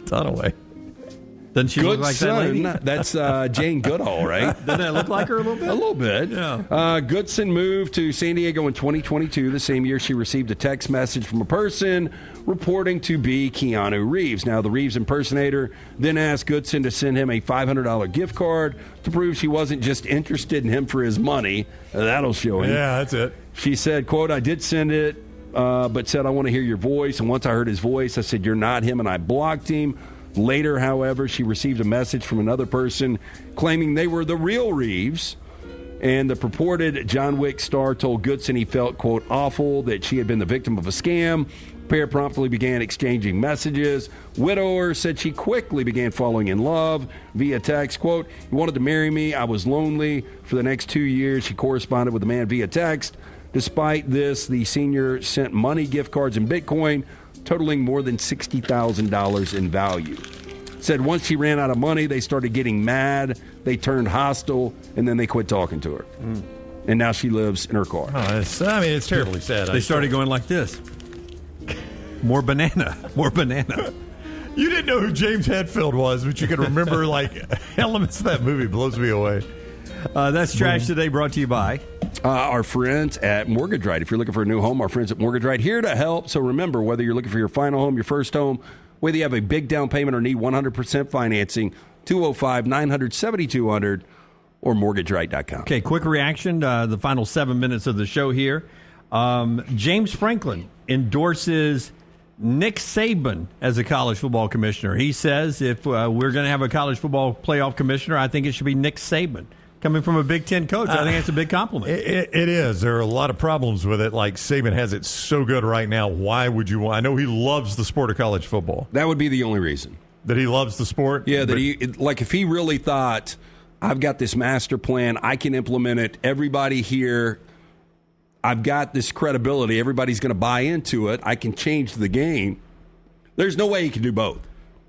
Dunaway. Doesn't she look like that lady? That's Jane Goodall, right? Doesn't that look like her a little bit? A little bit. Yeah. Goodson moved to San Diego in 2022. The same year, she received a text message from a person reporting to be Keanu Reeves. Now, the Reeves impersonator then asked Goodson to send him a $500 gift card to prove she wasn't just interested in him for his money. That'll show him. Yeah, that's it. She said, quote, I did send it, but said I want to hear your voice. And once I heard his voice, I said, you're not him, and I blocked him. Later, however, she received a message from another person claiming they were the real Reeves. And the purported John Wick star told Goodson he felt, quote, awful that she had been the victim of a scam. The pair promptly began exchanging messages. Widower said she quickly began falling in love via text. Quote, he wanted to marry me. I was lonely. For the next 2 years, she corresponded with the man via text. Despite this, the senior sent money, gift cards, and Bitcoin, totaling more than $60,000 in value. Said once she ran out of money, they started getting mad, they turned hostile, and then they quit talking to her. And now she lives in her car. Oh, it's terribly sad. They started going like this. More banana. More banana. You didn't know who James Hetfield was, but you can remember like elements of that movie. Blows me away. That's Trash Today, brought to you by our friends at Mortgage Right. If you're looking for a new home, our friends at Mortgage Right here to help. So remember, whether you're looking for your final home, your first home, whether you have a big down payment or need 100% financing, 205-900-7200 or mortgageright.com. Okay, quick reaction, the final 7 minutes of the show here. James Franklin endorses Nick Saban as a college football commissioner. He says if we're going to have a college football playoff commissioner, I think it should be Nick Saban. Coming from a Big Ten coach, I think that's a big compliment. It is. There are a lot of problems with it. Like Saban has it so good right now. Why would you want? I know he loves the sport of college football. That would be the only reason. That he loves the sport? Yeah, if he really thought, I've got this master plan, I can implement it, everybody here, I've got this credibility, everybody's going to buy into it, I can change the game. There's no way he can do both.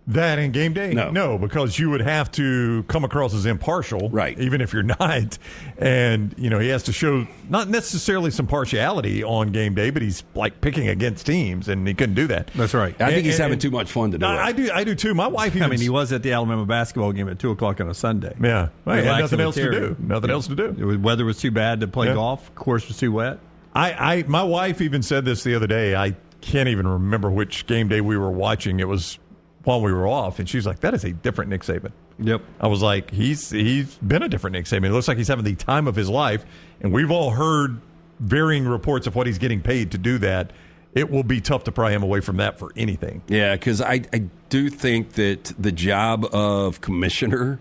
That in game day? No, because you would have to come across as impartial, right? Even if you're not. And, he has to show not necessarily some partiality on game day, but he's like picking against teams, and he couldn't do that. That's right. I think he's having too much fun to do it. I do too. My wife even... he was at the Alabama basketball game at 2 o'clock on a Sunday. Yeah. Well, he had nothing else to do. Nothing else to do. Weather was too bad to play golf. Course was too wet. My wife even said this the other day. I can't even remember which game day we were watching. It was while we were off, and she's like, that is a different Nick Saban. Yep. I was like, he's been a different Nick Saban. It looks like he's having the time of his life, and we've all heard varying reports of what he's getting paid to do that. It will be tough to pry him away from that for anything. Yeah, because I do think that the job of commissioner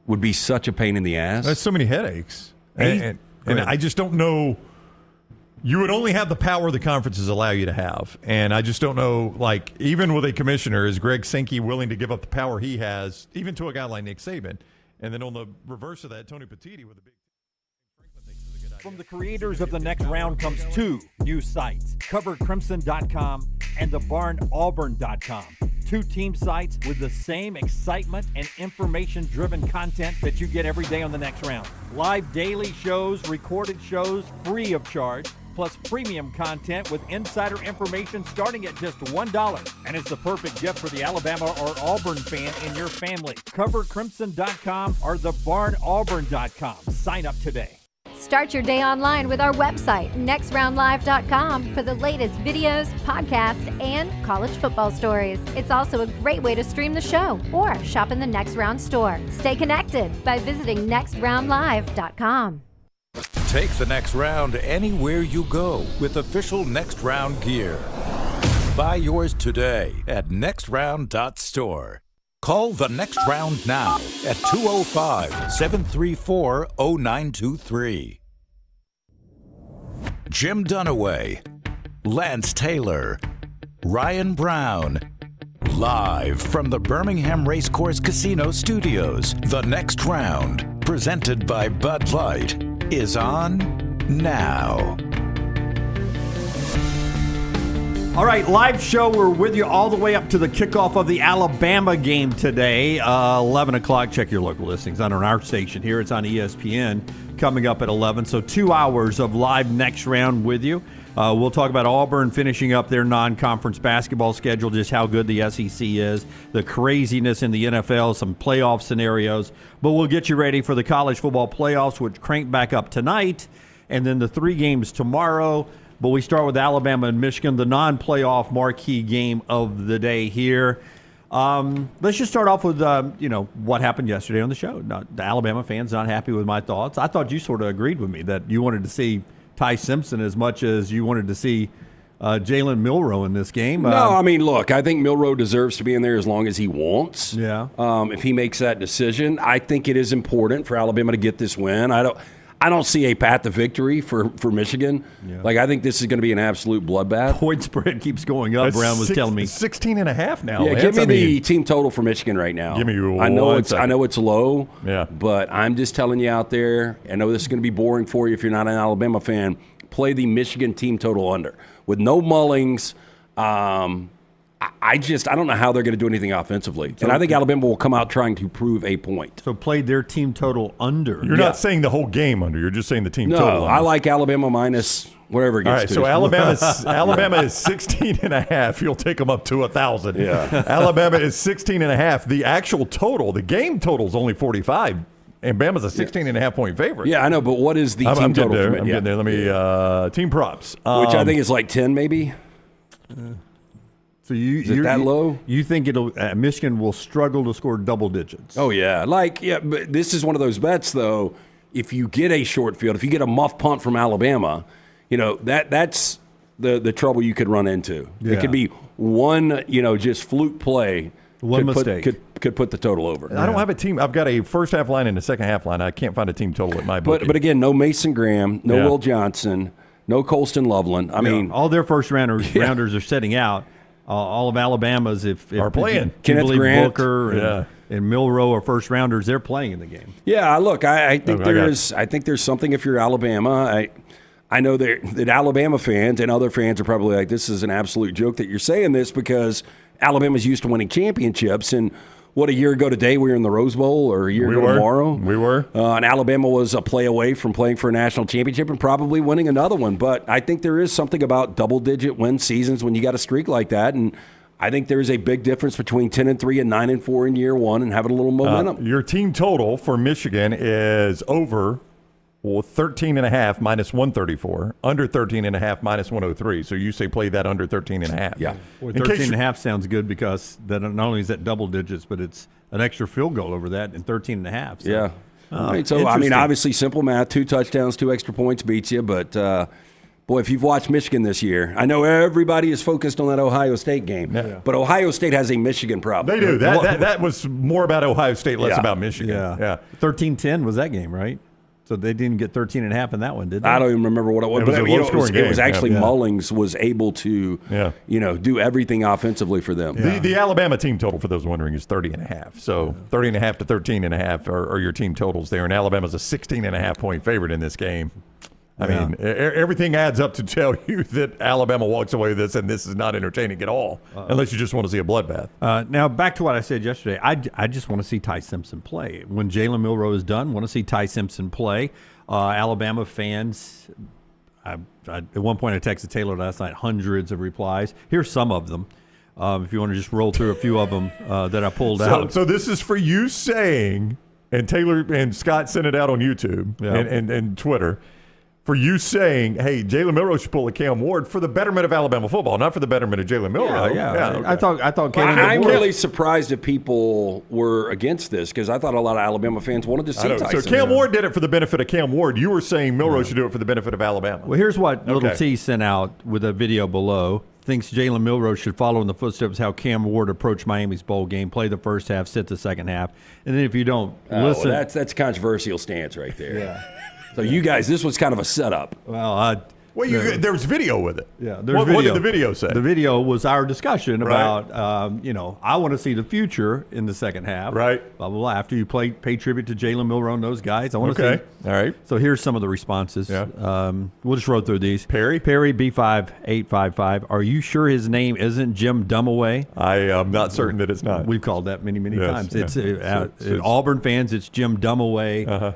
would be such a pain in the ass. There's so many headaches. And I just don't know. You would only have the power the conferences allow you to have. And I just don't know, like, even with a commissioner, is Greg Sankey willing to give up the power he has, even to a guy like Nick Saban? And then on the reverse of that, Tony Petitti with a big... From the creators of The Next Round comes 2 new sites, CoverCrimson.com and TheBarnAuburn.com. 2 team sites with the same excitement and information-driven content that you get every day on The Next Round. Live daily shows, recorded shows, free of charge, plus premium content with insider information starting at just $1. And it's the perfect gift for the Alabama or Auburn fan in your family. CoverCrimson.com or TheBarnAuburn.com. Sign up today. Start your day online with our website, nextroundlive.com, for the latest videos, podcasts, and college football stories. It's also a great way to stream the show or shop in the Next Round store. Stay connected by visiting nextroundlive.com. Take the Next Round anywhere you go with official Next Round gear. Buy yours today at nextround.store. Call the Next Round now at 205-734-0923. Jim Dunaway, Lance Taylor, Ryan Brown. Live from the Birmingham Racecourse Casino Studios, the Next Round, presented by Bud Light, is on now. All right, live show. We're with you all the way up to the kickoff of the Alabama game today. 11 o'clock. Check your local listings on our station here. It's on ESPN coming up at 11. So 2 hours of live next round with you. We'll talk about Auburn finishing up their non-conference basketball schedule, just how good the SEC is, the craziness in the NFL, some playoff scenarios. But we'll get you ready for the college football playoffs, which crank back up tonight, and then the 3 games tomorrow. But we start with Alabama and Michigan, the non-playoff marquee game of the day here. Let's just start off with, what happened yesterday on the show. The Alabama fans not happy with my thoughts. I thought you sort of agreed with me that you wanted to see Ty Simpson as much as you wanted to see Jalen Milroe in this game. No, I mean, look, I think Milroe deserves to be in there as long as he wants. Yeah. If he makes that decision, I think it is important for Alabama to get this win. I don't see a path to victory for Michigan. Yeah. Like, I think this is going to be an absolute bloodbath. Point spread keeps going up. Brown was telling me 16.5 now. Yeah, give me the team total for Michigan right now. Give me I know it's low. Yeah. But I'm just telling you out there. I know this is going to be boring for you if you're not an Alabama fan. Play the Michigan team total under with no Mullings. I don't know how they're going to do anything offensively. And I think Alabama will come out trying to prove a point. So played their team total under. You're not saying the whole game under. You're just saying the team total under. I like Alabama minus whatever it gets to. So Alabama is 16.5. You'll take them up to 1,000. Yeah. Alabama is 16.5. The actual total, the game total is only 45. And Bama's a 16.5 point favorite. Yeah, I know, but what is the team I'm total? I'm getting there. Let me team props. Which I think is like 10 maybe. So is it that low? You think Michigan will struggle to score double digits? Oh yeah, but this is one of those bets though. If you get a short field, if you get a muff punt from Alabama, that's the trouble you could run into. Yeah. It could be one, just fluke play. One mistake could put the total over. I don't have a team. I've got a first half line and a second half line. I can't find a team total at my book. But again, no Mason Graham, no Will Johnson, no Colston Loveland. I mean, all their first rounders are setting out. All of Alabama's are playing. Kenneth Grant, Booker, and Milroe are first rounders. They're playing in the game. Yeah, look, I think there's something if you're Alabama. I know that Alabama fans and other fans are probably like, this is an absolute joke that you're saying this because Alabama's used to winning championships. And what, a year ago today we were in the Rose Bowl, or a year ago tomorrow? We were. And Alabama was a play away from playing for a national championship and probably winning another one. But I think there is something about double-digit win seasons when you got a streak like that. And I think there is a big difference between 10-3 and 9-4 in year one and having a little momentum. Your team total for Michigan is over 13.5 minus 134, under 13.5 minus 103. So you say play that under 13.5. Yeah. Well, 13.5 sounds good because that not only is that double digits, but it's an extra field goal over that and 13.5. So. Yeah. Right, so, I mean, obviously, simple math, 2 touchdowns, 2 extra points beats you. But, boy, if you've watched Michigan this year, I know everybody is focused on that Ohio State game. Yeah. But Ohio State has a Michigan problem. They do. That was more about Ohio State, less about Michigan. Yeah. 13-10 was that game, right? So they didn't get 13.5 in that one, did they? I don't even remember what it was. It was actually Mullings was able to, do everything offensively for them. Yeah. The Alabama team total, for those wondering, is 30.5. So 30.5 to 13.5 are your team totals there. And Alabama's a 16.5 point favorite in this game. I mean, everything adds up to tell you that Alabama walks away with this, and this is not entertaining at all, unless you just want to see a bloodbath. Now, back to what I said yesterday. I just want to see Ty Simpson play. When Jalen Milroe is done, want to see Ty Simpson play. Alabama fans, at one point I texted Taylor last night, hundreds of replies. Here's some of them. If you want to just roll through a few of them that I pulled out. So this is for you saying, and Taylor and Scott sent it out on YouTube and Twitter, for you saying, hey, Jalen Milroe should pull a Cam Ward for the betterment of Alabama football, not for the betterment of Jalen Milroe. Okay. I thought I'm really surprised if people were against this because I thought a lot of Alabama fans wanted to see Tyson. So Cam Ward did it for the benefit of Cam Ward. You were saying Milroe should do it for the benefit of Alabama. Well, here's what Little T sent out with a video below. Thinks Jalen Milroe should follow in the footsteps how Cam Ward approached Miami's bowl game, play the first half, sit the second half. And then if you don't listen. Well, that's a controversial stance right there. Yeah. So you guys, this was kind of a setup. Well, Well, there was video with it. Yeah, what did the video say? The video was our discussion about, I want to see the future in the second half. Right. Blah, blah, blah. After you pay tribute to Jalen Milroe and those guys, I want to see. All right. So here's some of the responses. Yeah. We'll just roll through these. Perry B5855. Are you sure his name isn't Jim Dumaway? I am not certain that it's not. We've called that many times. Yeah. It's Auburn fans, it's Jim Dumaway.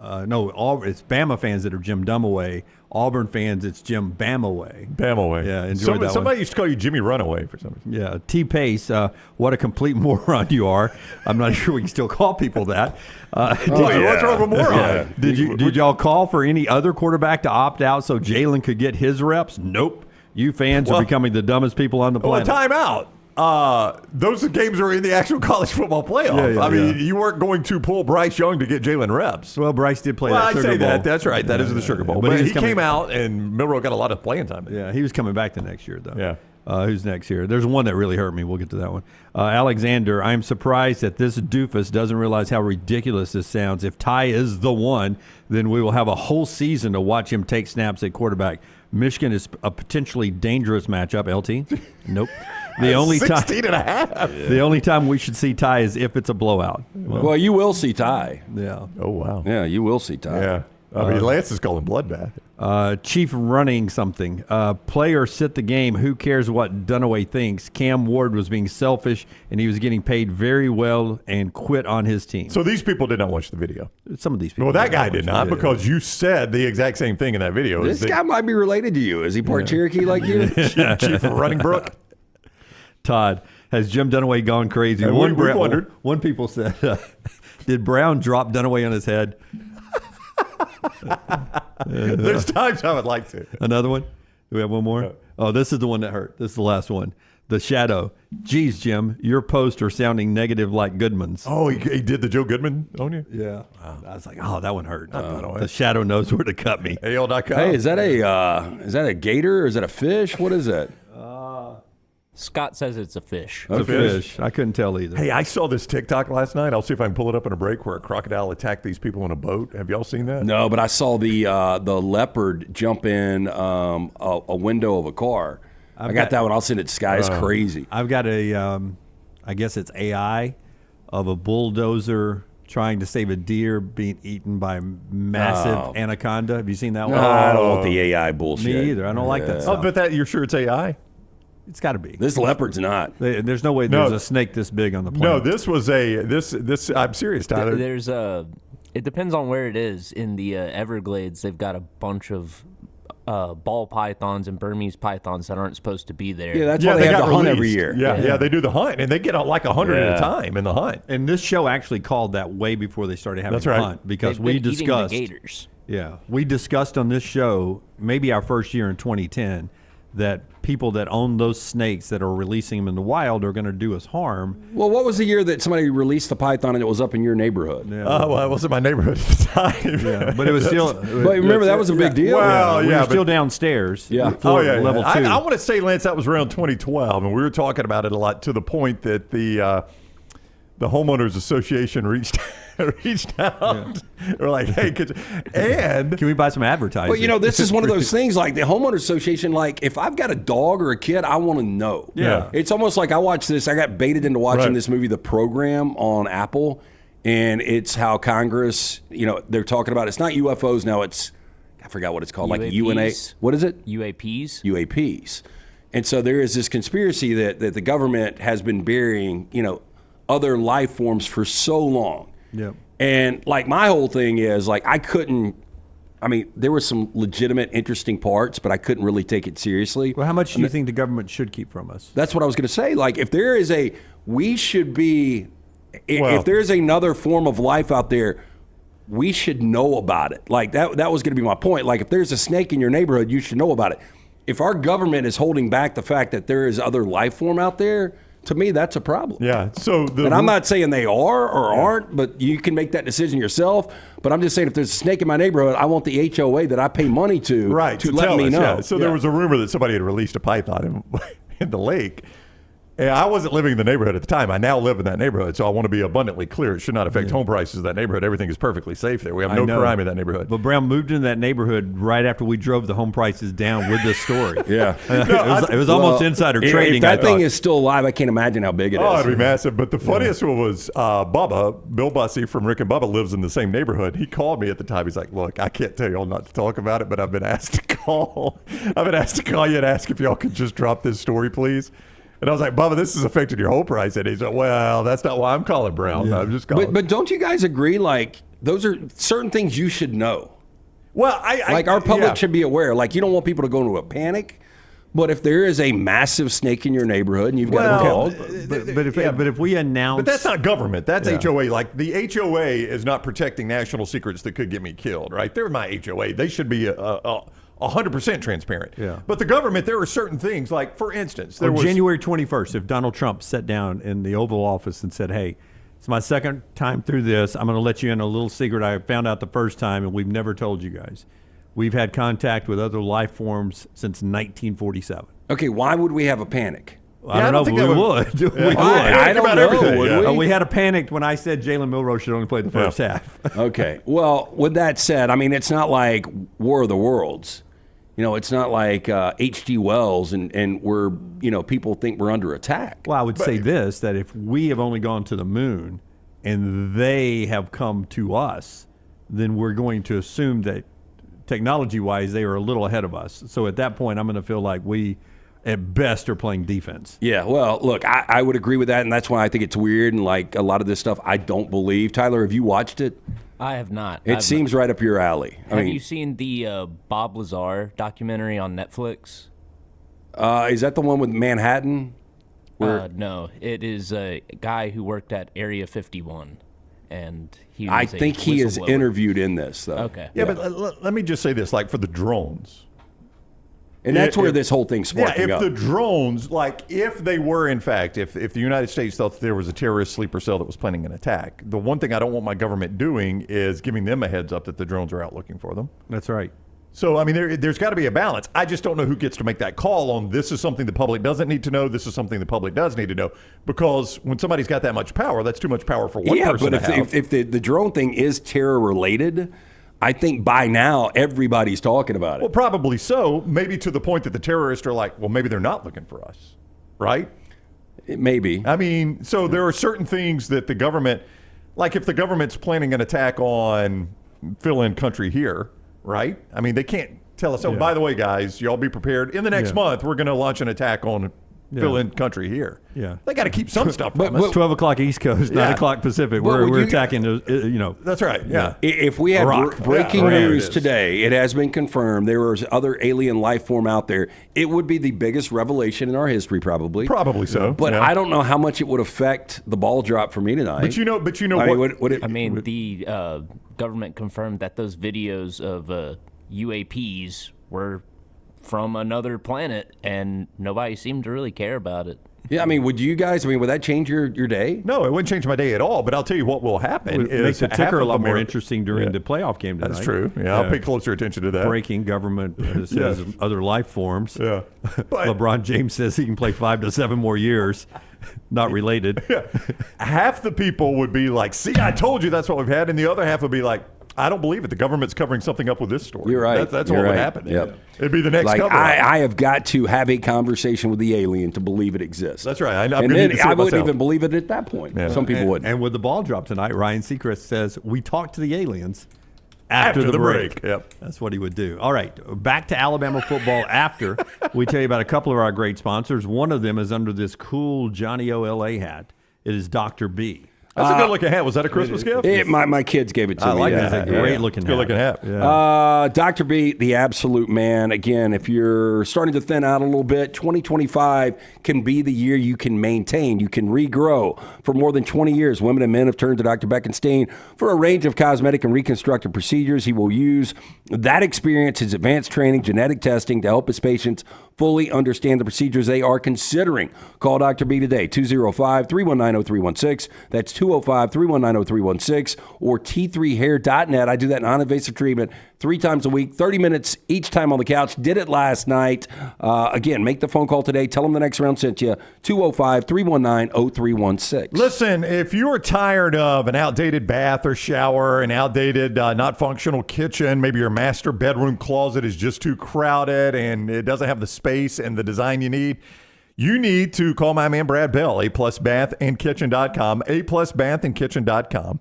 It's Bama fans that are Jim Dumaway. Auburn fans, it's Jim Bamaway. Bamaway. Yeah, enjoyed that somebody one. used to call you Jimmy Runaway for some reason. Yeah, T-Pace, what a complete moron you are. I'm not sure we can still call people that. What's wrong with moron? Yeah. Did y'all call for any other quarterback to opt out so Jalen could get his reps? Nope. You fans are becoming the dumbest people on the planet. Well, time out. Those games are in the actual college football playoff. I mean, you weren't going to pull Bryce Young to get Jalen reps. Well, Bryce did play Well, that I Sugar say Bowl. that. That's right. That is the Sugar Bowl. But he came out, and Milroe got a lot of playing time. Yeah, he was coming back the next year, though. Yeah. Who's next here? There's one that really hurt me. We'll get to that one. Alexander, I'm surprised that this doofus doesn't realize how ridiculous this sounds. If Ty is the one, then we will have a whole season to watch him take snaps at quarterback. Michigan is a potentially dangerous matchup. LT? Nope. The only 16 and a half. The only time we should see Ty is if it's a blowout. Well, you will see Ty. Yeah. Oh, wow. Yeah, you will see Ty. Yeah. I mean, Lance is calling bloodbath. Chief running something. Player sit the game. Who cares what Dunaway thinks? Cam Ward was being selfish, and he was getting paid very well and quit on his team. So these people did not watch the video. Some of these people. Well, that guy did not because you said the exact same thing in that video. This guy might be related to you. Is he part Cherokee like you? Chief of Running Brook. Todd, has Jim Dunaway gone crazy? And we wondered. One people said, did Brown drop Dunaway on his head? There's times I would like to. Another one? Do we have one more? Oh, this is the one that hurt. This is the last one. The Shadow. Geez, Jim, your posts are sounding negative like Goodman's. Oh, he did the Joe Goodman on you? Yeah. Wow. I was like, oh, that one hurt. The Shadow knows where to cut me. AL.com. Hey, is that a gator or is that a fish? What is that? Scott says it's a fish. It's a fish. I couldn't tell either. Hey, I saw this TikTok last night. I'll see if I can pull it up in a break where a crocodile attacked these people in a boat. Have y'all seen that? No, but I saw the leopard jump in a window of a car. I got that one. I'll send it to Sky. It's crazy. I've got I guess it's AI of a bulldozer trying to save a deer being eaten by a massive anaconda. Have you seen that one? No, I don't want the AI bullshit. Me either. I don't like that stuff. Oh, but you're sure it's AI? It's got to be. This leopard's not. There's no way there's a snake this big on the planet. No, this was this. I'm serious, Tyler. There's it depends on where it is. In the Everglades, they've got a bunch of ball pythons and Burmese pythons that aren't supposed to be there. Yeah, that's why they have the hunt every released. year. Yeah, they do the hunt, and they get like 100 at a time in the hunt. And this show actually called that way before they started having That's right. the hunt because They've we been eating the discussed. gators. Yeah, we discussed on this show, maybe our first year in 2010, that people that own those snakes that are releasing them in the wild are going to do us harm. Well, what was the year that somebody released the python and it was up in your neighborhood? Yeah. Well, it wasn't my neighborhood at the time. Yeah, but it was still. But remember, that was a big deal. Well, we yeah, were still but- downstairs. Yeah. Level 2. I want to say, Lance, that was around 2012, and we were talking about it a lot to the point that the homeowners association reached out. We're like, hey, and Can we buy some advertising? Well, you know, this is one of those things like the homeowner association, like if I've got a dog or a kid, I want to know. Yeah. It's almost like I watched this. I got baited into watching Right. this movie, The Program, on Apple. And it's how Congress, they're talking about, it's not UFOs now, it's, I forgot what it's called, like UNA. UAPs. What is it? UAPs. UAPs. And so there is this conspiracy that the government has been burying, other life forms for so long. Yep. And like my whole thing is like there were some legitimate, interesting parts, but I couldn't really take it seriously. Well, how much do you think the government should keep from us? That's what I was going to say. Like if there is if there's another form of life out there, we should know about it. Like that was going to be my point. Like if there's a snake in your neighborhood, you should know about it. If our government is holding back the fact that there is other life form out there, to me, that's a problem. yeah. So And I'm not saying they are or aren't, but you can make that decision yourself. But I'm just saying if there's a snake in my neighborhood, I want the HOA that I pay money to let tell me us, know. yeah. So there was a rumor that somebody had released a python in the lake. Yeah, I wasn't living in the neighborhood at the time. I now live in that neighborhood, so I want to be abundantly clear. It should not affect home prices in that neighborhood. Everything is perfectly safe there. We have no crime in that neighborhood. But Brown moved into that neighborhood right after we drove the home prices down with this story. Yeah. It was almost insider trading. If that thing is still alive, I can't imagine how big it is. Oh, it'd be massive. But the funniest one was Bubba, Bill Bussey from Rick and Bubba, lives in the same neighborhood. He called me at the time. He's like, look, I can't tell y'all not to talk about it, but I've been asked to call. I've been asked to call you and ask if y'all could just drop this story, please. And I was like, Bubba, this has affected your whole price. And he's like, well, that's not why I'm calling, Brown. Yeah. I'm just calling. But don't you guys agree, like, those are certain things you should know? Well, our public should be aware. Like, you don't want people to go into a panic. But if there is a massive snake in your neighborhood and you've got to call, but if we announce, but that's not government. That's HOA. Like the HOA is not protecting national secrets that could get me killed. Right? They're my HOA. They should be 100% transparent. Yeah. But the government, there are certain things. Like for instance, there was January 21st. If Donald Trump sat down in the Oval Office and said, "Hey, it's my second time through this. I'm going to let you in a little secret I found out the first time, and we've never told you guys. We've had contact with other life forms since 1947. Okay, why would we have a panic? I don't know, but we would. We would. I don't know. We had a panic when I said Jalen Milroe should only play the first half. Okay. Well, with that said, I mean, it's not like War of the Worlds. You know, it's not like H.G. Wells and we're, people think we're under attack. Well, I would say this, that if we have only gone to the moon and they have come to us, then we're going to assume that technology-wise, they are a little ahead of us. So at that point, I'm going to feel like we, at best, are playing defense. Yeah, well, look, I would agree with that, and that's why I think it's weird, and like a lot of this stuff I don't believe. Tyler, have you watched it? I have not. It seems right up your alley. Have you seen the Bob Lazar documentary on Netflix? Is that the one with Manhattan? No, it is a guy who worked at Area 51. And I think he is interviewed in this, though. Okay. Yeah, but let me just say this, like for the drones. And that's where this whole thing's sparking up. Yeah, if the drones, like if they were in fact, if the United States thought that there was a terrorist sleeper cell that was planning an attack, the one thing I don't want my government doing is giving them a heads up that the drones are out looking for them. That's right. So, I mean, there's got to be a balance. I just don't know who gets to make that call on this is something the public doesn't need to know, this is something the public does need to know. Because when somebody's got that much power, that's too much power for one person to have. Yeah, but if the drone thing is terror-related, I think by now everybody's talking about it. Well, probably so. Maybe to the point that the terrorists are like, well, maybe they're not looking for us, right? Maybe. I mean, so there are certain things that the government, like if the government's planning an attack on fill-in country here, right? I mean, they can't tell us, by the way, guys, y'all be prepared. In the next month, we're going to launch an attack on fill-in country here. Yeah. They got to keep some stuff from us. 12 o'clock East Coast, 9 o'clock Pacific. We're attacking, That's right, yeah. If we have breaking news today, it has been confirmed there was other alien life form out there, it would be the biggest revelation in our history, probably. Probably so. But I don't know how much it would affect the ball drop for me tonight. But you know the government confirmed that those videos of UAPs were from another planet, and nobody seemed to really care about it. Yeah, I mean, would that change your day? No, it wouldn't change my day at all, but I'll tell you what will happen is makes the ticker a lot more interesting during the playoff game tonight. That's true. Yeah, I'll pay closer attention to that. Breaking government says other life forms. Yeah. But LeBron James says he can play 5 to 7 more years. Not related. Half the people would be like, see, I told you that's what we've had, and the other half would be like, I don't believe it. The government's covering something up with this story. You're right. That's what would happen. Yep. It'd be the next cover. I have got to have a conversation with the alien to believe it exists. That's right. And then I wouldn't even believe it at that point. Yeah. Some people wouldn't. And with the ball drop tonight, Ryan Seacrest says, we talked to the aliens after the break. Yep. That's what he would do. All right, back to Alabama football after we tell you about a couple of our great sponsors. One of them is under this cool Johnny O.L.A. hat. It is Dr. B. That's a good-looking hat. Was that a Christmas gift? My kids gave it to me. I like that. It's a great-looking hat. Good-looking hat. Yeah. Dr. B, the absolute man. Again, if you're starting to thin out a little bit, 2025 can be the year you can maintain. You can regrow. For more than 20 years, women and men have turned to Dr. Beckenstein for a range of cosmetic and reconstructive procedures. He will use that experience, his advanced training, genetic testing to help his patients fully understand the procedures they are considering. Call Dr. B today, 205-319-0316. That's 205-319-0316, or T3hair.net. I do that non-invasive treatment 3 times a week, 30 minutes each time on the couch. Did it last night. Again, make the phone call today. Tell them the next round sent you. 205-319-0316. Listen, if you are tired of an outdated bath or shower, an outdated, not functional kitchen, maybe your master bedroom closet is just too crowded and it doesn't have the space and the design you need to call my man Brad Bell, aplusbathandkitchen.com, aplusbathandkitchen.com.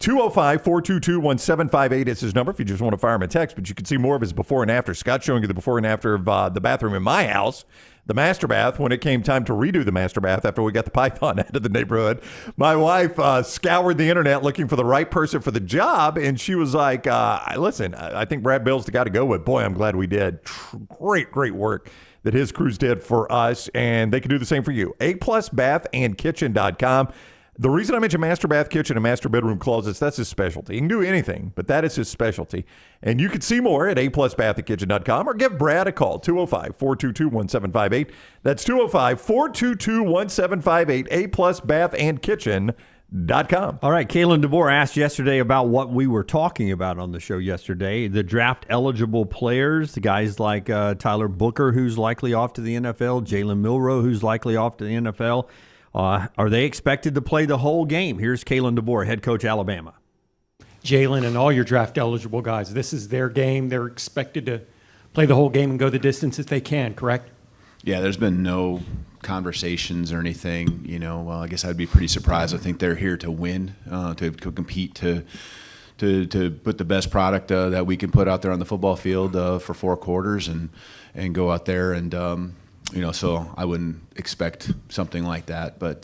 205-422-1758 is his number if you just want to fire him a text, but you can see more of his before and after. Scott's showing you the before and after of the bathroom in my house, the master bath. When it came time to redo the master bath after we got the python out of the neighborhood, my wife scoured the internet looking for the right person for the job, and she was like, listen, I think Brad Bell's the guy to go with. Boy, I'm glad we did. Great work that his crews did for us, and they can do the same for you. aplusbathandkitchen.com. The reason I mention master bath kitchen and master bedroom closets, that's his specialty. He can do anything, but that is his specialty. And you can see more at aplusbathandkitchen.com or give Brad a call, 205-422-1758. That's 205-422-1758, aplusbathandkitchen.com. All right, Kalen DeBoer asked yesterday about what we were talking about on the show yesterday. The draft-eligible players, the guys like Tyler Booker, who's likely off to the NFL, Jalen Milroe, who's likely off to the NFL. Are they expected to play the whole game? Here's Kalen DeBoer, head coach, Alabama. Jalen and all your draft-eligible guys, this is their game. They're expected to play the whole game and go the distance if they can, correct? Yeah, there's been no conversations or anything. I guess I'd be pretty surprised. I think they're here to win, to compete, to put the best product that we can put out there on the football field for 4 quarters and go out there and so I wouldn't expect something like that. But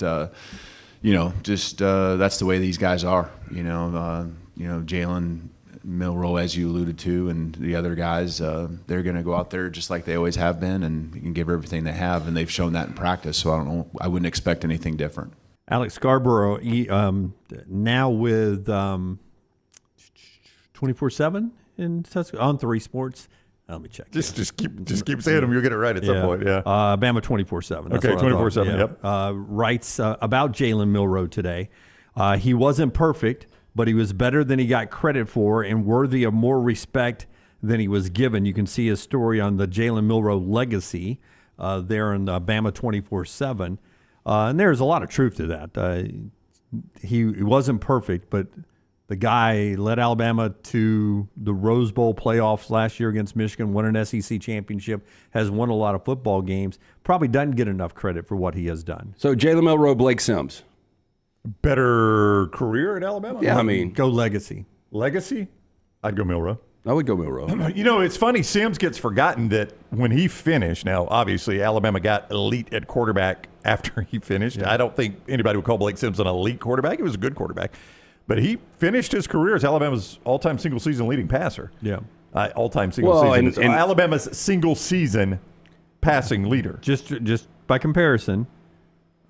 just that's the way these guys are. Jalen Milroe, as you alluded to, and the other guys, they're going to go out there just like they always have been and give everything they have, and they've shown that in practice. So I wouldn't expect anything different. Alex Scarborough, now with 24/7 on 3 Sports. Let me check. Just keep saying them. You'll get it right at some point. Yeah. Bama 24/7. Okay, 24/7. Yep. Writes about Jalen Milroe today. He wasn't perfect, but he was better than he got credit for and worthy of more respect than he was given. You can see his story on the Jalen Milroe legacy there in Bama 24/7, and there's a lot of truth to that. He wasn't perfect, but the guy led Alabama to the Rose Bowl playoffs last year against Michigan, won an SEC championship, has won a lot of football games, probably doesn't get enough credit for what he has done. So Jalen Milroe, Blake Sims. Better career at Alabama? Yeah, I mean. Go legacy. Legacy? I'd go Milroe. I would go Milroe. It's funny. Sims gets forgotten that when he finished, now, obviously, Alabama got elite at quarterback after he finished. Yeah. I don't think anybody would call Blake Sims an elite quarterback. He was a good quarterback. But he finished his career as Alabama's all-time single-season leading passer. Yeah. All-time single-season. And Alabama's single-season passing leader. Just by comparison,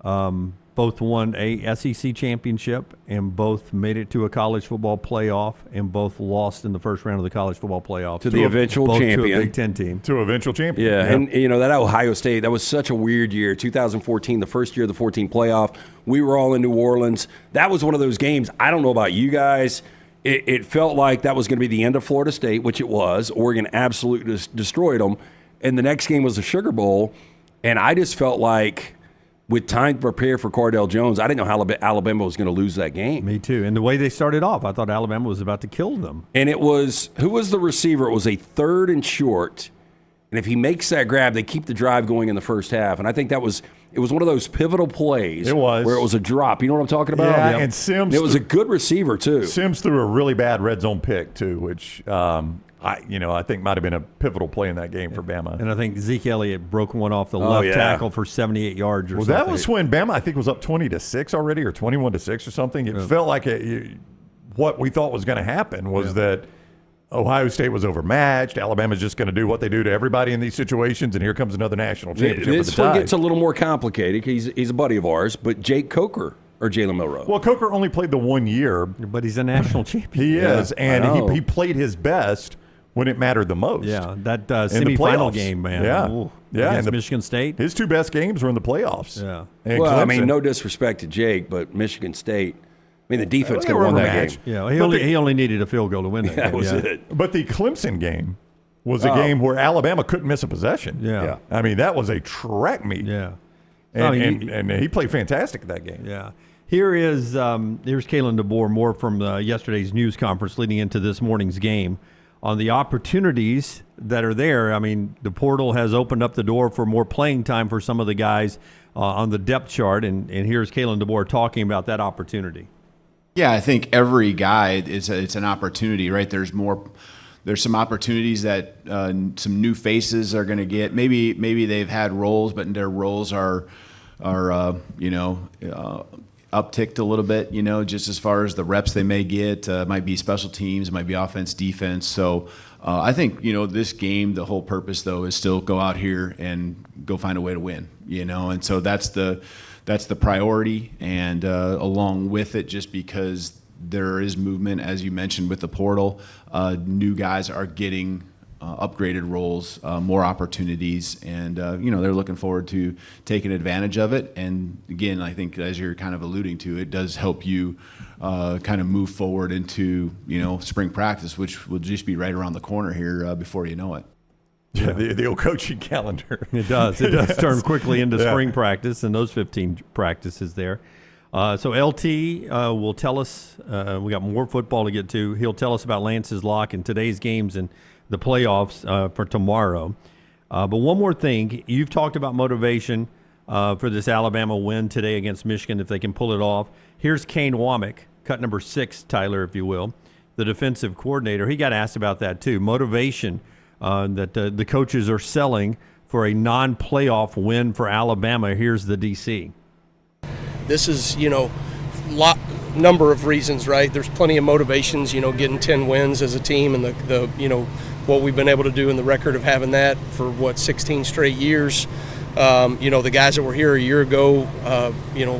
both won a SEC championship and both made it to a college football playoff and both lost in the first round of the college football playoff. To the eventual champion. To a Big Ten team. To eventual champion. Yeah, and that Ohio State, that was such a weird year. 2014, the first year of the 14 playoff. We were all in New Orleans. That was one of those games. I don't know about you guys. It felt like that was going to be the end of Florida State, which it was. Oregon absolutely destroyed them. And the next game was the Sugar Bowl. And I just felt like, with time to prepare for Cardale Jones, I didn't know how Alabama was going to lose that game. Me too. And the way they started off, I thought Alabama was about to kill them. And it was, who was the receiver? It was a 3rd and short. And if he makes that grab, they keep the drive going in the first half. And I think it was one of those pivotal plays. It was. Where it was a drop. You know what I'm talking about? Yeah, and Sims. It was a good receiver, too. Sims threw a really bad red zone pick, too, which I think might have been a pivotal play in that game for Bama. And I think Zeke Elliott broke one off the left tackle for 78 yards or something. That was when Bama, I think, was up 20-6 already or 21-6 or something. It felt like what we thought was going to happen was that Ohio State was overmatched. Alabama's just going to do what they do to everybody in these situations, and here comes another national championship. This one gets a little more complicated. He's a buddy of ours, but Jake Coker or Jalen Milroe. Well, Coker only played the 1 year. But he's a national champion. He is, and he played his best when it mattered the most. Yeah, that semifinal game, man. Yeah. Ooh, Yeah, against Michigan State. His 2 best games were in the playoffs. Yeah. And well, Clemson. I mean, no disrespect to Jake, but Michigan State, mean, the defense could have They won were that overmatched. game. Yeah, he only needed a field goal to win that That game. was yeah. it. But the Clemson game was a game where Alabama couldn't miss a possession. Yeah. I mean, that was a track meet. Yeah. And he played fantastic at that game. Yeah. Here's Kalen DeBoer, more from yesterday's news conference leading into this morning's game on the opportunities that are there. I mean, the portal has opened up the door for more playing time for some of the guys on the depth chart, and here's Kalen DeBoer talking about that opportunity. Yeah, I think every guy it's an opportunity, right? There's some opportunities that some new faces are going to get. Maybe they've had roles, but their roles are upticked a little bit, just as far as the reps they may get. It might be special teams, it might be offense, defense. So I think, this game, the whole purpose, though, is still go out here and go find a way to win, And so that's the priority. And along with it, just because there is movement, as you mentioned, with the portal, new guys are getting upgraded roles, more opportunities, and they're looking forward to taking advantage of it. And again, I think as you're kind of alluding to, it does help you kind of move forward into spring practice, which will just be right around the corner here before you know it. Yeah, the old coaching calendar. It does turn quickly into spring practice and those 15 practices there. So LT will tell us, we got more football to get to. He'll tell us about Lance's lock and today's games and the playoffs for tomorrow. But one more thing, you've talked about motivation for this Alabama win today against Michigan if they can pull it off. Here's Kane Womack, cut number 6, Tyler, if you will, the defensive coordinator. He got asked about that too. Motivation that the coaches are selling for a non-playoff win for Alabama. Here's the DC. This is, number of reasons, right? There's plenty of motivations, getting 10 wins as a team, and the what we've been able to do in the record of having that for 16 straight years. The guys that were here a year ago,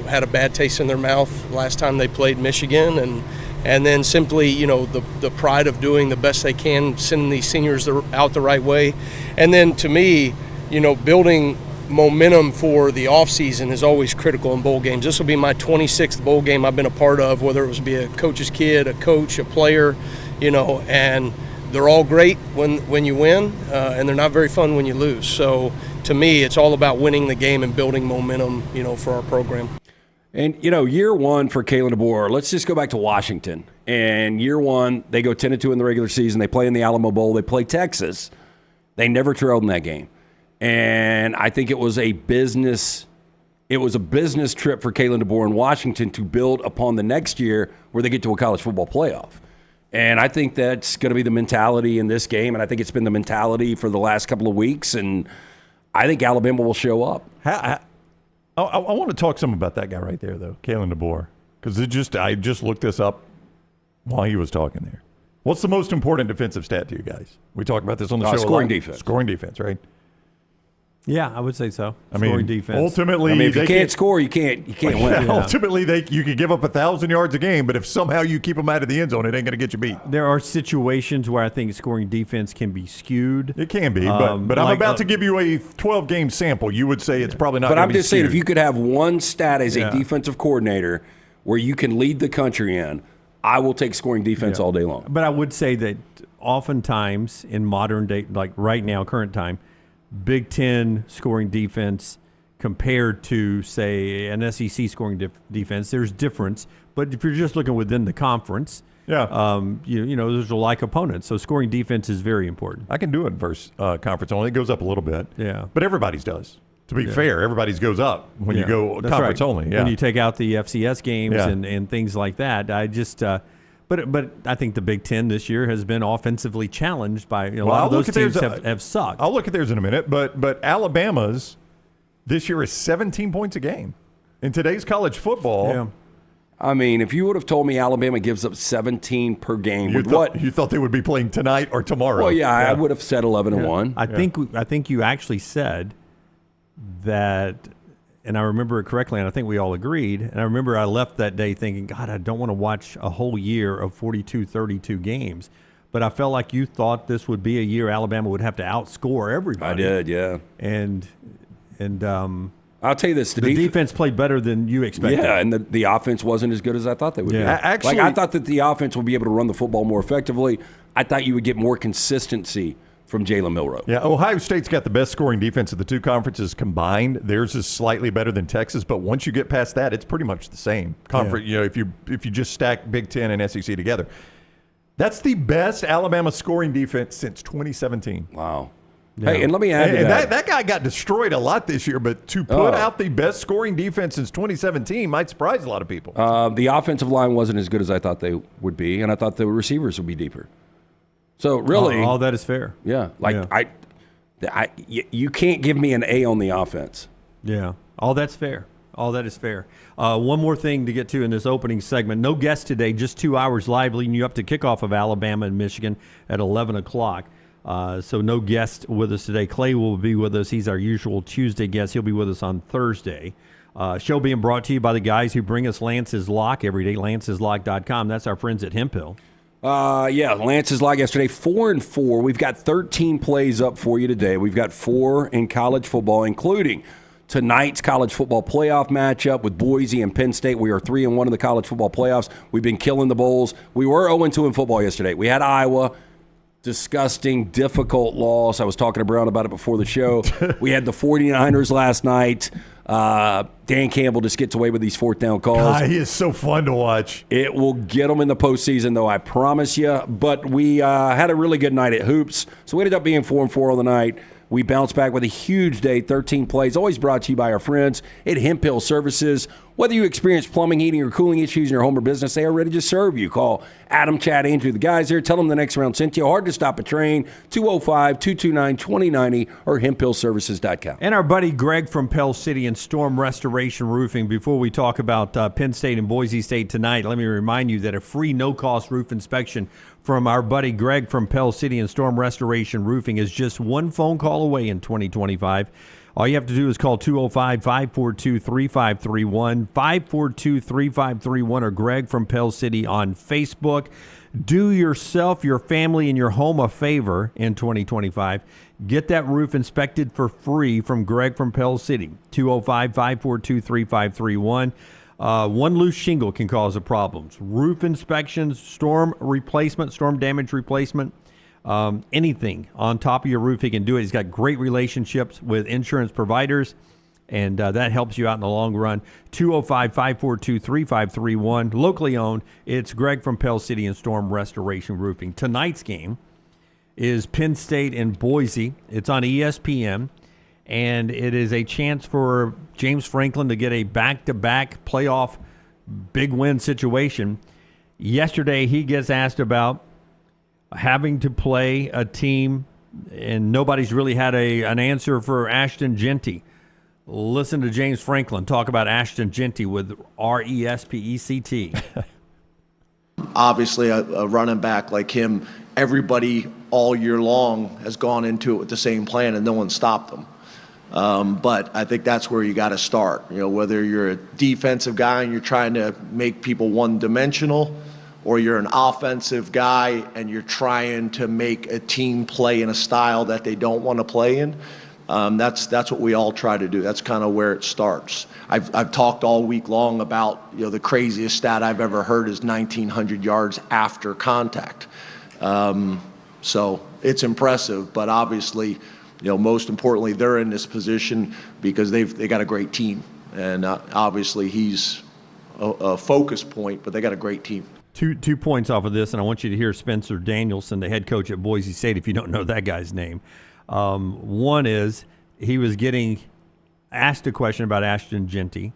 had a bad taste in their mouth last time they played Michigan, and then simply, the pride of doing the best they can, sending these seniors out the right way, and then to me, building momentum for the offseason is always critical in bowl games. This will be my 26th bowl game I've been a part of, whether it was be a coach's kid, a coach, a player, and they're all great when you win, and they're not very fun when you lose. So to me, it's all about winning the game and building momentum, for our program. And, year one for Kalen DeBoer, let's just go back to Washington. And year one, they go 10-2 in the regular season. They play in the Alamo Bowl. They play Texas. They never trailed in that game. And I think it was a business trip for Kalen DeBoer in Washington to build upon the next year where they get to a college football playoff. And I think that's going to be the mentality in this game, and I think it's been the mentality for the last couple of weeks, and I think Alabama will show up. I want to talk some about that guy right there, though, Kalen DeBoer, because I just looked this up while he was talking there. What's the most important defensive stat to you guys? We talk about this on the show. Scoring defense. Scoring defense, right? Yeah, I would say so. Scoring defense. Ultimately, if you can't score, you can't win. Yeah. Ultimately, you could give up 1,000 yards a game, but if somehow you keep them out of the end zone, it ain't going to get you beat. There are situations where I think scoring defense can be skewed. It can be, but I'm about to give you a 12-game sample. You would say it's probably not. But I'm just saying, if you could have one stat as a defensive coordinator where you can lead the country in, I will take scoring defense all day long. But I would say that oftentimes in modern day, like right now, current time, Big Ten scoring defense compared to, say, an SEC scoring defense, there's difference. But if you're just looking within the conference, those are like opponents. So scoring defense is very important. I can do it versus conference only. It goes up a little bit. Yeah. But everybody's does. To be fair, everybody's goes up when you go conference only. Yeah. When you take out the FCS games and things like that. I just But I think the Big Ten this year has been offensively challenged by a lot of those teams have sucked. I'll look at theirs in a minute, but Alabama's this year is 17 points a game. In today's college football, Yeah. I mean, if you would have told me Alabama gives up 17 per game, you thought they would be playing tonight or tomorrow. Well, I would have said 11-1. I think you actually said that, and I remember it correctly, and I think we all agreed. And I remember I left that day thinking, God, I don't want to watch a whole year of 42-32 games. But I felt like you thought this would be a year Alabama would have to outscore everybody. I did, yeah. And I'll tell you this: the defense played better than you expected. Yeah, and the offense wasn't as good as I thought they would be. Actually, I thought that the offense would be able to run the football more effectively. I thought you would get more consistency from Jalen Milroe. Yeah, Ohio State's got the best scoring defense of the two conferences combined. Theirs is slightly better than Texas, but once you get past that, it's pretty much the same conference. You know, if you just stack Big Ten and SEC together, that's the best Alabama scoring defense since 2017. Wow. Yeah. Hey, and let me add to that. That guy got destroyed a lot this year, but to put out the best scoring defense since 2017 might surprise a lot of people. The offensive line wasn't as good as I thought they would be, and I thought the receivers would be deeper. So really, all that is fair. Yeah, you can't give me an A on the offense. Yeah, all that's fair. All that is fair. One more thing to get to in this opening segment. No guest today, just 2 hours live leading you up to kickoff of Alabama and Michigan at 11 o'clock. So no guest with us today. Clay will be with us. He's our usual Tuesday guest. He'll be with us on Thursday. Show being brought to you by the guys who bring us Lance's Lock every day, lanceslock.com. That's our friends at Hemp Hill. Lance's Lock yesterday, 4-4. We've got 13 plays up for you today. We've got 4 in college football, including tonight's college football playoff matchup with Boise and Penn State. We are 3-1 in the college football playoffs. We've been killing the bowls. We were 0-2 in football yesterday. We had Iowa. Disgusting, difficult loss. I was talking to Brown about it before the show. We had the 49ers last night. Dan Campbell just gets away with these fourth down calls. God, he is so fun to watch. It will get them in the postseason, though, I promise you. But we had a really good night at Hoops, so we ended up being 4-4 on the night. We bounced back with a huge day, 13 plays, always brought to you by our friends at Hemp Hill Services. Whether you experience plumbing, heating, or cooling issues in your home or business, they are ready to serve you. Call Adam, Chad, Andrew, the guys there. Tell them the next round sent you. Hard to stop a train, 205-229-2090 or hemphillservices.com. And our buddy Greg from Pell City and Storm Restoration Roofing. Before we talk about Penn State and Boise State tonight, let me remind you that a free no-cost roof inspection from our buddy Greg from Pell City and Storm Restoration Roofing is just one phone call away in 2025. All you have to do is call 205-542-3531, 542-3531, or Greg from Pell City on Facebook. Do yourself, your family, and your home a favor in 2025. Get that roof inspected for free from Greg from Pell City, 205-542-3531. One loose shingle can cause the problems. Roof inspections, storm replacement, storm damage replacement, anything on top of your roof, he can do it. He's got great relationships with insurance providers, and that helps you out in the long run. 205-542-3531, locally owned. It's Greg from Pell City and Storm Restoration Roofing. Tonight's game is Penn State and Boise. It's on ESPN. And it is a chance for James Franklin to get a back-to-back playoff big win situation. Yesterday, he gets asked about having to play a team, and nobody's really had an answer for Ashton Genty. Listen to James Franklin talk about Ashton Genty with RESPECT. Obviously, a running back like him, everybody all year long has gone into it with the same plan, and no one stopped them. But I think that's where you got to start. You know, whether you're a defensive guy and you're trying to make people one-dimensional, or you're an offensive guy and you're trying to make a team play in a style that they don't want to play in. That's what we all try to do. That's kind of where it starts. I've talked all week long about, you know, the craziest stat I've ever heard is 1,900 yards after contact. So it's impressive, but obviously, you know, most importantly, they're in this position because they got a great team, and obviously he's a focus point, but they got a great team. Two points off of this, and I want you to hear Spencer Danielson, the head coach at Boise State, if you don't know that guy's name. One is he was getting asked a question about Ashton Genty,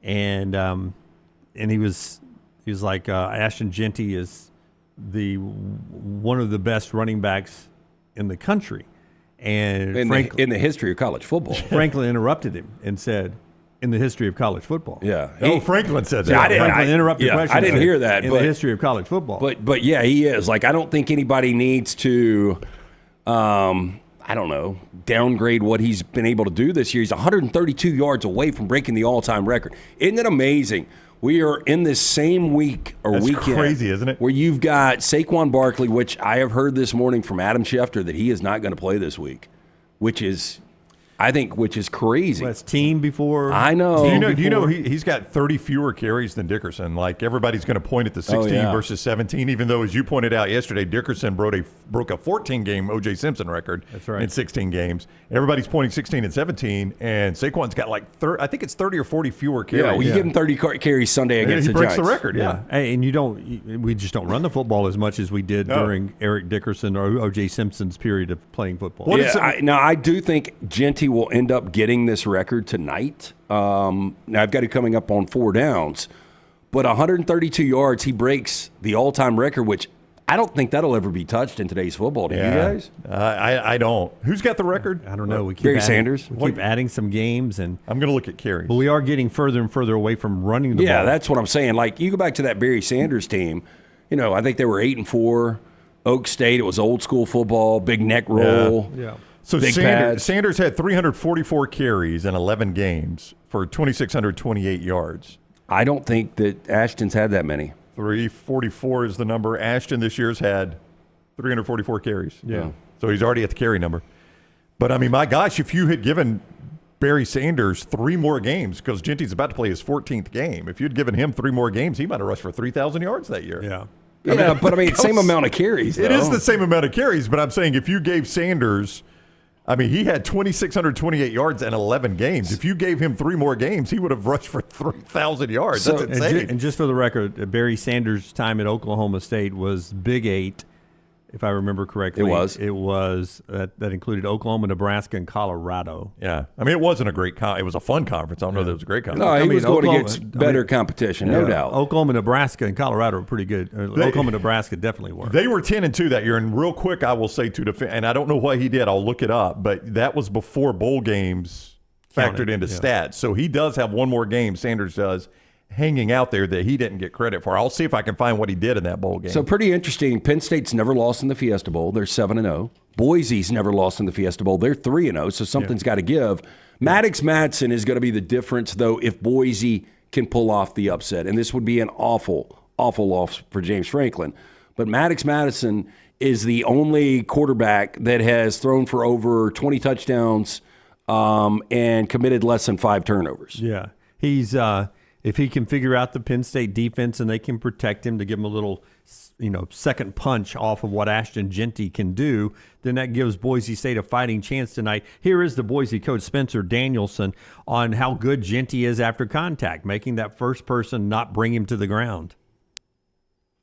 and he was like, Ashton Genty is one of the best running backs in the country. And in the history of college football. Franklin interrupted him and said, in the history of college football. Yeah. Franklin said that. Franklin interrupted the question. I didn't hear that. In the history of college football. But yeah, he is. Like, I don't think anybody needs to, I don't know, downgrade what he's been able to do this year. He's 132 yards away from breaking the all-time record. Isn't it amazing? We are in this same week or That's weekend. Crazy, isn't it? Where you've got Saquon Barkley, which I have heard this morning from Adam Schefter that he is not going to play this week, which is, I think, which is crazy. That's team before. I know. Do you know he's got 30 fewer carries than Dickerson? Like, everybody's going to point at the 16 versus 17, even though, as you pointed out yesterday, Dickerson broke a 14-game O.J. Simpson record. That's right. In 16 games. Everybody's pointing 16 and 17, and Saquon's got like 30 or 40 fewer carries. Yeah, well, you give him 30 carries Sunday against the Giants. Giants. He breaks the record, yeah. Hey, and we just don't run the football as much as we did during Eric Dickerson or O.J. Simpson's period of playing football. I do think Genty will end up getting this record tonight. Now, I've got it coming up on 4 downs, but 132 yards, he breaks the all-time record, which I don't think that'll ever be touched in today's football. Do you guys? I don't. Who's got the record? I don't know. We keep Barry Sanders. We keep adding some games, and I'm going to look at carries. But we are getting further and further away from running the ball. Yeah, that's what I'm saying. Like, you go back to that Barry Sanders team, I think they were 8-4. Oak State, it was old school football, big neck roll. Yeah. So Sanders had 344 carries in 11 games for 2,628 yards. I don't think that Ashton's had that many. 344 is the number. Ashton this year's had 344 carries. Yeah. So he's already at the carry number. But, I mean, my gosh, if you had given Barry Sanders 3 more games, because Genty's about to play his 14th game, if you'd given him 3 more games, he might have rushed for 3,000 yards that year. Yeah. Same amount of carries, though. It is the same amount of carries, but I'm saying if you gave Sanders – I mean, he had 2,628 yards in 11 games. If you gave him 3 more games, he would have rushed for 3,000 yards. That's insane. And just for the record, Barry Sanders' time at Oklahoma State was Big 8, if I remember correctly. It was. That included Oklahoma, Nebraska, and Colorado. Yeah. I mean, it wasn't a great it was a fun conference. I don't know that it was a great conference. No, he was going against better competition, no doubt. Oklahoma, Nebraska, and Colorado were pretty good. Oklahoma, Nebraska definitely were. They were 10-2 that year. And real quick, I will say to defend, and I don't know what he did. I'll look it up. But that was before bowl games factored into stats. So he does have 1 more game, Sanders does, hanging out there that he didn't get credit for. I'll see if I can find what he did in that bowl game. So pretty interesting. Penn State's never lost in the Fiesta Bowl. They're 7-0. Boise's never lost in the Fiesta Bowl. They're 3-0, so something's got to give. Maddox Madsen is going to be the difference, though, if Boise can pull off the upset. And this would be an awful loss for James Franklin. But Maddox Madsen is the only quarterback that has thrown for over 20 touchdowns and committed less than 5 turnovers. Yeah. He's if he can figure out the Penn State defense and they can protect him to give him a little, second punch off of what Ashton Genty can do, then that gives Boise State a fighting chance tonight. Here is the Boise coach, Spencer Danielson, on how good Genty is after contact, making that first person not bring him to the ground.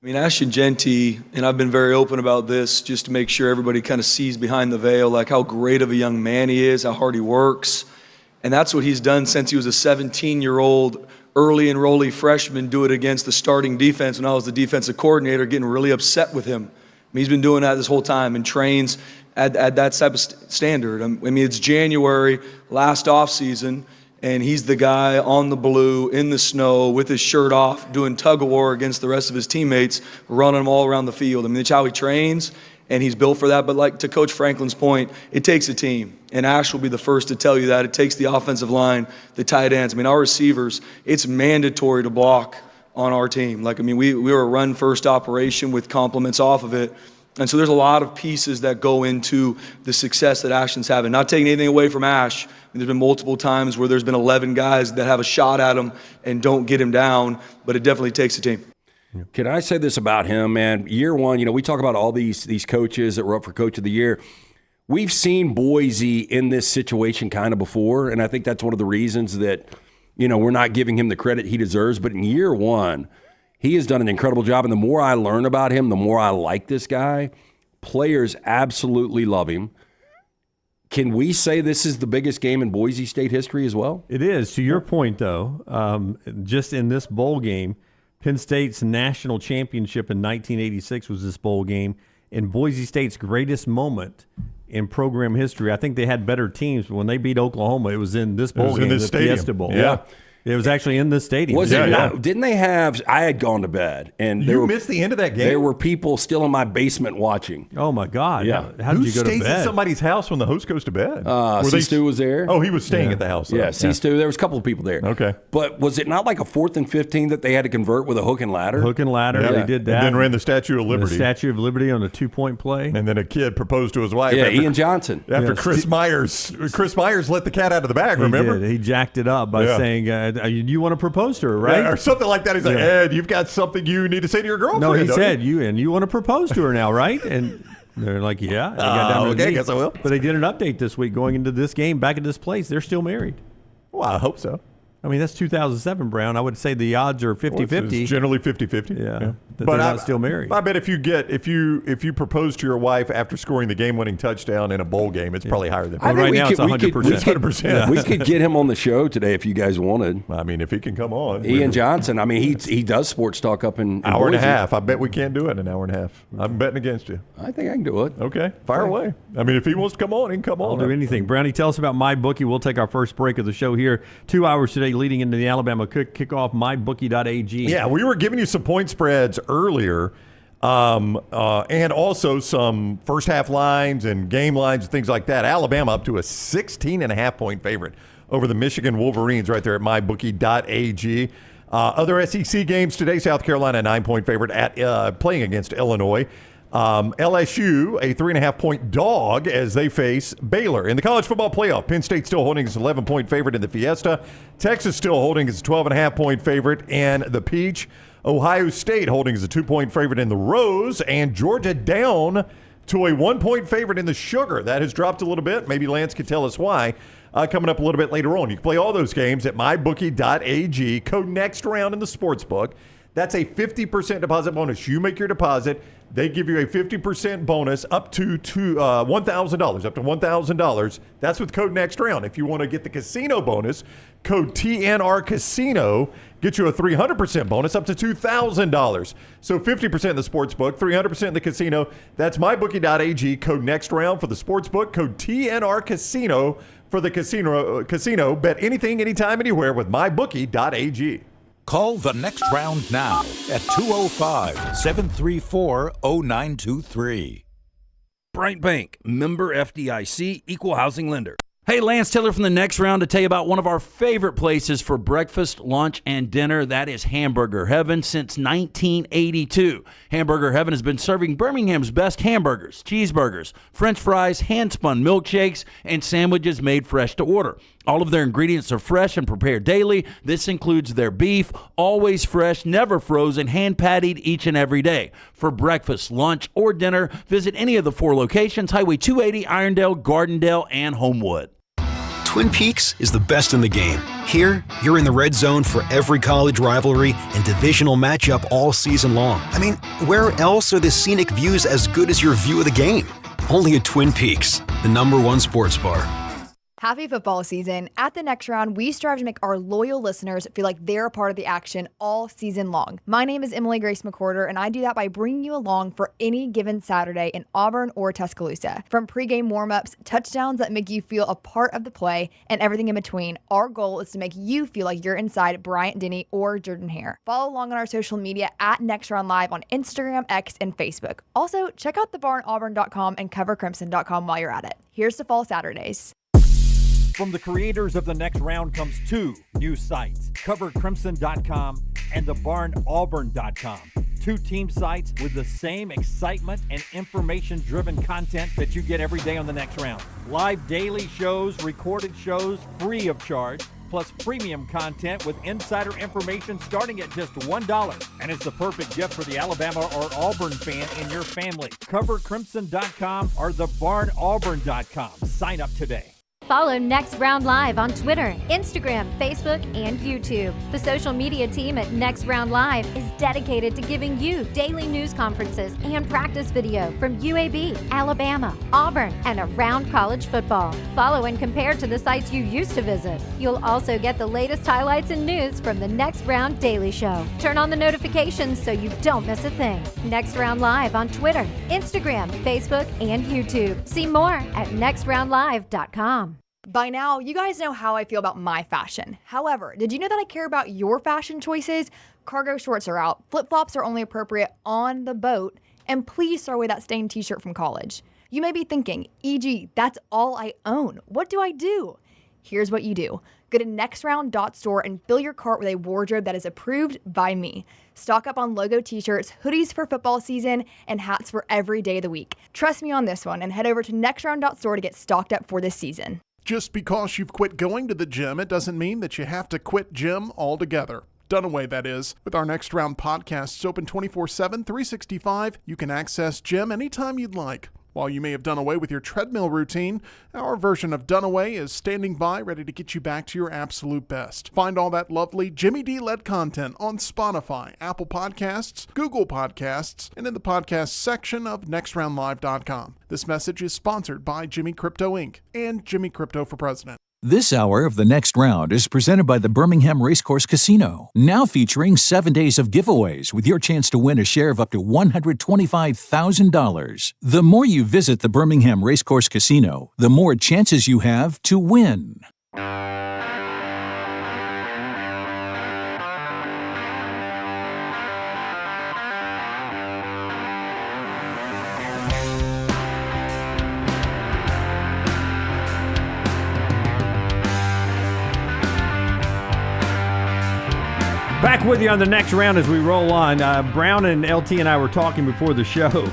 I mean, Ashton Genty, and I've been very open about this just to make sure everybody kind of sees behind the veil, like how great of a young man he is, how hard he works. And that's what he's done since he was a 17-year-old early enrollee freshman, do it against the starting defense when I was the defensive coordinator, getting really upset with him. I mean, he's been doing that this whole time and trains at that type of standard. I mean, it's January, last offseason, and he's the guy on the blue, in the snow, with his shirt off, doing tug-of-war against the rest of his teammates, running them all around the field. I mean, that's how he trains, and he's built for that. But like to Coach Franklin's point, it takes a team. And Ash will be the first to tell you that. It takes the offensive line, the tight ends. I mean, our receivers, it's mandatory to block on our team. Like, I mean, we were a run-first operation with compliments off of it. And so there's a lot of pieces that go into the success that Ashton's having. Not taking anything away from Ash. I mean, there's been multiple times where there's been 11 guys that have a shot at him and don't get him down, but it definitely takes a team. Can I say this about him, man? Year one, we talk about all these coaches that were up for Coach of the Year. We've seen Boise in this situation kind of before, and I think that's one of the reasons that, we're not giving him the credit he deserves. But in year one, he has done an incredible job, and the more I learn about him, the more I like this guy. Players absolutely love him. Can we say this is the biggest game in Boise State history as well? It is. To your point, though, just in this bowl game, Penn State's national championship in 1986 was this bowl game, and Boise State's greatest moment in program history. I think they had better teams, but when they beat Oklahoma, it was in this bowl game, the Fiesta Bowl. Yeah. It was actually in the stadium. Was it not? Didn't they have? I had gone to bed, and you missed the end of that game. There were people still in my basement watching. Oh my God! Yeah. How did you go to stays bed? at somebody's house when the host goes to bed? C-Stu was there. Oh, he was staying at the house. Yeah, C-Stu. There was a couple of people there. Okay. But was it not like a 4th and 15 that they had to convert with a hook and ladder? Hook and ladder. Yeah. They did that. And then ran the Statue of Liberty. The Statue of Liberty on a 2-point play. And then a kid proposed to his wife. Yeah, after, Ian Johnson. After Chris Myers let the cat out of the bag, remember? He jacked it up by saying, you want to propose to her, right? Yeah, or something like that. He's like, Ed, you've got something you need to say to your girlfriend. No, he said, you want to propose to her now, right? And they're like, yeah. Okay, I guess I will. But they did an update this week going into this game, back at this place. They're still married. Well, I hope so. I mean, that's 2007, Brown. I would say the odds are 50-50. It's generally 50-50. Yeah. But they're not still married. I bet if you propose to your wife after scoring the game-winning touchdown in a bowl game, it's probably higher than 50%. Right now it's 100%. 100%. We could get him on the show today if you guys wanted. I mean, if he can come on. Ian Johnson, I mean, he does sports talk up in hour and a Boise. half. I bet we can't do it in an hour and a half. I'm betting against you. I think I can do it. Okay, fire away. I mean, if he wants to come on, he can come on. I'll do anything. Brownie, tell us about MyBookie. We'll take our first break of the show here. 2 hours today leading into the Alabama kickoff, mybookie.ag. Yeah, we were giving you some point spreads earlier, and also some first half lines and game lines and things like that. Alabama up to a 16.5-point favorite over the Michigan Wolverines right there at mybookie.ag. Other SEC games today, South Carolina 9-point favorite at playing against Illinois. LSU, a 3.5-point dog as they face Baylor. In the college football playoff, Penn State still holding its 11-point favorite in the Fiesta. Texas still holding its 12.5-point favorite in the Peach. Ohio State holding as a 2-point favorite in the Rose. And Georgia down to a 1-point favorite in the Sugar. That has dropped a little bit. Maybe Lance could tell us why. Coming up a little bit later on. You can play all those games at mybookie.ag. Code next round in the sportsbook. That's a 50% deposit bonus. You make your deposit. They give you a 50% bonus up to $1,000. Up to $1,000. That's with code next round. If you want to get the casino bonus, code TNR Casino gets you a 300% bonus up to $2,000. So 50% in the sports book, 300% in the casino. That's mybookie.ag. Code next round for the sports book. Code TNR Casino for the casino. Bet anything, anytime, anywhere with mybookie.ag. Call the next round now at 205-734-0923. Bright Bank, member FDIC, equal housing lender. Hey, Lance Taylor from the next round to tell you about one of our favorite places for breakfast, lunch, and dinner. That is Hamburger Heaven since 1982. Hamburger Heaven has been serving Birmingham's best hamburgers, cheeseburgers, French fries, hand-spun milkshakes, and sandwiches made fresh to order. All of their ingredients are fresh and prepared daily. This includes their beef, always fresh, never frozen, hand-pattied each and every day. For breakfast, lunch, or dinner, visit any of the 4 locations, Highway 280, Irondale, Gardendale, and Homewood. Twin Peaks is the best in the game. Here, you're in the red zone for every college rivalry and divisional matchup all season long. I mean, where else are the scenic views as good as your view of the game? Only at Twin Peaks, the #1 sports bar. Happy football season. At the next round, we strive to make our loyal listeners feel like they're a part of the action all season long. My name is Emily Grace McWhorter, and I do that by bringing you along for any given Saturday in Auburn or Tuscaloosa. From pregame warm-ups, touchdowns that make you feel a part of the play, and everything in between, our goal is to make you feel like you're inside Bryant Denny or Jordan Hare. Follow along on our social media at Next Round Live on Instagram, X, and Facebook. Also, check out thebarnauburn.com and covercrimson.com while you're at it. Here's to fall Saturdays. From the creators of The Next Round comes 2 new sites, covercrimson.com and thebarnauburn.com. 2 team sites with the same excitement and information-driven content that you get every day on The Next Round. Live daily shows, recorded shows, free of charge, plus premium content with insider information starting at just $1. And it's the perfect gift for the Alabama or Auburn fan in your family. Covercrimson.com or thebarnauburn.com. Sign up today. Follow Next Round Live on Twitter, Instagram, Facebook, and YouTube. The social media team at Next Round Live is dedicated to giving you daily news conferences and practice video from UAB, Alabama, Auburn, and around college football. Follow and compare to the sites you used to visit. You'll also get the latest highlights and news from the Next Round Daily Show. Turn on the notifications so you don't miss a thing. Next Round Live on Twitter, Instagram, Facebook, and YouTube. See more at nextroundlive.com. By now, you guys know how I feel about my fashion. However, did you know that I care about your fashion choices? Cargo shorts are out, flip-flops are only appropriate on the boat, and please throw away that stained t-shirt from college. You may be thinking, EG, that's all I own. What do I do? Here's what you do. Go to nextround.store and fill your cart with a wardrobe that is approved by me. Stock up on logo t-shirts, hoodies for football season, and hats for every day of the week. Trust me on this one and head over to nextround.store to get stocked up for this season. Just because you've quit going to the gym, it doesn't mean that you have to quit gym altogether. Dunaway, that is. With our Next Round podcasts open 24/7, 365, you can access gym anytime you'd like. While you may have done away with your treadmill routine, our version of Dunaway is standing by ready to get you back to your absolute best. Find all that lovely Jimmy D-led content on Spotify, Apple Podcasts, Google Podcasts, and in the podcast section of nextroundlive.com. This message is sponsored by Jimmy Crypto Inc. and Jimmy Crypto for President. This hour of The Next Round is presented by the Birmingham Racecourse Casino, now featuring 7 days of giveaways with your chance to win a share of up to $125,000. The more you visit the Birmingham Racecourse Casino, the more chances you have to win. Back with you on the next round as we roll on. Brown and LT and I were talking before the show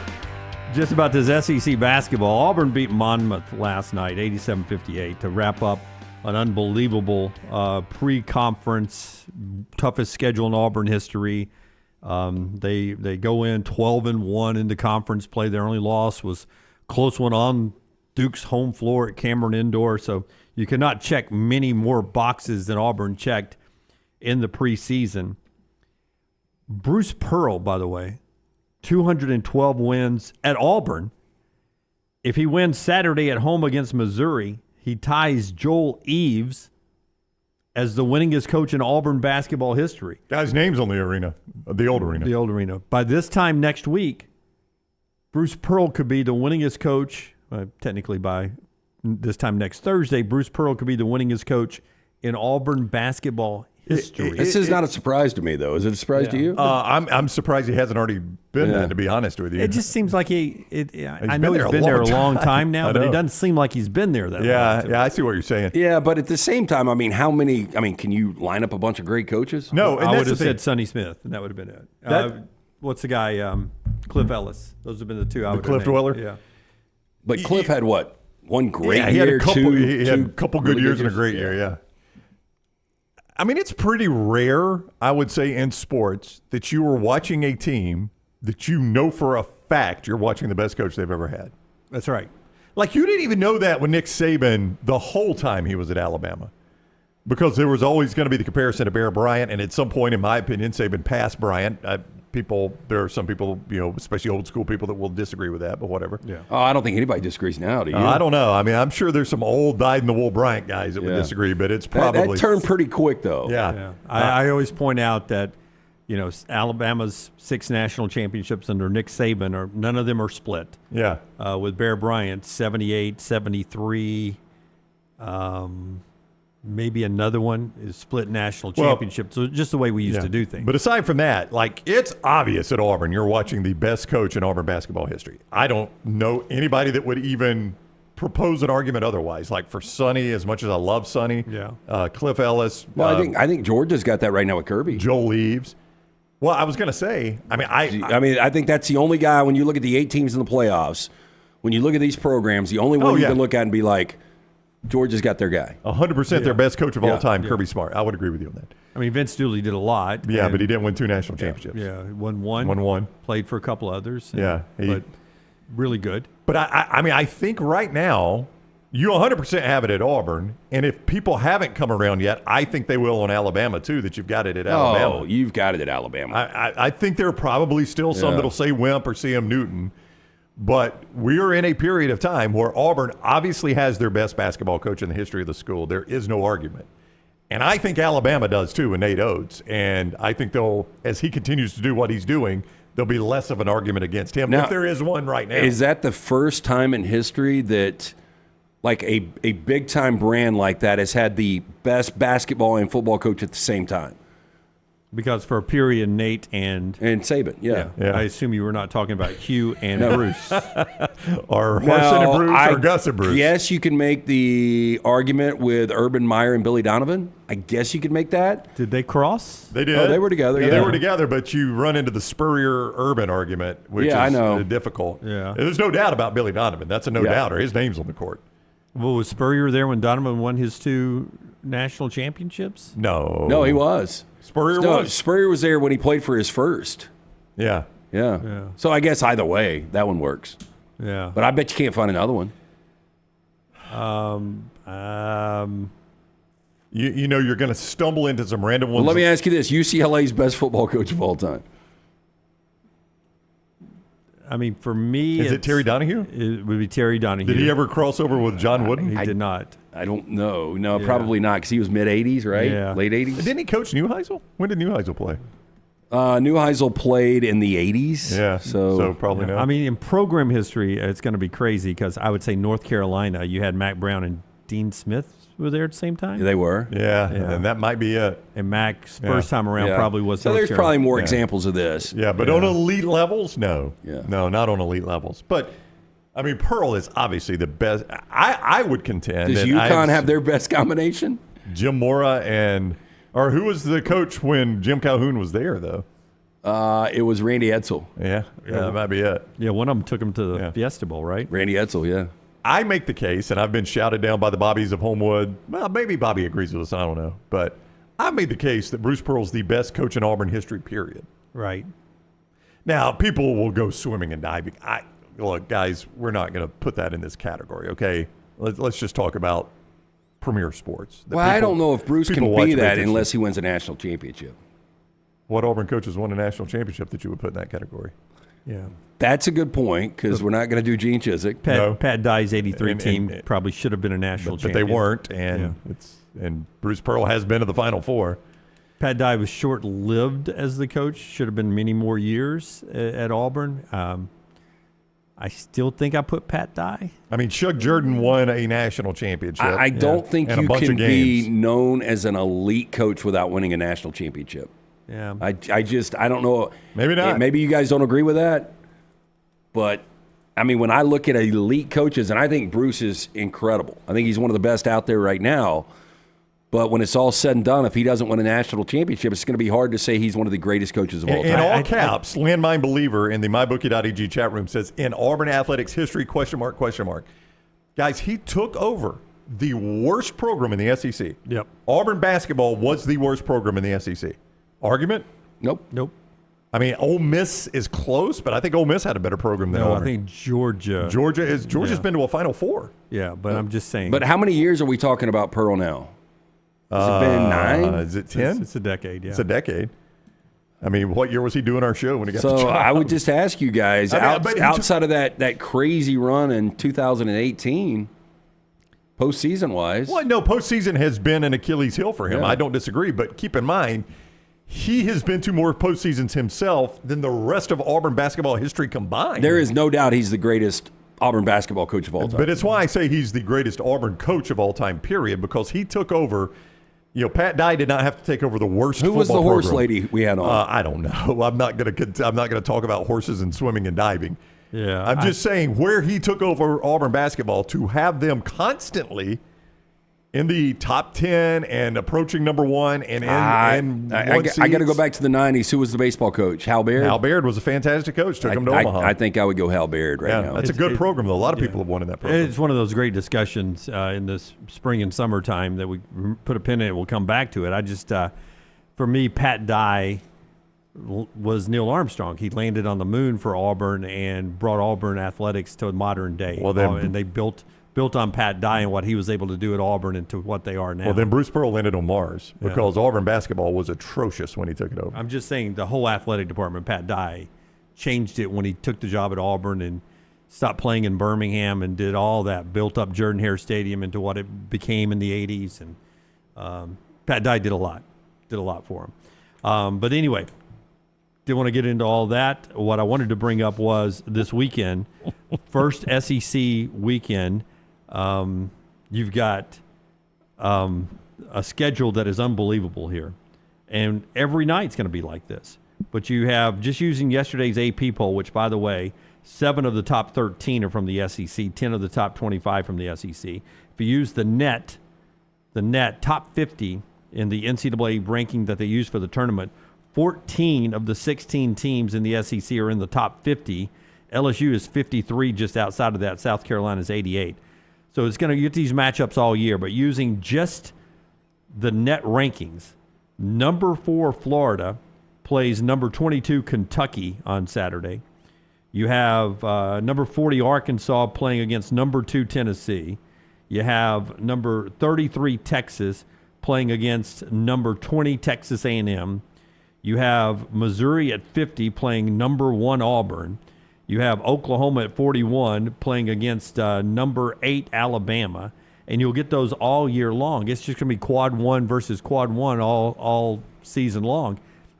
just about this SEC basketball. Auburn beat Monmouth last night, 87-58, to wrap up an unbelievable pre-conference, toughest schedule in Auburn history. They go in 12-1 into conference play. Their only loss was close one on Duke's home floor at Cameron Indoor. So you cannot check many more boxes than Auburn checked in the preseason. Bruce Pearl, by the way, 212 wins at Auburn. If he wins Saturday at home against Missouri, he ties Joel Eves as the winningest coach in Auburn basketball history. Guy's name's on the arena, the old arena. The old arena. By this time next week, Bruce Pearl could be the winningest coach, technically by this time next Thursday, Bruce Pearl could be the winningest coach in Auburn basketball history. This is not a surprise to me, though. Is it a surprise to you? I'm surprised he hasn't already been that, to be honest with you. It just seems like I know he's been there a long time now, but it doesn't seem like he's been there that long. Yeah, I see what you're saying. Yeah, but at the same time, can you line up a bunch of great coaches? No, I would have said Sonny Smith, and that would have been it. What's the guy? Cliff Ellis. Those have been the two I would have Cliff Dweller? Yeah. But Cliff had what? One great year? He had a couple, he had two a couple good years and a great year, yeah. I mean, it's pretty rare, I would say, in sports that you are watching a team that you know for a fact you're watching the best coach they've ever had. That's right. Like, you didn't even know that with Nick Saban the whole time he was at Alabama, because there was always going to be the comparison to Bear Bryant, and at some point, in my opinion, Saban passed Bryant. There are some people, especially old school people, that will disagree with that, but whatever. Yeah. Oh, I don't think anybody disagrees now, do you? I don't know. I mean, I'm sure there's some old dyed-in-the-wool Bryant guys that would disagree, but it's probably... That turned pretty quick, though. Yeah. I always point out that, Alabama's 6 national championships under Nick Saban, none of them are split. Yeah. With Bear Bryant, 78, 73, maybe another one is split national championship. So just the way we used to do things. But aside from that, it's obvious at Auburn you're watching the best coach in Auburn basketball history. I don't know anybody that would even propose an argument otherwise. Like for Sonny, as much as I love Sonny, Cliff Ellis. Well, I think Georgia's got that right now with Kirby. Joel Eves. Well, I was going to say, I think that's the only guy, when you look at the 8 teams in the playoffs, when you look at these programs, the only one you can look at and be like, Georgia's got their guy. 100% their best coach of all time, Kirby Smart. I would agree with you on that. I mean, Vince Dooley did a lot. Yeah, but he didn't win 2 national championships. Yeah, won one. Played for a couple others. But really good. But I think right now, you 100% have it at Auburn. And if people haven't come around yet, I think they will on Alabama, too, that you've got it at Alabama. Oh, you've got it at Alabama. I think there are probably still some that'll say Wimp or CM Newton. But we are in a period of time where Auburn obviously has their best basketball coach in the history of the school. There is no argument. And I think Alabama does too with Nate Oates. And I think as he continues to do what he's doing, there'll be less of an argument against him, if there is one right now. Is that the first time in history that like a big-time brand like that has had the best basketball and football coach at the same time. Because for a period, Nate and Saban, yeah. I assume you were not talking about Hugh and Bruce. Or Harsin and Bruce or Gus and Bruce. Yes, you can make the argument with Urban Meyer and Billy Donovan. I guess you could make that. Did they cross? They did. Oh, they were together, yeah. They were together, but you run into the Spurrier-Urban argument, which is difficult. Yeah. There's no doubt about Billy Donovan. That's a no-doubter. His name's on the court. Well, was Spurrier there when Donovan won his 2 national championships? No. No, he was. Spurrier was there when he played for his first. Yeah. So I guess either way, that one works. Yeah. But I bet you can't find another one. You know you're going to stumble into some random ones. Well, let me ask you this. UCLA's best football coach of all time. I mean, for me... Is it Terry Donahue? It would be Terry Donahue. Did he ever cross over with John Wooden? He did not. I don't know. No, probably not, because he was mid-'80s, right? Yeah. Late 80s? Didn't he coach Neuheisel? When did Neuheisel play? Neuheisel played in the 80s. Yeah, so probably not. I mean, in program history, it's going to be crazy because I would say North Carolina, you had Mac Brown and Dean Smith were there at the same time. They were. Yeah, and that might be it. And Mac's first time around probably was So North there's Carolina. probably more examples of this. Yeah, but on elite levels, no. Yeah. No, not on elite levels. But, I mean, Pearl is obviously the best. I would contend. Does that UConn have their best combination? Jim Mora or who was the coach when Jim Calhoun was there, though? It was Randy Edsall. Yeah, that might be it. Yeah, one of them took him to the Fiesta Bowl, right? Randy Edsall, yeah. I make the case, and I've been shouted down by the Bobbies of Homewood. Well, maybe Bobby agrees with us. I don't know. But I made the case that Bruce Pearl's the best coach in Auburn history, period. Right. Now, people will go swimming and diving. Look, guys, we're not going to put that in this category, okay? Let's just talk about premier sports. I don't know if Bruce can watch be that vacation. unless he wins a national championship. What Auburn coaches won a national championship that you would put in that category? Yeah. That's a good point because we're not going to do Gene Chizik. Pat Dye's 83 team probably should have been a national champion. But they weren't, and Bruce Pearl has been to the Final Four. Pat Dye was short-lived as the coach. Should have been many more years at Auburn. I still think I put Pat Dye. I mean, Chuck Jordan won a national championship. I don't think you can be known as an elite coach without winning a national championship. Yeah. I don't know. Maybe not. Maybe you guys don't agree with that. But, I mean, when I look at elite coaches, and I think Bruce is incredible. I think he's one of the best out there right now. But when it's all said and done, if he doesn't win a national championship, it's going to be hard to say he's one of the greatest coaches of all time. In all caps, Landmine Believer in the MyBookie.ag chat room says, in Auburn athletics history, ? Guys, he took over the worst program in the SEC. Yep. Auburn basketball was the worst program in the SEC. Argument? Nope. I mean, Ole Miss is close, but I think Ole Miss had a better program than Auburn. I think Georgia's been to a Final Four. Yeah, but I'm just saying. But how many years are we talking about Pearl now? Has it been 9? Is it 10? It's a decade, yeah. It's a decade. I mean, what year was he doing our show when he got the job? So I would just ask you guys, outside of that crazy run in 2018, postseason-wise. Well, no, postseason has been an Achilles heel for him. Yeah. I don't disagree, but keep in mind, he has been to more postseasons himself than the rest of Auburn basketball history combined. There is no doubt he's the greatest Auburn basketball coach of all time. But it's why I say he's the greatest Auburn coach of all time, period, because he took over. Pat Dye did not have to take over the worst Who football was the horse program. lady we had on? I don't know. I'm not going to talk about horses and swimming and diving. Yeah, I'm just saying where he took over Auburn basketball to have them constantly in the top 10 and approaching number 1 and I got to go back to the 90s. Who was the baseball coach? Hal Baird? Hal Baird was a fantastic coach. Took him to Omaha. I think I would go Hal Baird now. That's a good program, though. A lot of people have won in that program. It's one of those great discussions in this spring and summertime that we put a pin in it. We'll come back to it. I just, for me, Pat Dye was Neil Armstrong. He landed on the moon for Auburn and brought Auburn athletics to modern day. Well, then, and they built on Pat Dye and what he was able to do at Auburn into what they are now. Well, then Bruce Pearl landed on Mars because Auburn basketball was atrocious when he took it over. I'm just saying the whole athletic department, Pat Dye, changed it when he took the job at Auburn and stopped playing in Birmingham and did all that, built up Jordan Hare Stadium into what it became in the 80s. And Pat Dye did a lot for him. But anyway, didn't want to get into all that. What I wanted to bring up was this weekend, first SEC weekend. You've got a schedule that is unbelievable here. And every night's going to be like this. But you have, just using yesterday's AP poll, which, by the way, 7 of the top 13 are from the SEC, 10 of the top 25 from the SEC. If you use the net top 50 in the NCAA ranking that they use for the tournament, 14 of the 16 teams in the SEC are in the top 50. LSU is 53 just outside of that. South Carolina is 88. So it's going to get these matchups all year. But using just the net rankings, number 4 Florida plays number 22 Kentucky on Saturday. You have number 40 Arkansas playing against number 2 Tennessee. You have number 33 Texas playing against number 20 Texas A&M. You have Missouri at 50 playing number 1 Auburn. You have Oklahoma at 41 playing against number 8 Alabama. And you'll get those all year long. It's just going to be quad 1 versus quad 1 all season long.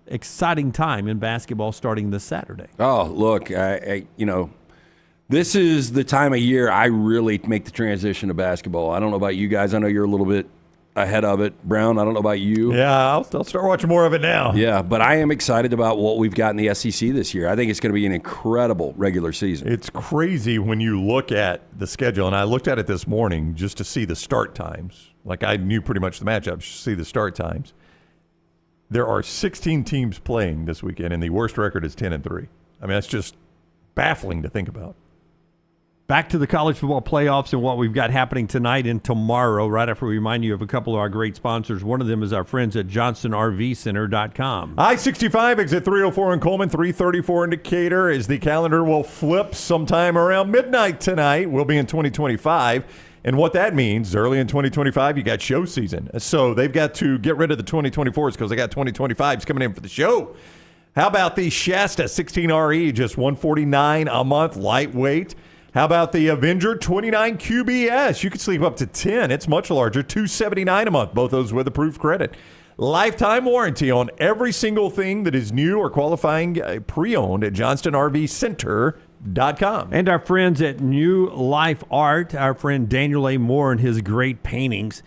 Exciting time in basketball starting this Saturday. Oh, look, this is the time of year I really make the transition to basketball. I don't know about you guys. I know you're a little bit ahead of it. Brown, I don't know about you. Yeah, I'll start watching more of it now. Yeah, but I am excited about what we've got in the SEC this year. I think it's going to be an incredible regular season. It's crazy when you look at the schedule, and I looked at it this morning just to see the start times. Like, I knew pretty much the matchups, just to see the start times. There are 16 teams playing this weekend, and the worst record is 10-3. I mean, that's just baffling to think about. Back to the college football playoffs and what we've got happening tonight and tomorrow, right after we remind you of a couple of our great sponsors. One of them is our friends at JohnstonRVCenter.com. I-65 exit 304 in Coleman, 334 in Decatur, as the calendar will flip sometime around midnight tonight. We'll be in 2025. And what that means, early in 2025, you got show season. So they've got to get rid of the 2024s because they got 2025s coming in for the show. How about the Shasta 16RE, just $149 a month, lightweight? How about the Avenger 29 QBS? You could sleep up to 10. It's much larger, $279 a month. Both those with approved credit. Lifetime warranty on every single thing that is new or qualifying pre-owned at JohnstonRVCenter.com. And our friends at New Life Art, our friend Daniel A. Moore and his great paintings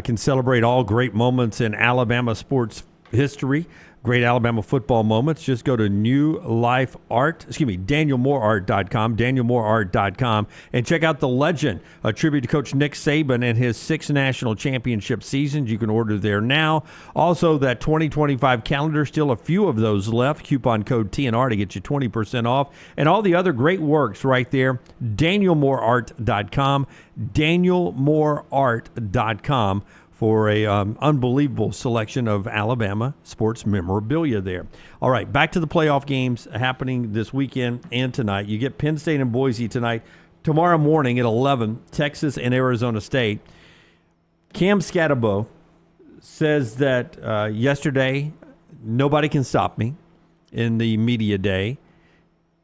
can celebrate all great moments in Alabama sports history. Great Alabama football moments. Just go to DanielMooreArt.com, DanielMooreArt.com, and check out The Legend, a tribute to Coach Nick Saban and his 6 national championship seasons. You can order there now. Also, that 2025 calendar, still a few of those left. Coupon code TNR to get you 20% off. And all the other great works right there, DanielMooreArt.com, DanielMooreArt.com. for a unbelievable selection of Alabama sports memorabilia there. All right, back to the playoff games happening this weekend and tonight. You get Penn State and Boise tonight. Tomorrow morning at 11, Texas and Arizona State. Cam Skattebo says that yesterday, nobody can stop me in the media day.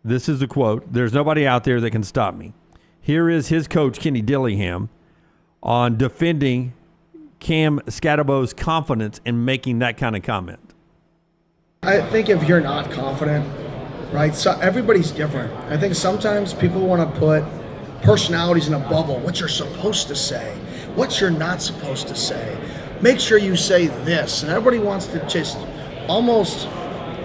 This is the quote, "There's nobody out there that can stop me." Here is his coach, Kenny Dillingham, on defending Cam Skattebo's confidence in making that kind of comment. I think if you're not confident, right, so everybody's different. I think sometimes people want to put personalities in a bubble, what you're supposed to say, what you're not supposed to say. Make sure you say this. And everybody wants to just almost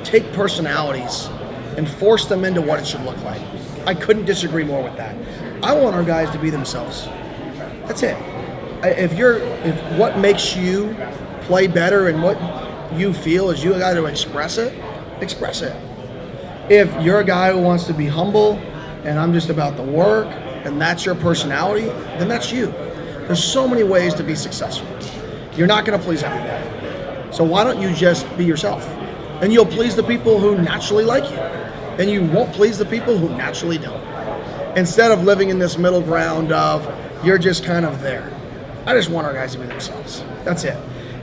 take personalities and force them into what it should look like. I couldn't disagree more with that. I want our guys to be themselves. That's it. If what makes you play better and what you feel is you got to express it, express it. If you're a guy who wants to be humble and I'm just about the work and that's your personality, then that's you. There's so many ways to be successful. You're not going to please everybody. So why don't you just be yourself? And you'll please the people who naturally like you. And you won't please the people who naturally don't. Instead of living in this middle ground of you're just kind of there. I just want our guys to be themselves. That's it.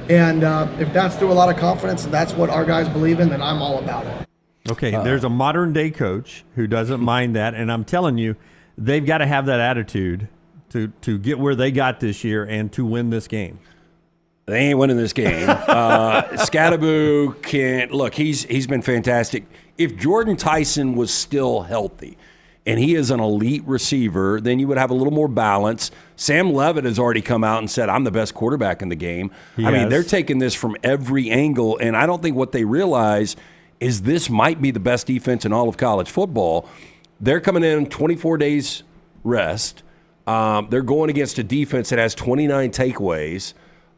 And if that's through a lot of confidence and that's what our guys believe in, then I'm all about it. Okay, there's a modern-day coach who doesn't mind that, and I'm telling you, they've got to have that attitude to get where they got this year and to win this game. They ain't winning this game. Skattebo can't – look, he's been fantastic. If Jordan Tyson was still healthy, and he is an elite receiver, then you would have a little more balance. Sam Levitt has already come out and said, I'm the best quarterback in the game. I mean, they're taking this from every angle, and I don't think what they realize is this might be the best defense in all of college football. They're coming in 24 days rest. They're going against a defense that has 29 takeaways.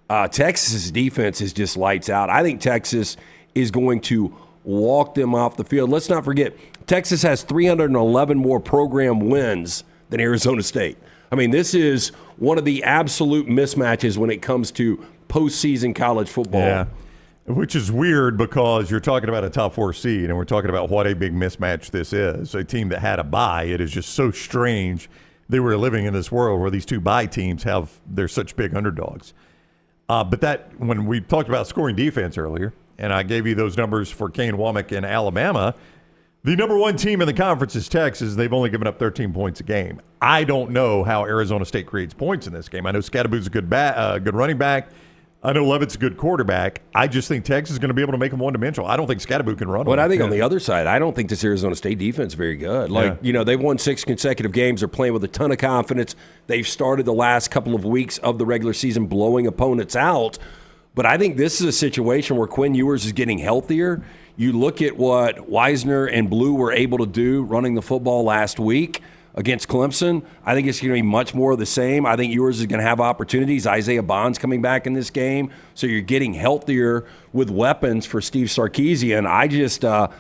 Texas's defense is just lights out. I think Texas is going to walk them off the field. Let's not forget, Texas has 311 more program wins than Arizona State. I mean, this is one of the absolute mismatches when it comes to postseason college football. Yeah. Which is weird because you're talking about a top 4 seed, and we're talking about what a big mismatch this is. A team that had a bye. It is just so strange they were living in this world where these two bye teams they're such big underdogs. But that, when we talked about scoring defense earlier, and I gave you those numbers for Kane Womack in Alabama, the number 1 team in the conference is Texas. They've only given up 13 points a game. I don't know how Arizona State creates points in this game. I know Skattebo's a good running back. I know Levitt's a good quarterback. I just think Texas is going to be able to make them one-dimensional. I don't think Skattebo can run. But I think on the other side, I don't think this Arizona State defense is very good. They've won 6 consecutive games. They're playing with a ton of confidence. They've started the last couple of weeks of the regular season blowing opponents out. But I think this is a situation where Quinn Ewers is getting healthier. You look at what Wisner and Blue were able to do running the football last week against Clemson. I think it's going to be much more of the same. I think Ewers is going to have opportunities. Isaiah Bond's coming back in this game. So you're getting healthier with weapons for Steve Sarkisian. I just, I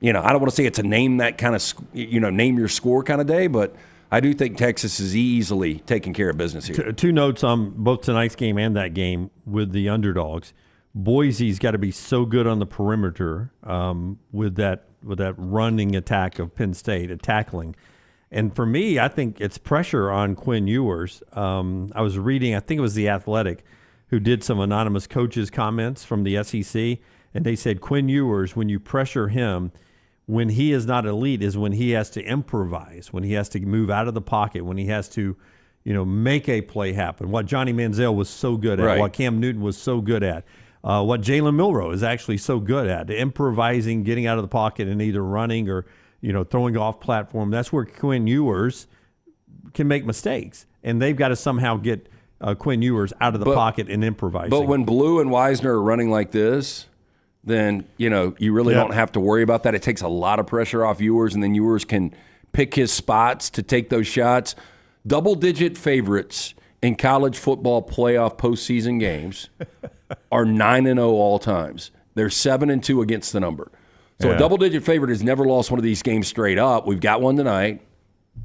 don't want to say it's a name that kind of, name your score kind of day, but I do think Texas is easily taking care of business here. Two notes on both tonight's game and that game with the underdogs. Boise's got to be so good on the perimeter with that running attack of Penn State, tackling. And for me, I think it's pressure on Quinn Ewers. I was reading, I think it was The Athletic, who did some anonymous coaches' comments from the SEC, and they said Quinn Ewers, when you pressure him, when he is not elite is when he has to improvise, when he has to move out of the pocket, when he has to, make a play happen. What Johnny Manziel was so good at, what Cam Newton was so good at, what Jalen Milroe is actually so good at, improvising, getting out of the pocket and either running or throwing off platform. That's where Quinn Ewers can make mistakes. And they've got to somehow get Quinn Ewers out of the pocket and improvising. But when Blue and Wisner are running like this, then, you really don't have to worry about that. It takes a lot of pressure off Ewers, and then Ewers can pick his spots to take those shots. Double-digit favorites in college football playoff postseason games are 9-0 all times. They're 7-2 against the number. So a double-digit favorite has never lost one of these games straight up. We've got one tonight,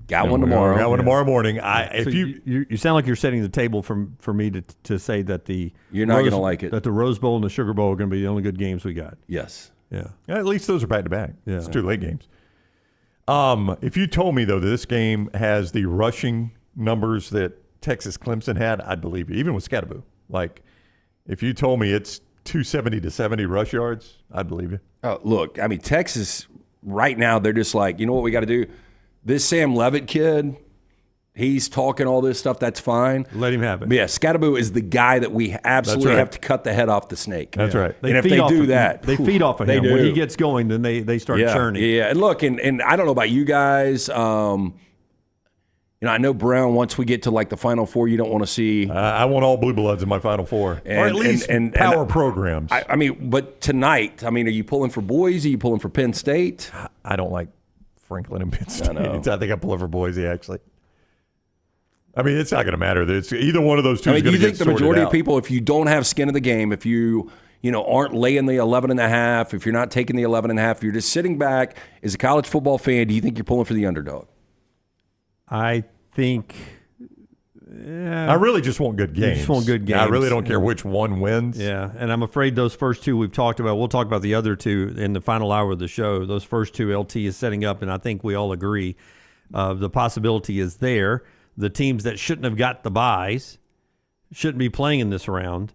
got one tomorrow. Got one tomorrow morning. So you sound like you're setting the table for me to say that you're not going to like it. That the Rose Bowl and the Sugar Bowl are going to be the only good games we got. Yes. Yeah. At least those are back-to-back. Yeah. It's 2 late games. If you told me, though, that this game has the rushing numbers that Texas-Clemson had, I'd believe you, even with Skattebo. Like, if you told me it's 270 to 70 rush yards, I'd believe you. Oh, look, I mean, Texas right now, they're just like, you know what we got to do? This Sam Levitt kid, he's talking all this stuff. That's fine. Let him have it. But yeah, Skattebo is the guy that we absolutely have to cut the head off the snake. That's right. And if they do that, they feed off of him. When he gets going, then they start churning. Yeah, and look, and I don't know about you guys. I know Brown. Once we get to like the Final Four, you don't want to see. I want all blue bloods in my Final Four, or at least power programs. I mean, but tonight, are you pulling for Boise? Are you pulling for Penn State? I don't like Franklin and Penn State. I think I'm pulling for Boise, actually. It's not going to matter. It's either one of those two. Do you think the majority of people, if you don't have skin in the game, if you aren't laying the 11.5, if you're not taking the 11.5, you're just sitting back as a college football fan, do you think you're pulling for the underdog? I think. I really just want good games. Just want good games. I really don't care which one wins. Yeah, and I'm afraid those first two we've talked about. We'll talk about the other two in the final hour of the show. Those first two LT is setting up, and I think we all agree the possibility is there. The teams that shouldn't have got the buys, shouldn't be playing in this round,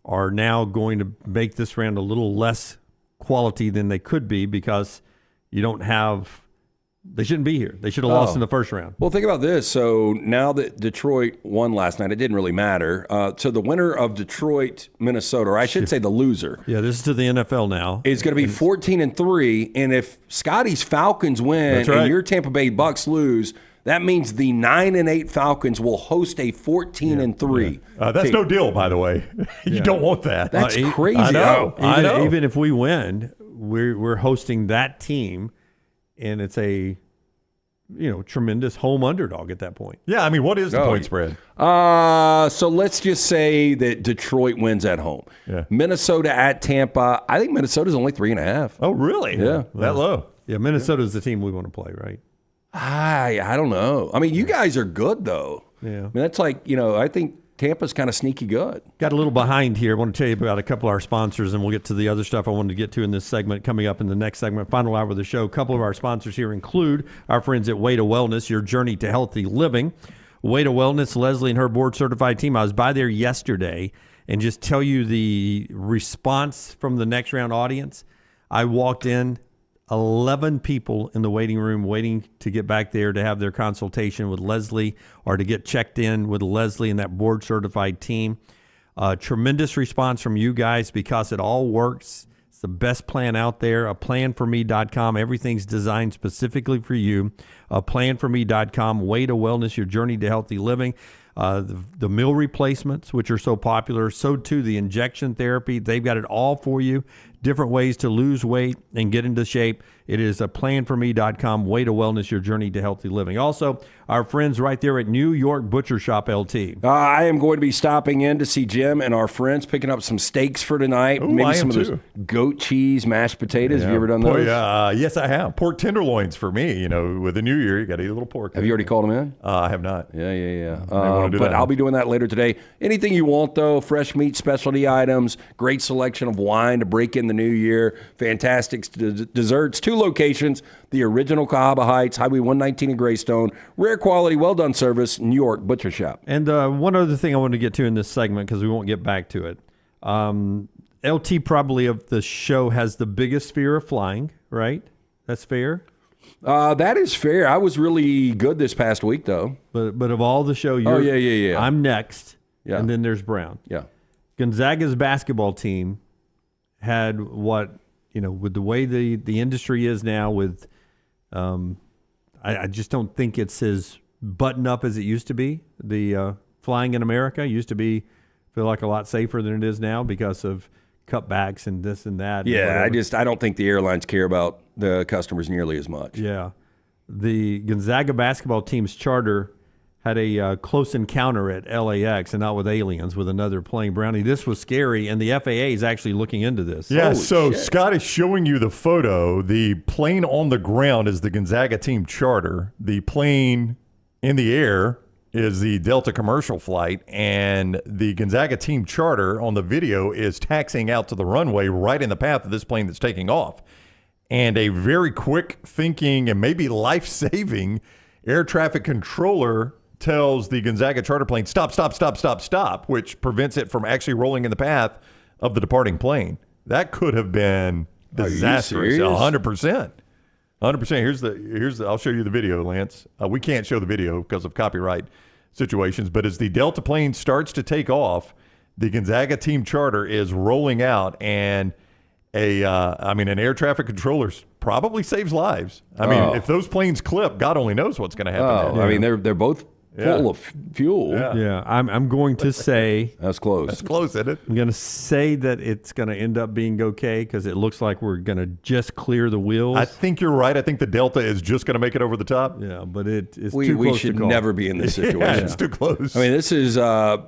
are now going to make this round a little less quality than they could be because you don't have They shouldn't be here. They should have lost in the first round. Well, think about this. So now that Detroit won last night, it didn't really matter. So the winner of Detroit, Minnesota, or I should say the loser. Yeah, this is to the NFL now. Is going to be 14-3, and if Scotty's Falcons win and your Tampa Bay Bucks lose, that means the 9-8 Falcons will host a 14-3. That's team. no deal, by the way. You don't want that. That's crazy. I know. Even if we win, we're hosting that team. And it's a, tremendous home underdog at that point. Yeah, I mean, what is the point spread? So let's just say that Detroit wins at home. Yeah. Minnesota at Tampa. I think Minnesota's only 3.5. Oh, really? Yeah. That low? Yeah, Minnesota's the team we want to play, right? I don't know. I mean, you guys are good, though. Yeah. I mean, that's like, I think Tampa's kind of sneaky good. Got a little behind here. I want to tell you about a couple of our sponsors, and we'll get to the other stuff I wanted to get to in this segment coming up in the next segment, final hour of the show. A couple of our sponsors here include our friends at Way to Wellness, your journey to healthy living. Way to Wellness, Leslie and her board-certified team. I was by there yesterday, and just tell you the response from the next round audience. I walked in, 11 people in the waiting room waiting to get back there to have their consultation with Leslie or to get checked in with Leslie and that board-certified team. Tremendous response from you guys because it all works. It's the best plan out there. Aplanforme.com. Everything's designed specifically for you. Aplanforme.com. Way to Wellness, your journey to healthy living. The meal replacements, which are so popular, so too the injection therapy. They've got it all for you. Different ways to lose weight and get into shape. It is aplanforme.com. Way to Wellness, your journey to healthy living. Also, our friends right there at New York Butcher Shop LT. I am going to be stopping in to see Jim and our friends, picking up some steaks for tonight. Ooh, maybe some of those goat cheese mashed potatoes. Have you ever done those? Yes, I have. Pork tenderloins for me. With the new year, you got to eat a little pork. Have you already called them in? I have not. Yeah. But I'll be doing that later today. Anything you want, though, fresh meat, specialty items, great selection of wine to break in the new year, fantastic desserts, 2 locations, the original Cahaba Heights, Highway 119 in Greystone, rare quality, well-done service, New York Butcher Shop. And one other thing I wanted to get to in this segment because we won't get back to it. LT probably of the show has the biggest fear of flying, right? That's fair? That is fair. I was really good this past week, though. But of all the show, yeah. I'm next, Yeah. and then there's Brown. Yeah. Gonzaga's basketball team had what, with the way the industry is now with I just don't think it's as button up as it used to be. The flying in America used to feel like a lot safer than it is now because of cutbacks and this and that. Yeah, I don't think the airlines care about the customers nearly as much. Yeah. The Gonzaga basketball team's charter had a close encounter at LAX, and not with aliens, with another plane. Brownie, this was scary, and the FAA is actually looking into this. Yeah, so Scott is showing you the photo. The plane on the ground is the Gonzaga team charter. The plane in the air is the Delta commercial flight, and the Gonzaga team charter on the video is taxiing out to the runway right in the path of this plane that's taking off. And a very quick thinking and maybe life-saving air traffic controller tells the Gonzaga charter plane, stop, which prevents it from actually rolling in the path of the departing plane. That could have been disastrous. 100%. 100%. Here's the I'll show you the video, Lance. We can't show the video because of copyright situations, but as the Delta plane starts to take off, the Gonzaga team charter is rolling out, and an air traffic controller probably saves lives. I mean, if those planes clip, God only knows what's going to happen. I mean, they're both full of fuel. Yeah. I'm going to say that's close. That's close, isn't it? I'm going to say that it's going to end up being okay because it looks like we're going to just clear the wheels. I think you're right. I think the Delta is just going to make it over the top. Yeah, but it's too close. We should never be in this situation. Yeah, it's too close. I mean, this is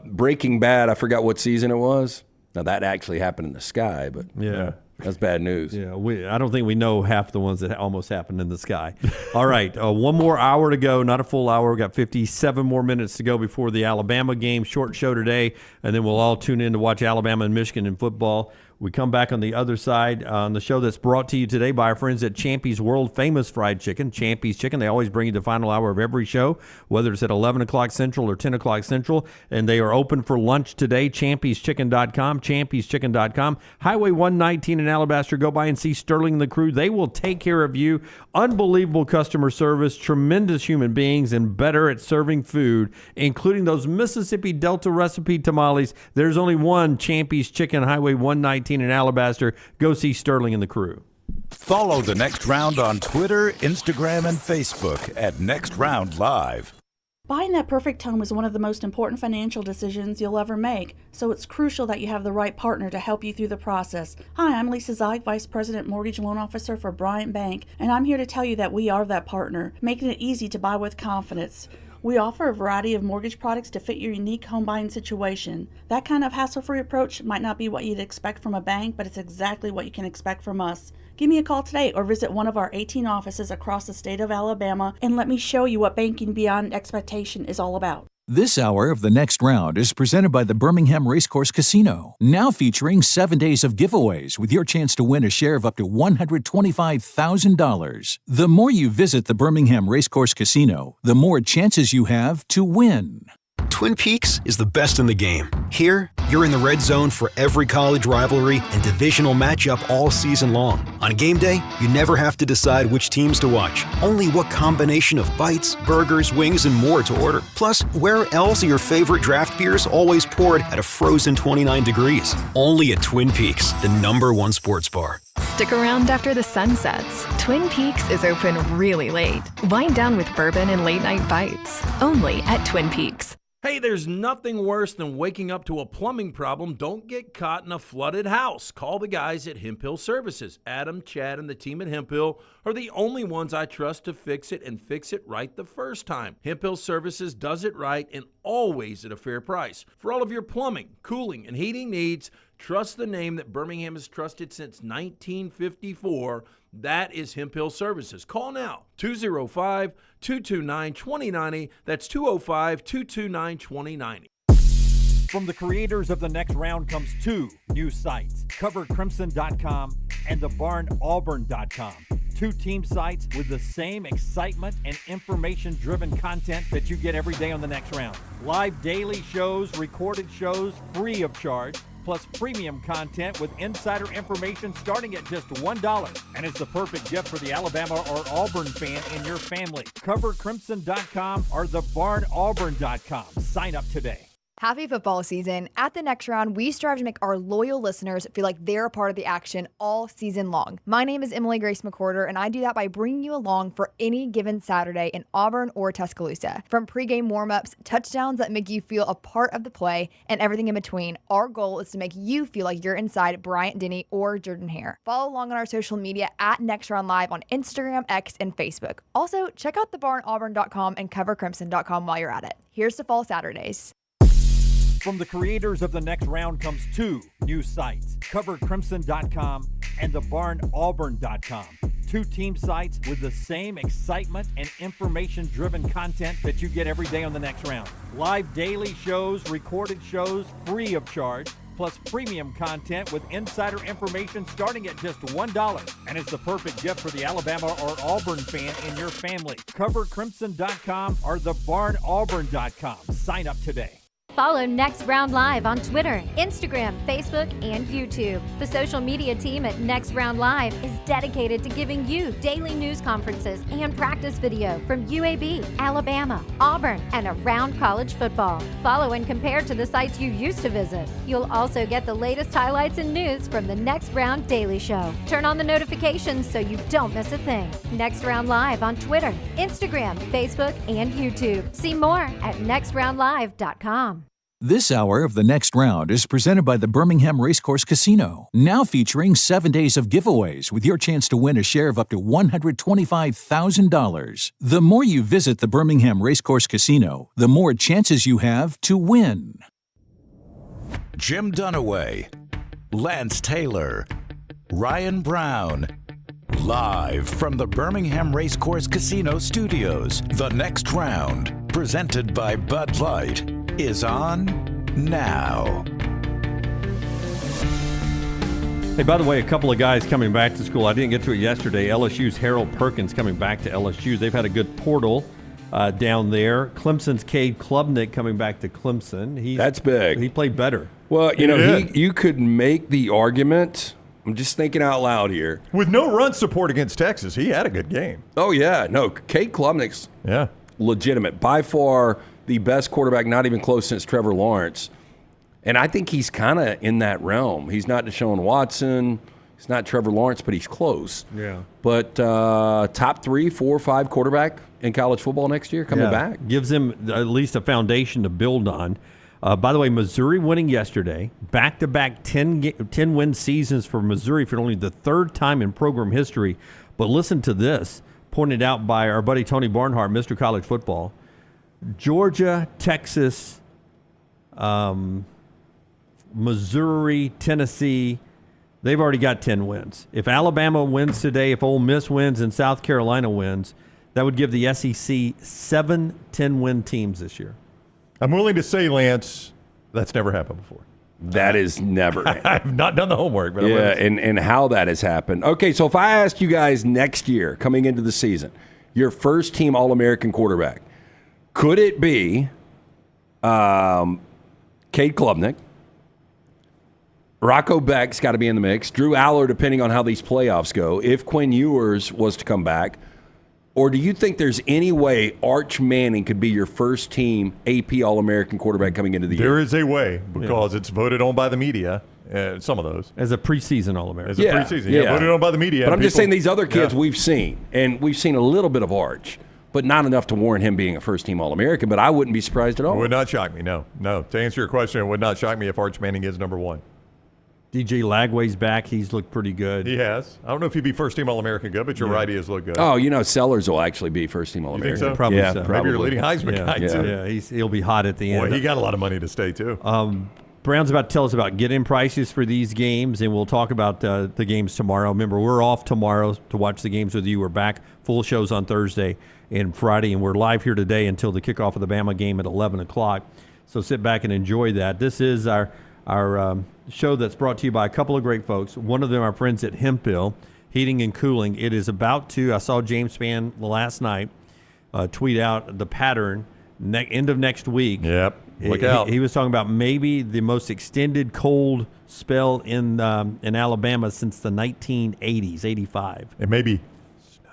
Breaking Bad. I forgot what season it was. Now that actually happened in the sky, but yeah. That's bad news. Yeah, I don't think we know half the ones that almost happened in the sky. All right, one more hour to go, not a full hour. We've got 57 more minutes to go before the Alabama game. Short show today, and then we'll all tune in to watch Alabama and Michigan in football. We come back on the other side on the show that's brought to you today by our friends at Champy's World Famous Fried Chicken. Champy's Chicken, they always bring you the final hour of every show, whether it's at 11 o'clock Central or 10 o'clock Central, and they are open for lunch today. Champy'sChicken.com, Champy'sChicken.com. Highway 119 in Alabaster. Go by and see Sterling and the crew. They will take care of you. Unbelievable customer service, tremendous human beings, and better at serving food, including those Mississippi Delta recipe tamales. There's only one Champy's Chicken, Highway 119 in Alabaster. Go see Sterling and the crew. Follow The Next Round on Twitter, Instagram, and Facebook at Next Round Live. Buying that perfect home is one of the most important financial decisions you'll ever make, so it's crucial that you have the right partner to help you through the process. Hi, I'm Lisa Zeig, Vice President Mortgage Loan Officer for Bryant Bank, and I'm here to tell you that we are that partner, making it easy to buy with confidence. We offer a variety of mortgage products to fit your unique home buying situation. That kind of hassle-free approach might not be what you'd expect from a bank, but it's exactly what you can expect from us. Give me a call today or visit one of our 18 offices across the state of Alabama and let me show you what banking beyond expectation is all about. This hour of The Next Round is presented by the Birmingham Racecourse Casino, now featuring 7 days of giveaways with your chance to win a share of up to $125,000. The more you visit the Birmingham Racecourse Casino, the more chances you have to win. Twin Peaks is the best in the game. Here, you're in the red zone for every college rivalry and divisional matchup all season long. On game day, you never have to decide which teams to watch, only what combination of bites, burgers, wings, and more to order. Plus, where else are your favorite draft beers always poured at a frozen 29 degrees? Only at Twin Peaks, the #1 sports bar. Stick around after the sun sets. Twin Peaks is open really late. Wind down with bourbon and late night bites. Only at Twin Peaks. Hey, there's nothing worse than waking up to a plumbing problem. Don't get caught in a flooded house. Call the guys at Hemphill Services. Adam, Chad, and the team at Hemphill are the only ones I trust to fix it and fix it right the first time. Hemphill Services does it right and always at a fair price. For all of your plumbing, cooling, and heating needs, trust the name that Birmingham has trusted since 1954. That is Hemphill Services. Call now, 205-229-2090. That's 205-229-2090. From the creators of The Next Round comes two new sites, CoverCrimson.com and TheBarnAuburn.com. Two team sites with the same excitement and information-driven content that you get every day on The Next Round. Live daily shows, recorded shows, free of charge, plus premium content with insider information starting at just $1. And it's the perfect gift for the Alabama or Auburn fan in your family. CoverCrimson.com or TheBarnAuburn.com. Sign up today. Happy football season. At the Next Round, we strive to make our loyal listeners feel like they're a part of the action all season long. My name is Emily Grace McWhorter, and I do that by bringing you along for any given Saturday in Auburn or Tuscaloosa. From pregame warm-ups, touchdowns that make you feel a part of the play, and everything in between, our goal is to make you feel like you're inside Bryant Denny or Jordan Hare. Follow along on our social media at Next Round Live on Instagram, X, and Facebook. Also, check out TheBarnAuburn.com and CoverCrimson.com while you're at it. Here's to fall Saturdays. From the creators of The Next Round comes two new sites, CoverCrimson.com and TheBarnAuburn.com. Two team sites with the same excitement and information-driven content that you get every day on The Next Round. Live daily shows, recorded shows, free of charge, plus premium content with insider information starting at just $1. And it's the perfect gift for the Alabama or Auburn fan in your family. CoverCrimson.com or TheBarnAuburn.com. Sign up today. Follow Next Round Live on Twitter, Instagram, Facebook, and YouTube. The social media team at Next Round Live is dedicated to giving you daily news conferences and practice video from UAB, Alabama, Auburn, and around college football. Follow and compare to the sites you used to visit. You'll also get the latest highlights and news from the Next Round Daily Show. Turn on the notifications so you don't miss a thing. Next Round Live on Twitter, Instagram, Facebook, and YouTube. See more at nextroundlive.com. This hour of The Next Round is presented by the Birmingham Racecourse Casino, now featuring 7 days of giveaways with your chance to win a share of up to $125,000. The more you visit the Birmingham Racecourse Casino, the more chances you have to win. Jim Dunaway, Lance Taylor, Ryan Brown. Live from the Birmingham Racecourse Casino Studios, The Next Round, presented by Bud Light, is on now. Hey, by the way, a couple of guys coming back to school. I didn't get to it yesterday. LSU's Harold Perkins coming back to LSU. They've had a good portal down there. Clemson's Cade Klubnik coming back to Clemson. That's big. He played better. Well, you could make the argument. I'm just thinking out loud here. With no run support against Texas, he had a good game. Oh, yeah. No, Cade Klubnik's legitimate. By far the best quarterback, not even close, since Trevor Lawrence. And I think he's kind of in that realm. He's not Deshaun Watson. He's not Trevor Lawrence, but he's close. Yeah. But top 3, 4, 5 quarterback in college football next year coming back. Gives him at least a foundation to build on. By the way, Missouri winning yesterday. Back-to-back 10-win seasons for Missouri for only the 3rd time in program history. But listen to this, pointed out by our buddy Tony Barnhart, Mr. College Football. Georgia, Texas, Missouri, Tennessee, they've already got 10 wins. If Alabama wins today, if Ole Miss wins and South Carolina wins, that would give the SEC 7 10-win teams this year. I'm willing to say, Lance, that's never happened before. That is never. I've not done the homework. But and how that has happened. Okay, so if I ask you guys next year, coming into the season, your first team All-American quarterback, could it be Cade Klubnik? Rocco Beck's got to be in the mix. Drew Aller, depending on how these playoffs go. If Quinn Ewers was to come back. Or do you think there's any way Arch Manning could be your first team AP All-American quarterback coming into the year? There is a way, because it's voted on by the media. Some of those. As a preseason All-American. As a preseason, voted on by the media. But I'm just saying these other kids we've seen. And we've seen a little bit of Arch. But not enough to warrant him being a first-team All-American. But I wouldn't be surprised at all. It would not shock me, no. No. To answer your question, it would not shock me if Arch Manning is number 1. DJ Lagway's back. He's looked pretty good. He has. I don't know if he'd be first-team All-American good, but you're right, he has looked good. Oh, Sellers will actually be first-team All-American. You think so? Probably so. Maybe Probably. your leading Heisman guy, too. Yeah, he'll be hot at the end. Boy, he got a lot of money to stay, too. Brown's about to tell us about get-in prices for these games, and we'll talk about the games tomorrow. Remember, we're off tomorrow to watch the games with you. We're back full shows on Thursday and Friday, and we're live here today until the kickoff of the Bama game at 11 o'clock. So sit back and enjoy that. This is our show that's brought to you by a couple of great folks. One of them, our friends at Hemphill Heating and Cooling. It is about to, I saw James Spann last night tweet out the pattern end of next week. Yep. Look out. He was talking about maybe the most extended cold spell in Alabama since the 1980s, 85. And maybe snow.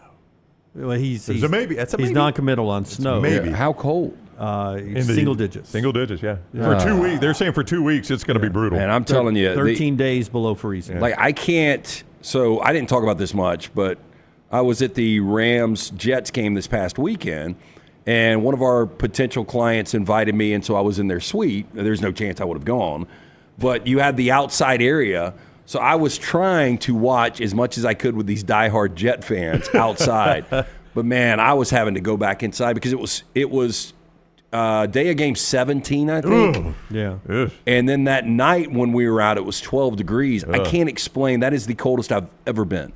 Well, he's maybe. That's a maybe. He's non-committal on snow. Maybe. How cold? Single digits. Single digits, yeah. For 2 weeks. They're saying for 2 weeks it's going to be brutal. And I'm telling you. 13 days below freezing. Like, I can't. So I didn't talk about this much, but I was at the Rams-Jets game this past weekend, and one of our potential clients invited me, and so I was in their suite. There's no chance I would have gone. But you had the outside area. So I was trying to watch as much as I could with these diehard Jet fans outside. But, man, I was having to go back inside because it was day of game 17, I think. Ooh. Yeah. And then that night when we were out, it was 12 degrees. I can't explain. That is the coldest I've ever been.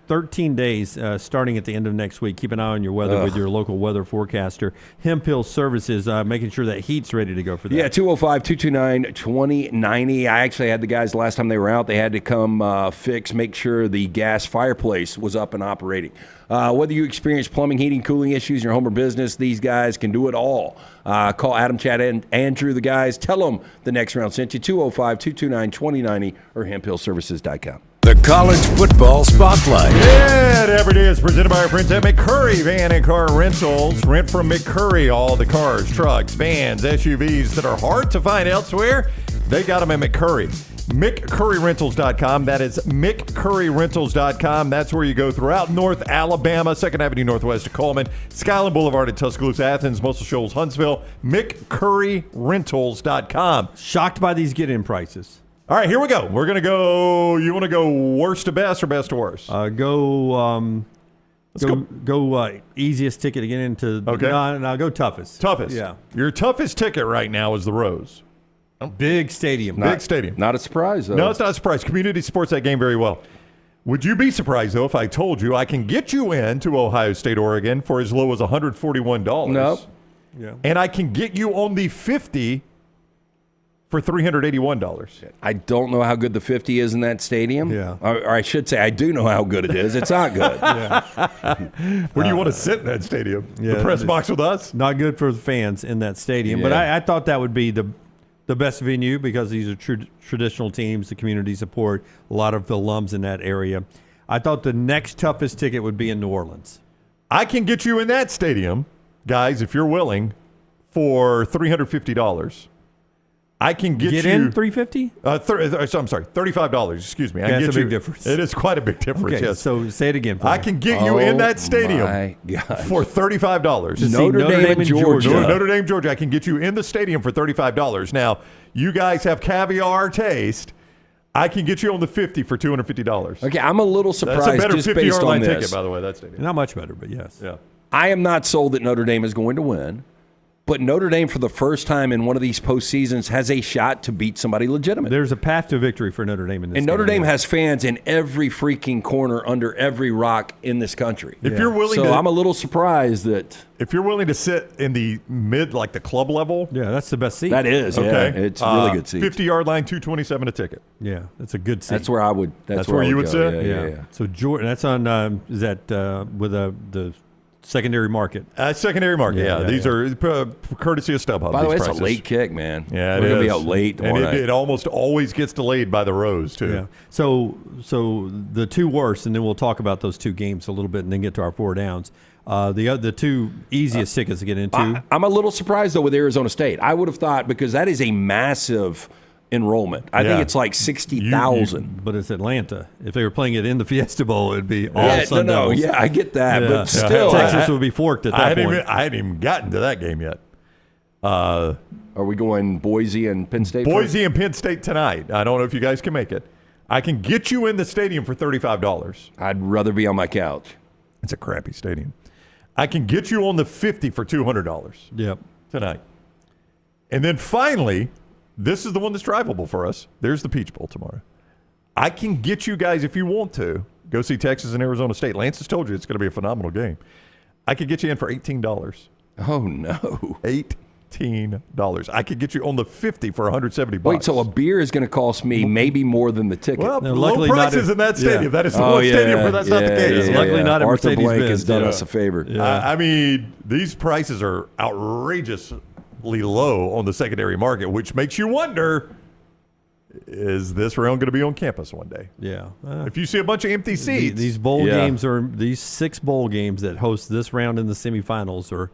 13 days starting at the end of next week. Keep an eye on your weather with your local weather forecaster. Hemphill Services, making sure that heat's ready to go for that. Yeah, 205-229-2090. I actually had the guys last time they were out. They had to come make sure the gas fireplace was up and operating. Whether you experience plumbing, heating, cooling issues in your home or business, these guys can do it all. Call Adam, Chad, and Andrew, the guys. Tell them the next round sent you, 205-229-2090 or hemphillservices.com. The College Football Spotlight. Yeah, every day is presented by our friends at McCurry Van and Car Rentals. Rent from McCurry all the cars, trucks, vans, SUVs that are hard to find elsewhere. They got them at McCurry. McCurryRentals.com. That is McCurryRentals.com. That's where you go throughout North Alabama, 2nd Avenue Northwest of Coleman, Skyland Boulevard at Tuscaloosa, Athens, Muscle Shoals, Huntsville. McCurryRentals.com. Shocked by these get-in prices. All right, here we go. We're going to go, you want to go worst to best or best to worst? Go easiest ticket to get into. Okay. No, go toughest. Toughest. Yeah. Your toughest ticket right now is the Rose. Big stadium. Big stadium. Not a surprise, though. No, it's not a surprise. Community supports that game very well. Would you be surprised, though, if I told you I can get you into Ohio State, Oregon for as low as $141? Nope. Yeah. And I can get you on the 50 for for $381. I don't know how good the 50 is in that stadium. Yeah. Or I should say, I do know how good it is. It's not good. Where do you want to sit in that stadium? Yeah, the press box with us? Not good for the fans in that stadium. But I thought that would be the best venue because these are traditional teams, the community support, a lot of alums in that area. I thought the next toughest ticket would be in New Orleans. I can get you in that stadium, guys, if you're willing, for $350. I can get you in $350? I'm sorry, $35. Excuse me. That's a big difference. It is quite a big difference. Okay, yes. so say it again. I can get you in that stadium my gosh. for $35. Notre Dame, Georgia. Notre Dame, Georgia. I can get you in the stadium for $35. Now, you guys have caviar taste. I can get you on the 50 for $250. Okay, I'm a little surprised That's a better just 50 based yard on line this. ticket, by the way, that stadium. Not much better, but yes. Yeah. I am not sold that Notre Dame is going to win. But Notre Dame, for the first time in one of these postseasons, has a shot to beat somebody legitimate. There's a path to victory for Notre Dame in this And game. Notre Dame has fans in every freaking corner under every rock in this country. If you're willing so to, I'm a little surprised that if you're willing to sit in the mid, like the club level, yeah, that's the best seat. that is, okay, yeah, it's really good seat. 50 yard line, $227 a ticket. Yeah, that's a good seat. That's where I would. That's where you would go. sit? Yeah. So Jordan, that's on. Is that with the secondary market? Secondary market. Yeah, these are courtesy of StubHub. By the way, prices. it's a late kick, man. Yeah, we're gonna be out late and tomorrow night. it almost always gets delayed by the Rose too. Yeah. So the two worst, and then we'll talk about those two games a little bit, and then get to our four downs. The two easiest tickets to get into. I'm a little surprised though with Arizona State. I would have thought because that is a massive enrollment. I think it's like 60,000. But it's Atlanta. If they were playing it in the Fiesta Bowl, it'd be all Sun Devils. Yeah, I get that, but still, Texas would be forked at that point. I hadn't even gotten to that game yet. Are we going Boise and Penn State? Boise and Penn State tonight. I don't know if you guys can make it. I can get you in the stadium for $35. I'd rather be on my couch. It's a crappy stadium. I can get you on the 50 for $200. Yep. Tonight. And then finally, this is the one that's drivable for us. There's the Peach Bowl tomorrow. I can get you guys, if you want to, go see Texas and Arizona State. Lance has told you it's going to be a phenomenal game. I could get you in for $18. Oh, no. $18. I could get you on the 50 for $170. Wait, so a beer is going to cost me maybe more than the ticket? Well, low prices in that stadium. That is the one stadium where that's not the case. Luckily not at Arthur Mercedes-Benz. Blank has done us a favor. I mean, these prices are outrageously low on the secondary market, which makes you wonder, is this round going to be on campus one day? Yeah. If you see a bunch of empty seats. These bowl games these 6 bowl games that host this round in the semifinals are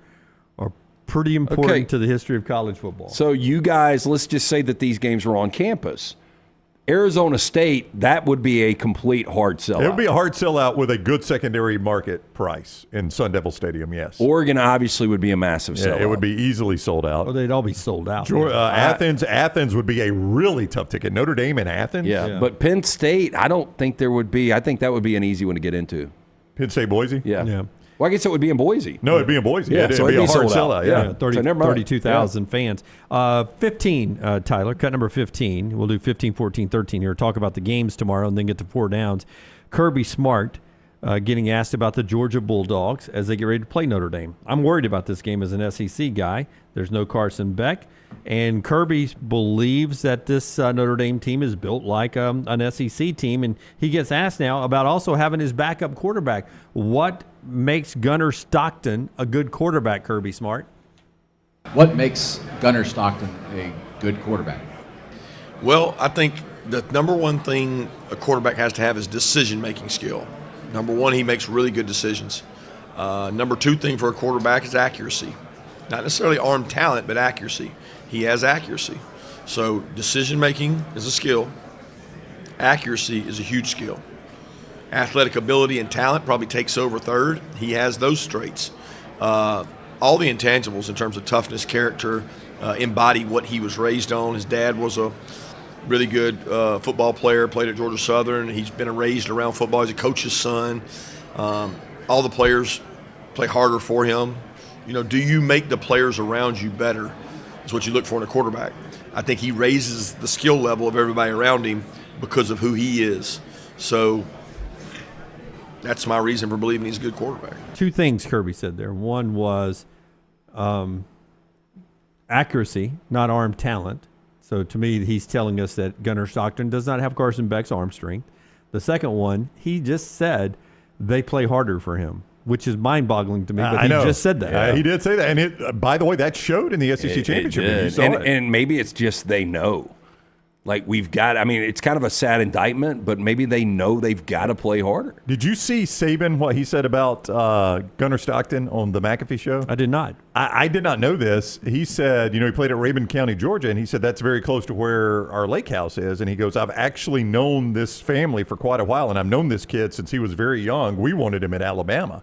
pretty important to the history of college football. So you guys, let's just say that these games were on campus. Arizona State, that would be a complete hard sellout. It would be a hard sellout with a good secondary market price in Sun Devil Stadium, yes. Oregon obviously would be a massive sellout. It would be easily sold out. Well, they'd all be sold out. Athens would be a really tough ticket. Notre Dame and Athens? Yeah, but Penn State, I don't think there would be. I think that would be an easy one to get into. Penn State, Boise? Yeah. Well, I guess it would be in Boise. No, it'd be in Boise. Yeah, it'd so be a hard sold sellout. Yeah, 32,000 fans. 15, Tyler, cut number 15. We'll do 15, 14, 13 here. Talk about the games tomorrow and then get to four downs. Kirby Smart getting asked about the Georgia Bulldogs as they get ready to play Notre Dame. I'm worried about this game as an SEC guy. There's no Carson Beck. And Kirby believes that this Notre Dame team is built like an SEC team. And he gets asked now about also having his backup quarterback. What makes Gunnar Stockton a good quarterback, Kirby Smart? What makes Gunnar Stockton a good quarterback? Well, I think the number one thing a quarterback has to have is decision-making skill. Number one, he makes really good decisions. Number two thing for a quarterback is accuracy. Not necessarily arm talent, but accuracy. He has accuracy. So decision-making is a skill. Accuracy is a huge skill. Athletic ability and talent probably takes over third. He has those traits. All the intangibles in terms of toughness, character, embody what he was raised on. His dad was a really good football player, played at Georgia Southern. He's been raised around football. He's a coach's son. All the players play harder for him. You know, do you make the players around you better? Is what you look for in a quarterback. I think he raises the skill level of everybody around him because of who he is. So that's my reason for believing he's a good quarterback. Two things Kirby said there. One was accuracy, not arm talent. So to me, he's telling us that Gunnar Stockton does not have Carson Beck's arm strength. The second one, he just said they play harder for him, which is mind-boggling to me. But he just said that. He did say that. And by the way, that showed in the SEC championship game. You saw it. And maybe it's just they know. Like it's kind of a sad indictment, but maybe they know they've got to play harder. Did you see Saban, what he said about Gunnar Stockton on the McAfee show? I did not. I did not know this. He said, he played at Rabun County, Georgia, and he said that's very close to where our lake house is. And he goes, I've actually known this family for quite a while, and I've known this kid since he was very young. We wanted him at Alabama,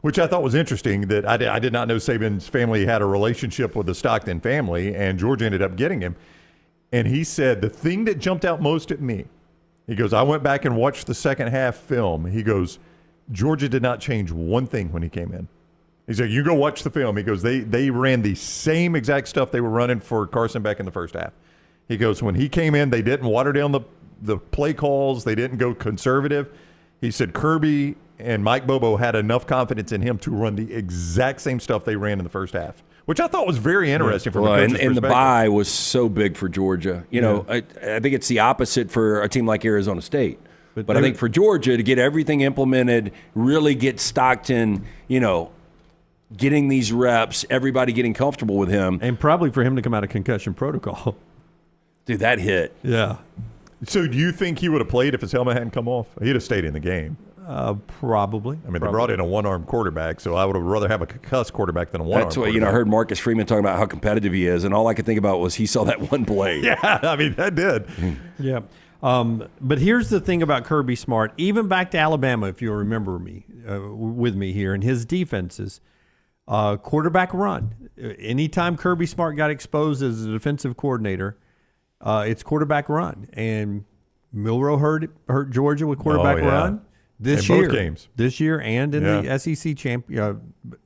which I thought was interesting that I did not know Saban's family had a relationship with the Stockton family, and Georgia ended up getting him. And he said, the thing that jumped out most at me, he goes, I went back and watched the second half film. He goes, Georgia did not change one thing when he came in. He said, you go watch the film. He goes, they ran the same exact stuff they were running for Carson Beck in the first half. He goes, when he came in, they didn't water down the play calls. They didn't go conservative. He said Kirby and Mike Bobo had enough confidence in him to run the exact same stuff they ran in the first half, which I thought was very interesting from a coach's perspective. And the bye was so big for Georgia. I think it's the opposite for a team like Arizona State. But I think for Georgia to get everything implemented, really get Stockton, getting these reps, everybody getting comfortable with him. And probably for him to come out of concussion protocol. Dude, that hit. Yeah. So do you think he would have played if his helmet hadn't come off? He'd have stayed in the game. Probably. They brought in a one-arm quarterback, so I would have rather have a concussed quarterback than a one-arm That's what, quarterback. I heard Marcus Freeman talking about how competitive he is, and all I could think about was he saw that one play. Yeah, that did. Yeah. But here's the thing about Kirby Smart. Even back to Alabama, if you'll remember with me here, and his defenses, quarterback run. Anytime Kirby Smart got exposed as a defensive coordinator, it's quarterback run. And Milroe hurt Georgia with quarterback run. This year, both games. This year and in the SEC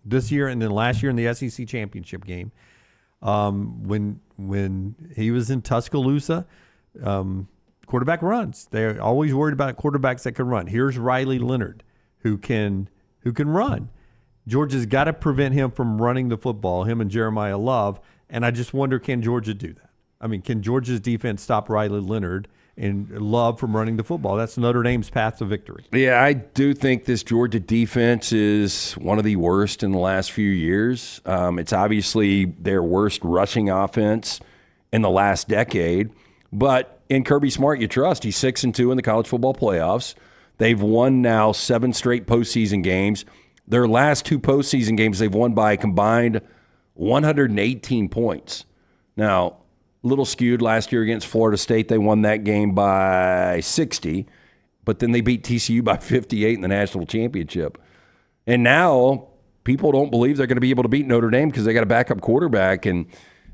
this year and then last year in the SEC championship game, when he was in Tuscaloosa, quarterback runs. They're always worried about quarterbacks that can run. Here's Riley Leonard, who can run. Georgia's got to prevent him from running the football. Him and Jeremiah Love, and I just wonder, can Georgia do that? I mean, can Georgia's defense stop Riley Leonard and Love from running the football? That's Notre Dame's path to victory. Yeah, I do think this Georgia defense is one of the worst in the last few years. It's obviously their worst rushing offense in the last decade. But in Kirby Smart, you trust. He's 6-2 in the college football playoffs. They've won now 7 straight postseason games. Their last 2 postseason games, they've won by a combined 118 points. Now, a little skewed last year against Florida State. They won that game by 60, but then they beat TCU by 58 in the national championship. And now people don't believe they're going to be able to beat Notre Dame because they got a backup quarterback, and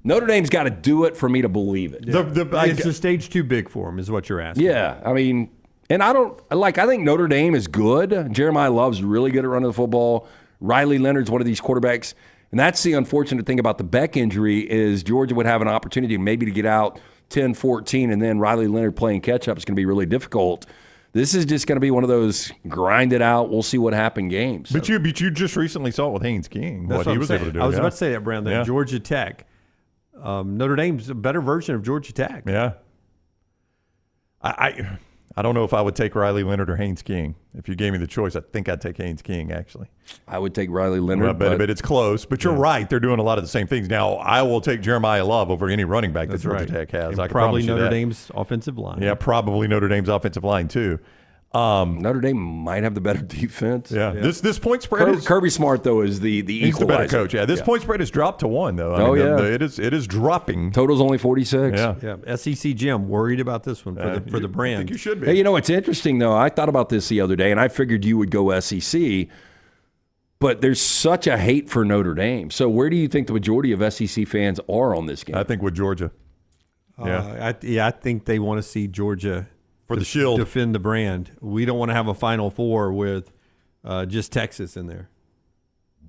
Notre Dame's got to do it for me to believe it. Yeah. It's the stage too big for him is what you're asking. Yeah, I mean, and I think Notre Dame is good. Jeremiah Love's really good at running the football. Riley Leonard's one of these quarterbacks. And that's the unfortunate thing about the Beck injury is Georgia would have an opportunity maybe to get out 10-14, and then Riley Leonard playing catch-up is going to be really difficult. This is just going to be one of those grind it out, we'll see what happens games. But you just recently saw it with Haynes King, what he was able to do. I was about to say that, Brown, that Georgia Tech. Notre Dame's a better version of Georgia Tech. Yeah. I don't know if I would take Riley Leonard or Haynes King. If you gave me the choice, I think I'd take Haynes King, actually. I would take Riley Leonard. But it's close. But you're right. They're doing a lot of the same things. Now, I will take Jeremiah Love over any running back that Georgia Tech has. And probably Notre Dame's offensive line. Yeah, probably Notre Dame's offensive line, too. Notre Dame might have the better defense. Yeah. This point spread Kirby Smart, though, is the he's equalizer. the better coach. Yeah, this point spread has dropped to 1, though. It is dropping. Total's only 46. Yeah. SEC Jim worried about this one for the brand. I think you should be. Hey, it's interesting, though. I thought about this the other day, and I figured you would go SEC, but there's such a hate for Notre Dame. So where do you think the majority of SEC fans are on this game? I think with Georgia. I think they want to see Georgia for the shield, defend the brand. We don't want to have a Final Four with just Texas in there.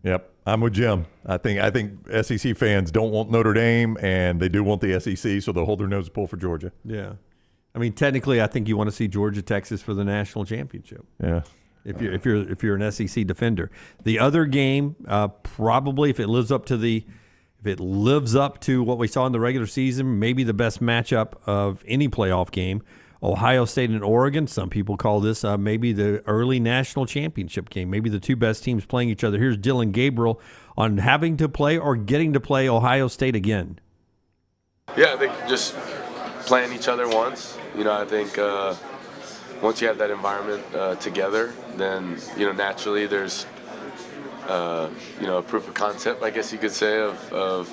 Yep, I'm with Jim. I think SEC fans don't want Notre Dame, and they do want the SEC, so they'll hold their nose to pull for Georgia. Yeah, I mean, technically, I think you want to see Georgia Texas for the national championship. Yeah, if you're an SEC defender. The other game, probably if it lives up to the if it lives up to what we saw in the regular season, maybe the best matchup of any playoff game, Ohio State and Oregon. Some people call this maybe the early national championship game, maybe the two best teams playing each other. Here's Dylan Gabriel on having to play or getting to play Ohio State again. Yeah, I think just playing each other once. I think once you have that environment together, then, naturally there's, a proof of concept, I guess you could say, of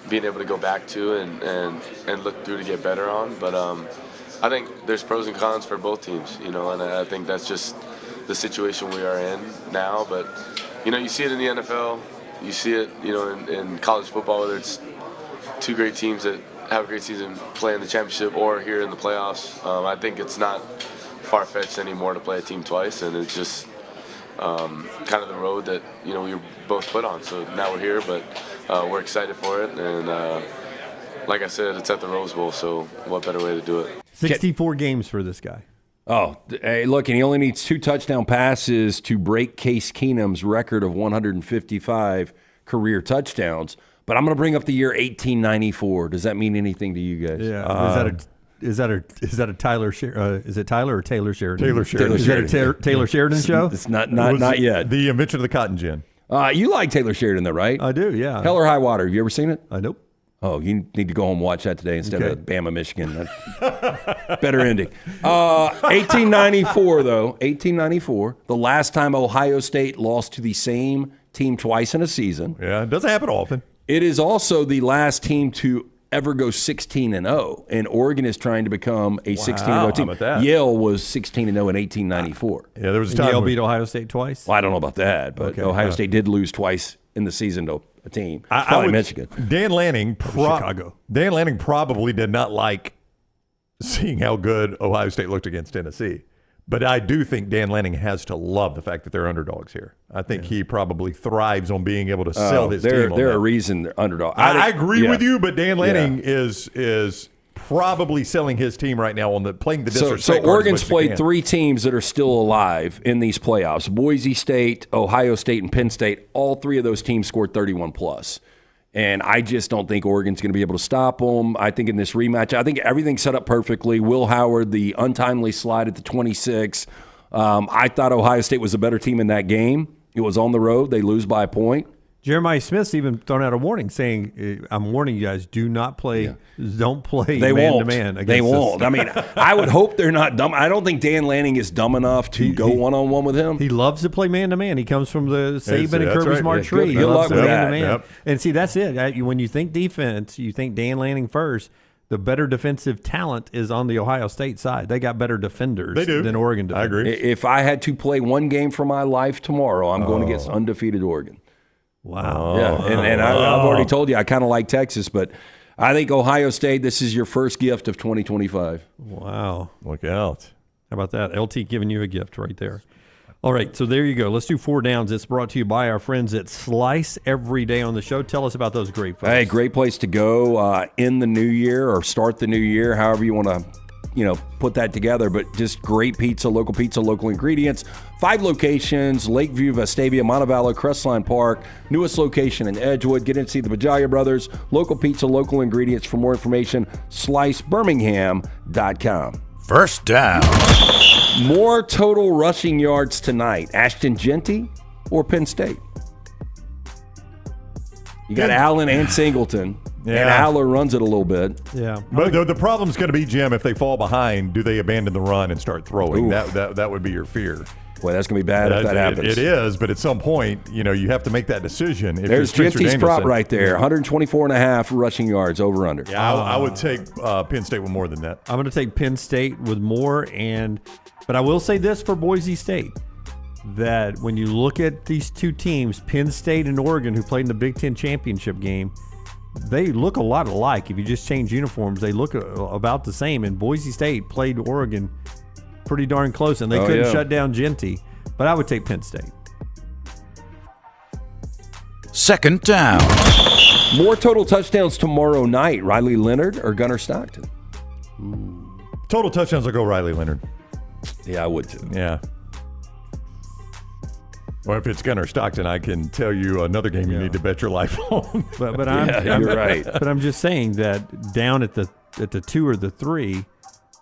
being able to go back to and look through to get better on. But I think there's pros and cons for both teams, and I think that's just the situation we are in now. But, you see it in the NFL, you see it, in college football, whether it's two great teams that have a great season playing the championship or here in the playoffs. I think it's not far-fetched anymore to play a team twice, and it's just kind of the road that, we were both put on. So now we're here, but we're excited for it. And like I said, it's at the Rose Bowl, so what better way to do it? 64 games for this guy. Oh, hey, look, and he only needs 2 touchdown passes to break Case Keenum's record of 155 career touchdowns. But I'm going to bring up the year 1894. Does that mean anything to you guys? Yeah. Is that a Tyler? Is it Tyler or Taylor Sheridan? Taylor Sheridan. Is that a Taylor Sheridan show? It's not yet. The invention of the cotton gin. You like Taylor Sheridan, though, right? I do. Yeah. Hell or High Water. Have you ever seen it? Nope. Oh, you need to go home and watch that today instead of Bama, Michigan. Better ending. 1894, though. 1894. The last time Ohio State lost to the same team twice in a season. Yeah, it doesn't happen often. It is also the last team to ever go 16-0, and Oregon is trying to become a 16-0 team. How about that? Yale was 16-0 in 1894. Yeah, there was a time Yale beat Ohio State twice. Well, I don't know about that, but Ohio State did lose twice in the season to a team. Probably Michigan. Dan Lanning, Chicago. Dan Lanning probably did not like seeing how good Ohio State looked against Tennessee. But I do think Dan Lanning has to love the fact that they're underdogs here. I think he probably thrives on being able to sell his team on They're that. a reason they're underdogs. I agree with you, but Dan Lanning is probably selling his team right now on playing the disrespect. So Oregon's played 3 teams that are still alive in these playoffs: Boise State, Ohio State, and Penn State. All 3 of those teams scored 31+. And I just don't think Oregon's going to be able to stop them. I think in this rematch, I think everything's set up perfectly. Will Howard, the untimely slide at the 26. I thought Ohio State was a better team in that game. It was on the road. They lose by a point. Jeremiah Smith's even thrown out a warning saying, I'm warning you guys, do not play, don't play man-to-man. They won't. I mean, I would hope they're not dumb. I don't think Dan Lanning is dumb enough to go one-on-one with him. He loves to play man-to-man. He comes from the Saban and Kirby Smart tree. Good luck with that. Man-to-man. And see, that's it. When you think defense, you think Dan Lanning first. The better defensive talent is on the Ohio State side. They got better defenders than Oregon defenders. I agree. If I had to play one game for my life tomorrow, I'm going against undefeated Oregon. Wow. Yeah, and I've already told you I kind of like Texas, but I think Ohio State, this is your first gift of 2025. Wow. Look out. How about that? LT giving you a gift right there. All right, so there you go. Let's do 4 downs. It's brought to you by our friends at Slice Every Day on the show. Tell us about those great folks. Hey, great place to go in the new year or start the new year, however you want to put that together, but just great pizza, local ingredients. 5 locations: Lakeview, Vestavia, Montevallo, Crestline Park. Newest location in Edgewood. Get in to see the Bajalia Brothers. Local pizza, local ingredients. For more information, slicebirmingham.com. First down. More total rushing yards tonight, Ashton Genty or Penn State? You got Allen and Singleton. Yeah. And Aller runs it a little bit. Yeah. But the problem's going to be, Jim, if they fall behind, do they abandon the run and start throwing? That would be your fear. Boy, that's going to be bad if that happens. It is, but at some point, you have to make that decision. If There's Genty's prop right there, 124.5 rushing yards, over under. Yeah, I would take Penn State with more than that. I'm going to take Penn State with more, but I will say this for Boise State, that when you look at these two teams, Penn State and Oregon, who played in the Big Ten championship game, they look a lot alike. If you just change uniforms, they look about the same. And Boise State played Oregon pretty darn close, and they couldn't shut down Genty. But I would take Penn State. Second down. More total touchdowns tomorrow night, Riley Leonard or Gunnar Stockton? Total touchdowns, I'll go Riley Leonard. Yeah, I would too. Yeah. Well, if it's Gunnar Stockton, I can tell you another game you need to bet your life on. But you're right. But I'm just saying that down at the 2 or the 3,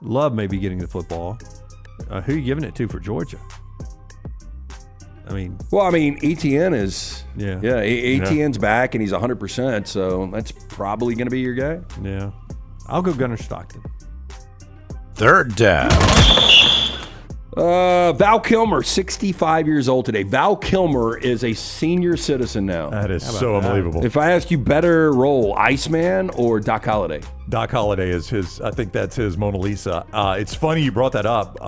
Love may be getting the football. Who are you giving it to for Georgia? ETN is ETN's back and he's 100%, so that's probably going to be your guy. Yeah, I'll go Gunnar Stockton. Third down. Val Kilmer, 65 years old today. Val Kilmer is a senior citizen now. That is so unbelievable. If I ask you better role, Iceman or Doc Holliday? Doc Holliday is his. I think that's his Mona Lisa. It's funny you brought that up.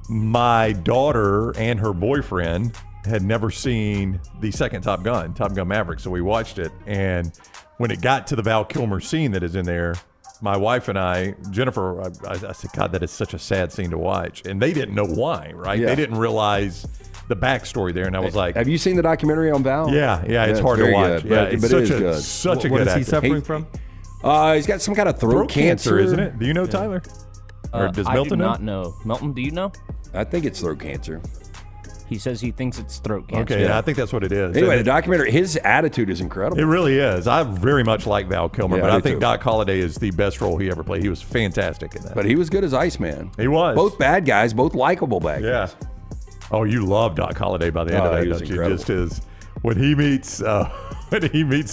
My daughter and her boyfriend had never seen the second Top Gun Maverick, so we watched it. And when it got to the Val Kilmer scene that is in there, my wife and I, Jennifer, I said, God, that is such a sad scene to watch. And they didn't know why, right? Yeah. They didn't realize the backstory there. And I was like, have you seen the documentary on Val? Yeah, it's hard to watch. Good, yeah, but it's it is good. Such a what good is he actor. suffering from? He's got some kind of throat cancer, isn't it? Do you know, Tyler? Or does Milton I do not know. Milton, do you know? I think it's throat cancer. He says he thinks it's throat cancer. Okay, yeah, I think that's what it is. Anyway, the documentary, his attitude is incredible. It really is. I very much like Val Kilmer, Yeah, but I I do think too. Doc Holliday is the best role he ever played. He was fantastic in that. But he was good as Iceman. He was. Both bad guys, both likable bad guys. Oh, you love Doc Holliday by the end of that, he was don't you? incredible. Just his when he meets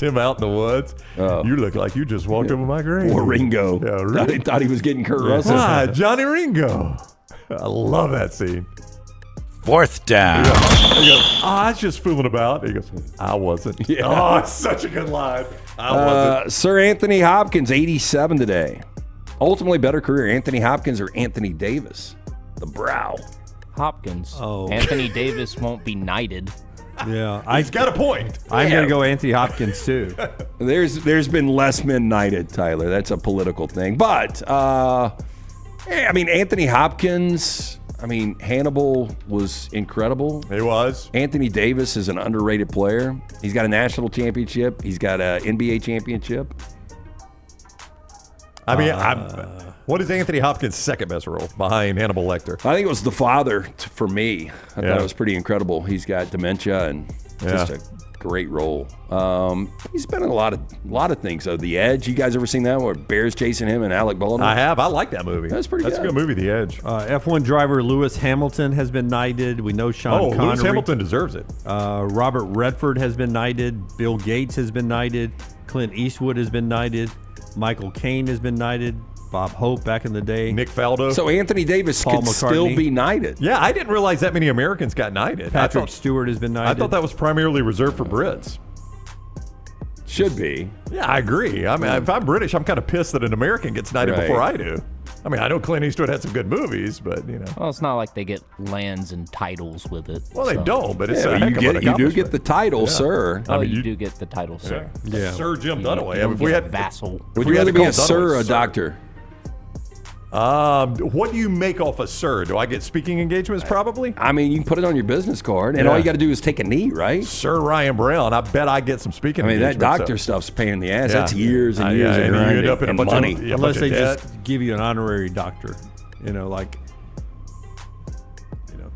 him out in the woods, you look like you just walked over my grave. Or Ringo. Yeah, thought he was getting Kurt Russell. Ah, Johnny Ringo. I love that scene. Fourth down. He goes, I was just fooling about. He goes, I wasn't. Yeah. Oh, it's such a good line. I wasn't. Sir Anthony Hopkins, 87 today. Ultimately, better career, Anthony Hopkins or Anthony Davis? The brow. Hopkins. Oh. Anthony Davis won't be knighted. Yeah, He's got a point. I'm going to go Anthony Hopkins too. There's been less men knighted, Tyler. That's a political thing. But, Anthony Hopkins, Hannibal was incredible. He was. Anthony Davis is an underrated player. He's got a national championship. He's got an NBA championship. What is Anthony Hopkins' second best role behind Hannibal Lecter? I think it was The Father for me. I thought it was pretty incredible. He's got dementia and just a great role. He's been in a lot of things. So The Edge, you guys ever seen that where bears chasing him and Alec Baldwin? I have. I like that movie. That's pretty That's good. a good movie, The Edge. F1 driver Lewis Hamilton has been knighted. We know Sean Connery. Lewis Hamilton deserves it. Robert Redford has been knighted. Bill Gates has been knighted. Clint Eastwood has been knighted. Michael Caine has been knighted. Bob Hope back in the day. Nick Faldo. So Anthony Davis Paul could McCartney. still be knighted. Yeah, I didn't realize that many Americans got knighted. Patrick Stewart has been knighted. I thought that was primarily reserved for Brits. Should be. Yeah, I agree. If I'm British, I'm kind of pissed that an American gets knighted before I do. I know Clint Eastwood had some good movies, but Well, it's not like they get lands and titles with it. Well, they don't, but it's you do get the title, sir. You do get the title, sir. Yeah. Sir Jim You Dunaway. don't If we get had vassal. Would you rather be a sir or a doctor? What do you make off a sir? Do I get speaking engagements? Probably. You can put it on your business card, and all you got to do is take a knee, right? Sir Ryan Brown. I bet I get some speaking. That engagements, doctor so. stuff's a pain in the ass. Yeah. That's years and years of and you end grinding up in a and bunch money. of, Unless they debt. just give you an honorary doctor. If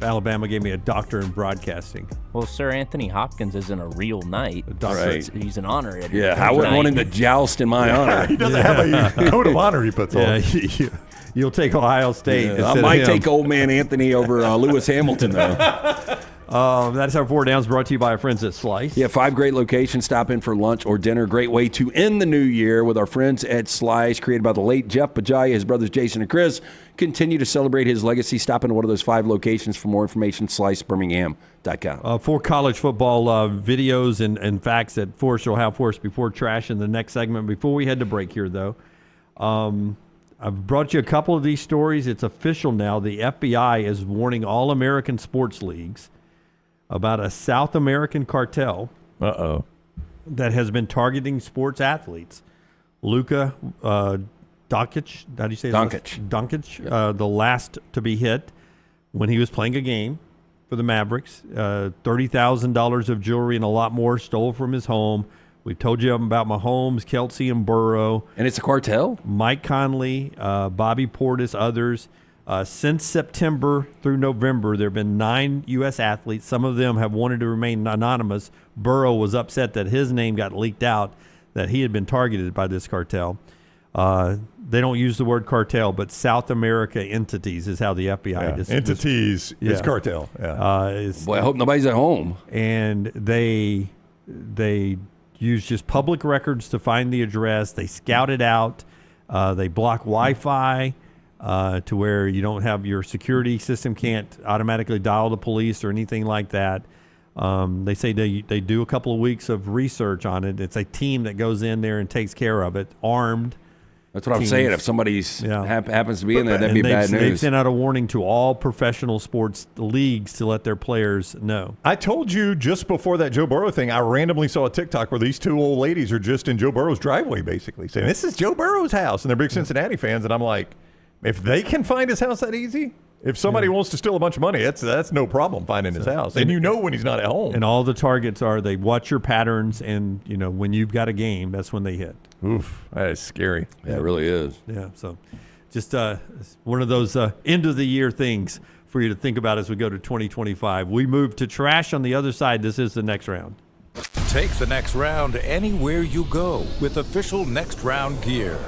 Alabama gave me a doctor in broadcasting. Well, Sir Anthony Hopkins isn't a real knight. Right. He's an honorary. Yeah, I wouldn't want him to joust in my honor. He doesn't have a coat of honor he puts on. Yeah, you'll take Ohio State. I might take old man Anthony over Lewis Hamilton, though. That's our four downs brought to you by our friends at Slice. Yeah, 5 great locations. Stop in for lunch or dinner. Great way to end the new year with our friends at Slice, created by the late Jeff Bajaya, his brothers Jason and Chris. Continue to celebrate his legacy. Stop in one of those 5 locations. For more information, slicebirmingham.com. 4 college football videos and facts that Forrest will have for us before trash in the next segment. Before we head to break here, though, I've brought you a couple of these stories. It's official now. The FBI is warning all American sports leagues about a South American cartel that has been targeting sports athletes. Luka Doncic, how do you say Doncic, the last to be hit when he was playing a game for the Mavericks. $30,000 of jewelry and a lot more stole from his home. We've told you about Mahomes, Kelsey, and Burrow. And it's a cartel? Mike Conley, Bobby Portis, others. Since September through November, there have been 9 U.S. athletes. Some of them have wanted to remain anonymous. Burrow was upset that his name got leaked out, that he had been targeted by this cartel. They don't use the word cartel, but South America entities is how the FBI entities is cartel. Yeah. Boy, I hope nobody's at home. And they use just public records to find the address. They scout it out. They block Wi-Fi to where you don't have your security system can't automatically dial the police or anything like that. They say they do a couple of weeks of research on it. It's a team that goes in there and takes care of it, armed. That's what I'm saying. If somebody's happens to be in there, that'd be bad news. They've sent out a warning to all professional sports leagues to let their players know. I told you just before that Joe Burrow thing, I randomly saw a TikTok where these 2 old ladies are just in Joe Burrow's driveway, basically saying, "This is Joe Burrow's house," and they're big Cincinnati fans. And I'm like, if they can find his house that easy, if somebody wants to steal a bunch of money, that's no problem finding his house. And you know when he's not at home. And all the targets are, they watch your patterns, and when you've got a game, that's when they hit. Oof, that is scary. Yeah, it really is. Yeah, so just one of those end of the year things for you to think about as we go to 2025. We move to trash on the other side. This is the next round. Take the next round anywhere you go with official Next Round gear.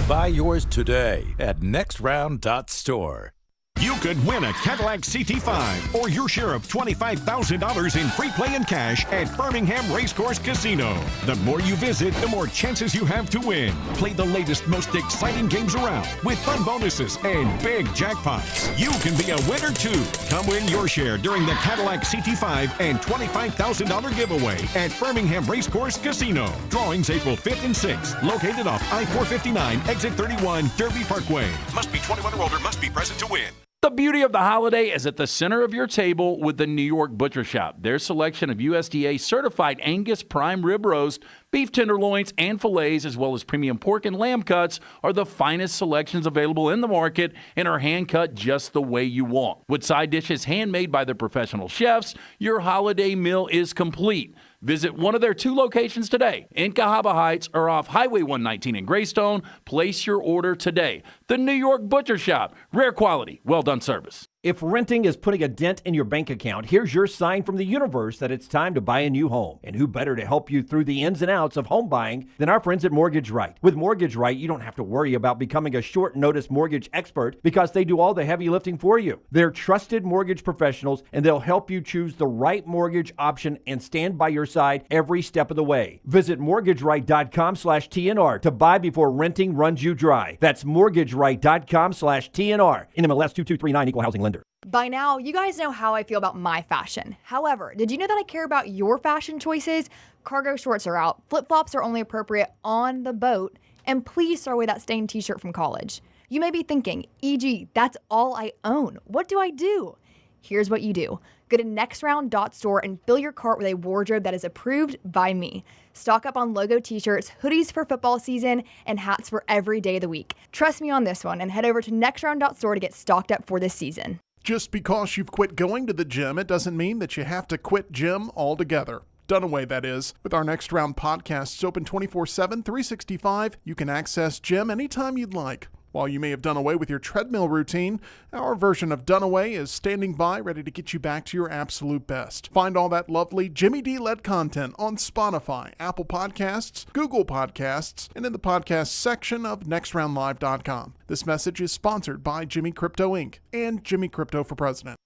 Buy yours today at nextround.store. You could win a Cadillac CT5 or your share of $25,000 in free play and cash at Birmingham Racecourse Casino. The more you visit, the more chances you have to win. Play the latest, most exciting games around with fun bonuses and big jackpots. You can be a winner too. Come win your share during the Cadillac CT5 and $25,000 giveaway at Birmingham Racecourse Casino. Drawings April 5th and 6th. Located off I-459, exit 31, Derby Parkway. Must be 21 or older, must be present to win. The beauty of the holiday is at the center of your table with the New York Butcher Shop. Their selection of USDA certified Angus prime rib roast, beef tenderloins, and fillets, as well as premium pork and lamb cuts, are the finest selections available in the market and are hand-cut just the way you want. With side dishes handmade by their professional chefs, your holiday meal is complete. Visit one of their 2 locations today, in Cahaba Heights or off Highway 119 in Greystone. Place your order today. The New York Butcher Shop. Rare quality, well-done service. If renting is putting a dent in your bank account, here's your sign from the universe that it's time to buy a new home. And who better to help you through the ins and outs of home buying than our friends at Mortgage Right. With Mortgage Right, you don't have to worry about becoming a short-notice mortgage expert because they do all the heavy lifting for you. They're trusted mortgage professionals, and they'll help you choose the right mortgage option and stand by your side every step of the way. Visit mortgageright.com/TNR to buy before renting runs you dry. That's mortgageright.com/TNR. NMLS 2239, Equal Housing Lender. By now, you guys know how I feel about my fashion. However, did you know that I care about your fashion choices? Cargo shorts are out, flip-flops are only appropriate on the boat, and please throw away that stained t-shirt from college. You may be thinking, EG, that's all I own. What do I do? Here's what you do. Go to nextround.store and fill your cart with a wardrobe that is approved by me. Stock up on logo t-shirts, hoodies for football season, and hats for every day of the week. Trust me on this one and head over to nextround.store to get stocked up for this season. Just because you've quit going to the gym, it doesn't mean that you have to quit gym altogether. Dunaway, that is. With our Next Round podcasts open 24/7, 365, you can access gym anytime you'd like. While you may have done away with your treadmill routine, our version of Dunaway is standing by, ready to get you back to your absolute best. Find all that lovely Jimmy D-led content on Spotify, Apple Podcasts, Google Podcasts, and in the podcast section of nextroundlive.com. This message is sponsored by Jimmy Crypto Inc. and Jimmy Crypto for President.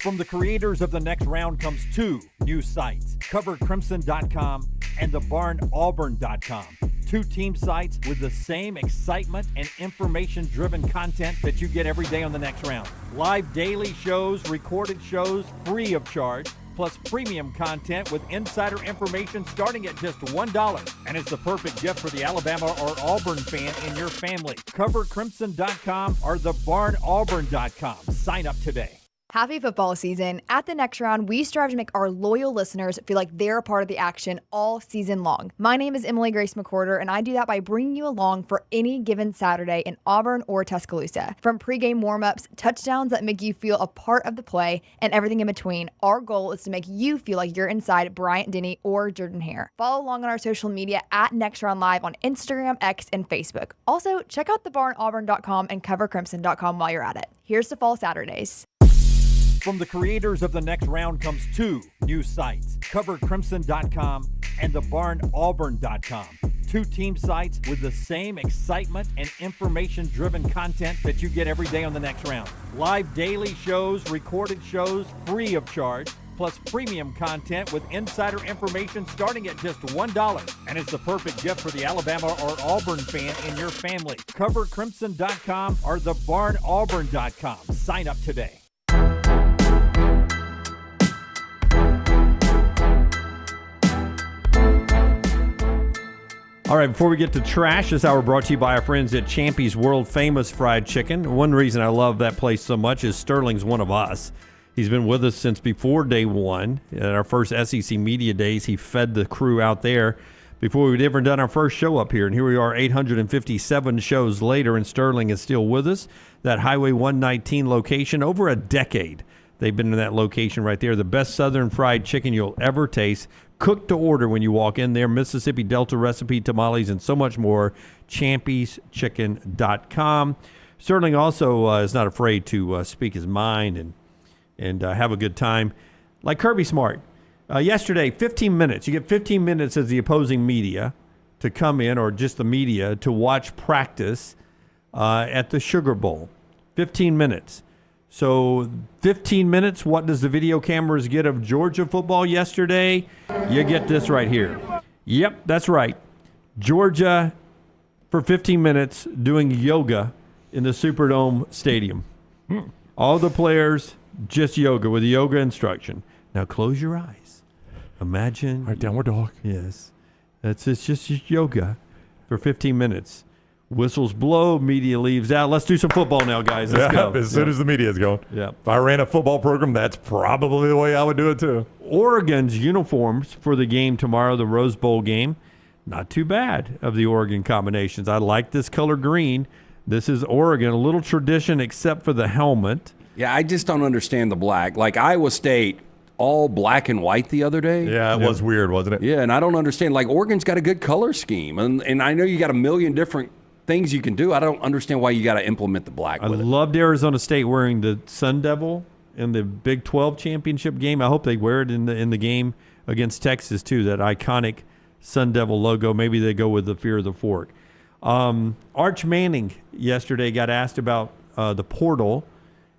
From the creators of The Next Round comes 2 new sites, CoverCrimson.com and TheBarnAuburn.com. 2 team sites with the same excitement and information-driven content that you get every day on The Next Round. Live daily shows, recorded shows, free of charge, plus premium content with insider information starting at just $1. And it's the perfect gift for the Alabama or Auburn fan in your family. CoverCrimson.com or TheBarnAuburn.com. Sign up today. Happy football season. At the Next Round, we strive to make our loyal listeners feel like they're a part of the action all season long. My name is Emily Grace McWhorter, and I do that by bringing you along for any given Saturday in Auburn or Tuscaloosa. From pregame warm-ups, touchdowns that make you feel a part of the play, and everything in between, our goal is to make you feel like you're inside Bryant Denny or Jordan Hare. Follow along on our social media at Next Round Live on Instagram, X, and Facebook. Also, check out thebarnauburn.com and covercrimson.com while you're at it. Here's to fall Saturdays. From the creators of The Next Round comes two new sites, covercrimson.com and thebarnauburn.com. Two team sites with the same excitement and information-driven content that you get every day on The Next Round. Live daily shows, recorded shows, free of charge, plus premium content with insider information starting at just $1. And it's the perfect gift for the Alabama or Auburn fan in your family. Covercrimson.com or thebarnauburn.com. Sign up today. All right, before we get to trash, this hour brought to you by our friends at Champy's World Famous Fried Chicken. One reason I love that place so much is Sterling's one of us. He's been with us since before day one. At our first SEC Media Days, he fed the crew out there before we'd ever done our first show up here. And here we are 857 shows later, and Sterling is still with us. That Highway 119 location, over a decade. They've been in that location right there. The best Southern fried chicken you'll ever taste. Cooked to order when you walk in there. Mississippi Delta recipe tamales and so much more. ChampysChicken.com. Sterling also is not afraid to speak his mind and have a good time. Like Kirby Smart. Yesterday, 15 minutes. You get 15 minutes as the opposing media to come in, or just the media, to watch practice at the Sugar Bowl. 15 minutes. So 15 minutes, what does the video cameras get of Georgia football yesterday? You get this right here. Yep, that's right. Georgia for 15 minutes doing yoga in the Superdome Stadium. All the players, just yoga with yoga instruction. Now close your eyes. Imagine. All right, downward dog. Yes. It's just yoga for 15 minutes. Whistles blow, media leaves out. Let's do some football now, guys. Let's go. As soon as the media is going. Yeah. If I ran a football program, that's probably the way I would do it too. Oregon's uniforms for the game tomorrow, the Rose Bowl game. Not too bad of the Oregon combinations. I like this color green. This is Oregon. A little tradition except for the helmet. Yeah, I just don't understand the black. Like Iowa State, all black and white the other day. Yeah, it was weird, wasn't it? Yeah, and I don't understand. Like Oregon's got a good color scheme. And I know you got a million different things you can do. I don't understand why you got to implement the black with it. I loved Arizona State wearing the Sun Devil in the Big 12 championship game. I hope they wear it in the game against Texas too, that iconic Sun Devil logo. Maybe they go with the fear of the fork. Arch Manning yesterday got asked about the portal,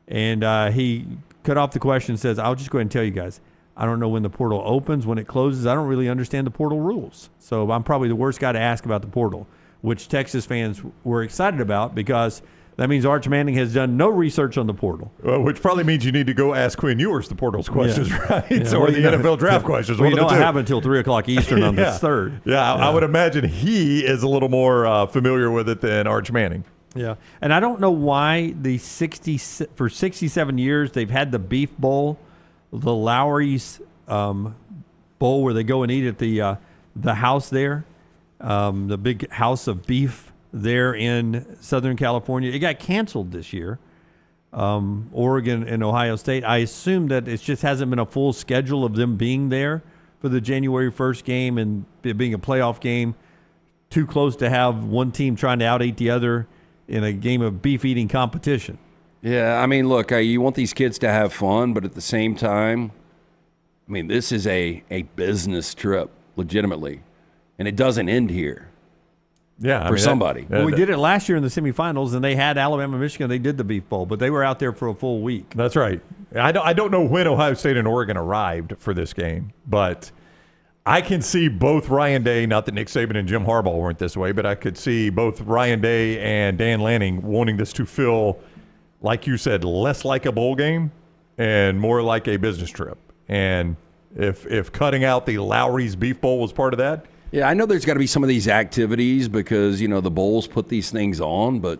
and he cut off the question and says, I'll just go ahead and tell you guys, I don't know when the portal opens, when it closes. I don't really understand the portal rules. So I'm probably the worst guy to ask about the portal, which Texas fans were excited about because that means Arch Manning has done no research on the portal. Which probably means you need to go ask Quinn Ewers the portal's questions, right? Yeah. Or the NFL draft questions. Well, you don't have until 3 o'clock Eastern on the 3rd. Yeah, I would imagine he is a little more familiar with it than Arch Manning. Yeah, and I don't know why for 67 years they've had the Beef Bowl, the Lowry's Bowl, where they go and eat at the house there. The big house of beef there in Southern California. It got canceled this year, Oregon and Ohio State. I assume that it just hasn't been a full schedule of them being there for the January 1st game, and it being a playoff game, too close to have one team trying to out-eat the other in a game of beef-eating competition. Yeah, I mean, look, you want these kids to have fun, but at the same time, I mean, this is a business trip, legitimately. And it doesn't end here. Yeah, for somebody. Well, we did it last year in the semifinals, and they had Alabama, Michigan. They did the Beef Bowl, but they were out there for a full week. That's right. I don't know when Ohio State and Oregon arrived for this game, but I can see both Ryan Day, not that Nick Saban and Jim Harbaugh weren't this way, but I could see both Ryan Day and Dan Lanning wanting this to feel, like you said, less like a bowl game and more like a business trip. And if cutting out the Lowry's Beef Bowl was part of that. Yeah, I know there's got to be some of these activities because, the bowls put these things on, but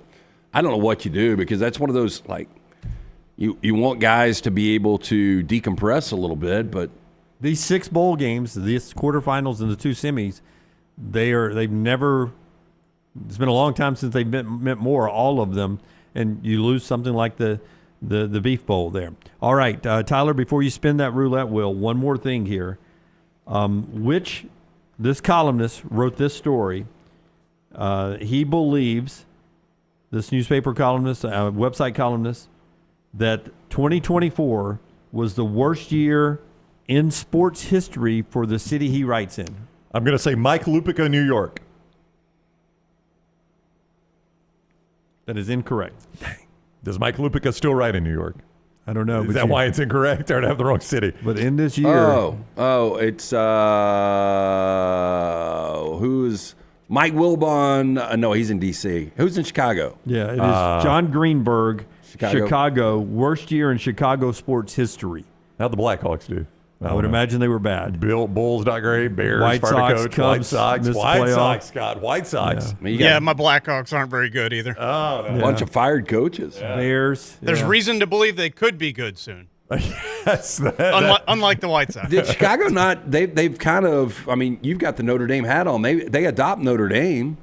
I don't know what you do because that's one of those, like, You want guys to be able to decompress a little bit, but these 6 bowl games, these quarterfinals and the 2 semis, they've never. It's been a long time since they've met more, all of them, and you lose something like the Beef Bowl there. All right, Tyler, before you spin that roulette wheel, one more thing here. This columnist wrote this story. He believes, this newspaper columnist, website columnist, that 2024 was the worst year in sports history for the city he writes in. I'm going to say Mike Lupica, New York. That is incorrect. Dang. Does Mike Lupica still write in New York? I don't know. Is that why it's incorrect, or to have the wrong city? But in this year, it's who's Mike Wilbon? No, he's in D.C. Who's in Chicago? Yeah, it is John Greenberg. Chicago, worst year in Chicago sports history. How'd the Blackhawks do? I would imagine they were bad. Bulls not great. Bears, White Sox, coach, Cubs, White Sox, Scott. White Sox. Yeah, my Blackhawks aren't very good either. Oh, no. A bunch of fired coaches. Yeah. Bears. There's reason to believe they could be good soon. Yes, unlike the White Sox. Did Chicago not? They've kind of. I mean, you've got the Notre Dame hat on. They adopt Notre Dame.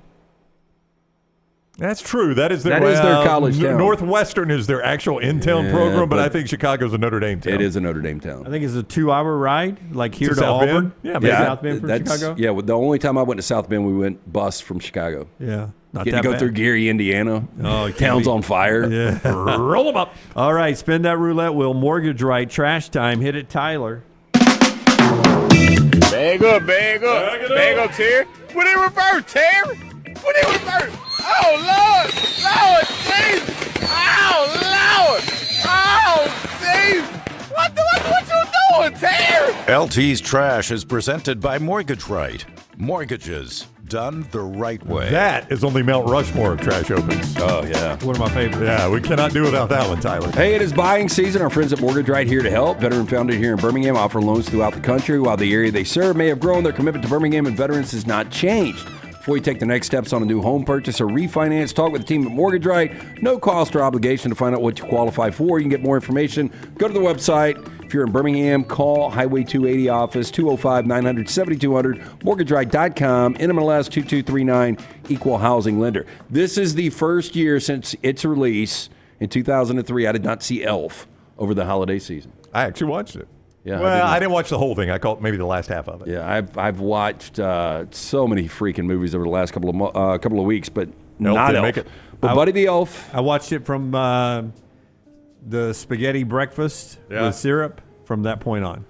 That's true. That is their college town. Northwestern is their actual in-town program, but I think Chicago's a Notre Dame town. It is a Notre Dame town. I think it's a 2-hour ride, like here to South Auburn. Bend? Yeah, South Bend from Chicago. Yeah, the only time I went to South Bend, we went bus from Chicago. Yeah. Get to go through Gary, Indiana. Oh, town's on fire. Yeah. Roll them up. All right, spin that roulette wheel. Mortgage right, trash time. Hit it, Tyler. Bag up, bag up. Bag up, Terry. What it reverse, Terry? What it reverse? Oh, Lord. Lord, Jesus. Oh, Lord. Oh, Jesus. What you doing, Terry? LT's Trash is presented by Mortgage Right. Mortgages done the right way. That is only Mount Rushmore of trash opens. Oh, yeah. One of my favorites. Yeah, we cannot do without that one, Tyler. Hey, it is buying season. Our friends at Mortgage Right here to help. Veteran founded here in Birmingham, offer loans throughout the country. While the area they serve may have grown, their commitment to Birmingham and veterans has not changed. Before you take the next steps on a new home purchase or refinance, talk with the team at Mortgage Right. No cost or obligation to find out what you qualify for. You can get more information. Go to the website. If you're in Birmingham, call Highway 280 office, 205-900-7200, mortgageright.com, NMLS 2239, equal housing lender. This is the first year since its release in 2003. I did not see Elf over the holiday season. I actually watched it. Yeah, well, I didn't watch the whole thing. I caught maybe the last half of it. Yeah, I've watched so many freaking movies over the last couple of weeks, but not Elf. Make it. But Buddy the Elf. I watched it from the spaghetti breakfast with syrup from that point on.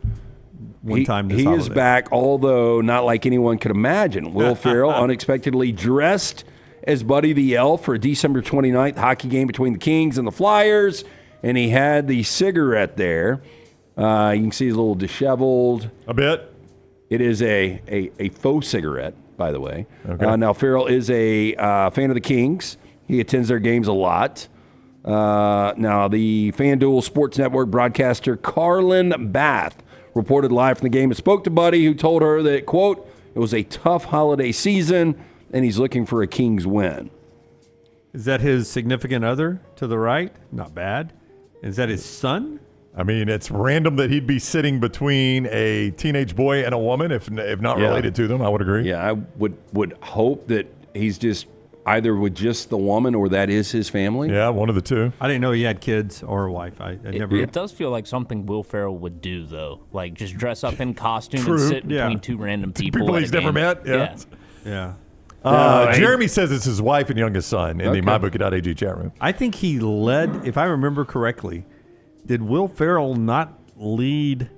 He is back, although not like anyone could imagine. Will Ferrell unexpectedly dressed as Buddy the Elf for a December 29th hockey game between the Kings and the Flyers, and he had the cigarette there. You can see he's a little disheveled. A bit. It is a faux cigarette, by the way. Okay. Now, Ferrell is a fan of the Kings. He attends their games a lot. Now, the FanDuel Sports Network broadcaster Carlin Bath reported live from the game and spoke to Buddy, who told her that, quote, it was a tough holiday season, and he's looking for a Kings win. Is that his significant other to the right? Not bad. Is that his son? I mean, it's random that he'd be sitting between a teenage boy and a woman, if not related to them. I would agree. Yeah, I would hope that he's just either with just the woman or that is his family. Yeah, one of the two. I didn't know he had kids or a wife. I never. It does feel like something Will Ferrell would do, though. Like just dress up in costume True. and sit between two random people. People at he's a never game. met. Yeah. Jeremy says it's his wife and youngest son in the MyBookie.ag chat room. I think he led, if I remember correctly, did Will Ferrell not lead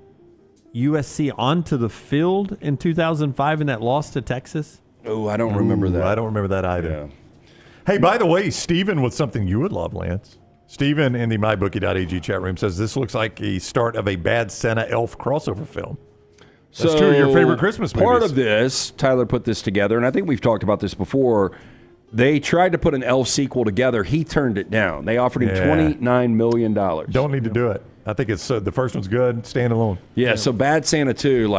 USC onto the field in 2005 in that loss to Texas? Oh, I don't remember that. I don't remember that either. Yeah. Hey, by the way, Steven with something you would love, Lance. Steven in the MyBookie.ag chat room says this looks like the start of a Bad Santa Elf crossover film. That's two of your favorite Christmas movies. Part of this, Tyler put this together, and I think we've talked about this before. They tried to put an Elf sequel together. He turned it down. They offered him $29 million. Don't need to do it. I think it's the first one's good. Stand alone. Yeah, so Bad Santa 2,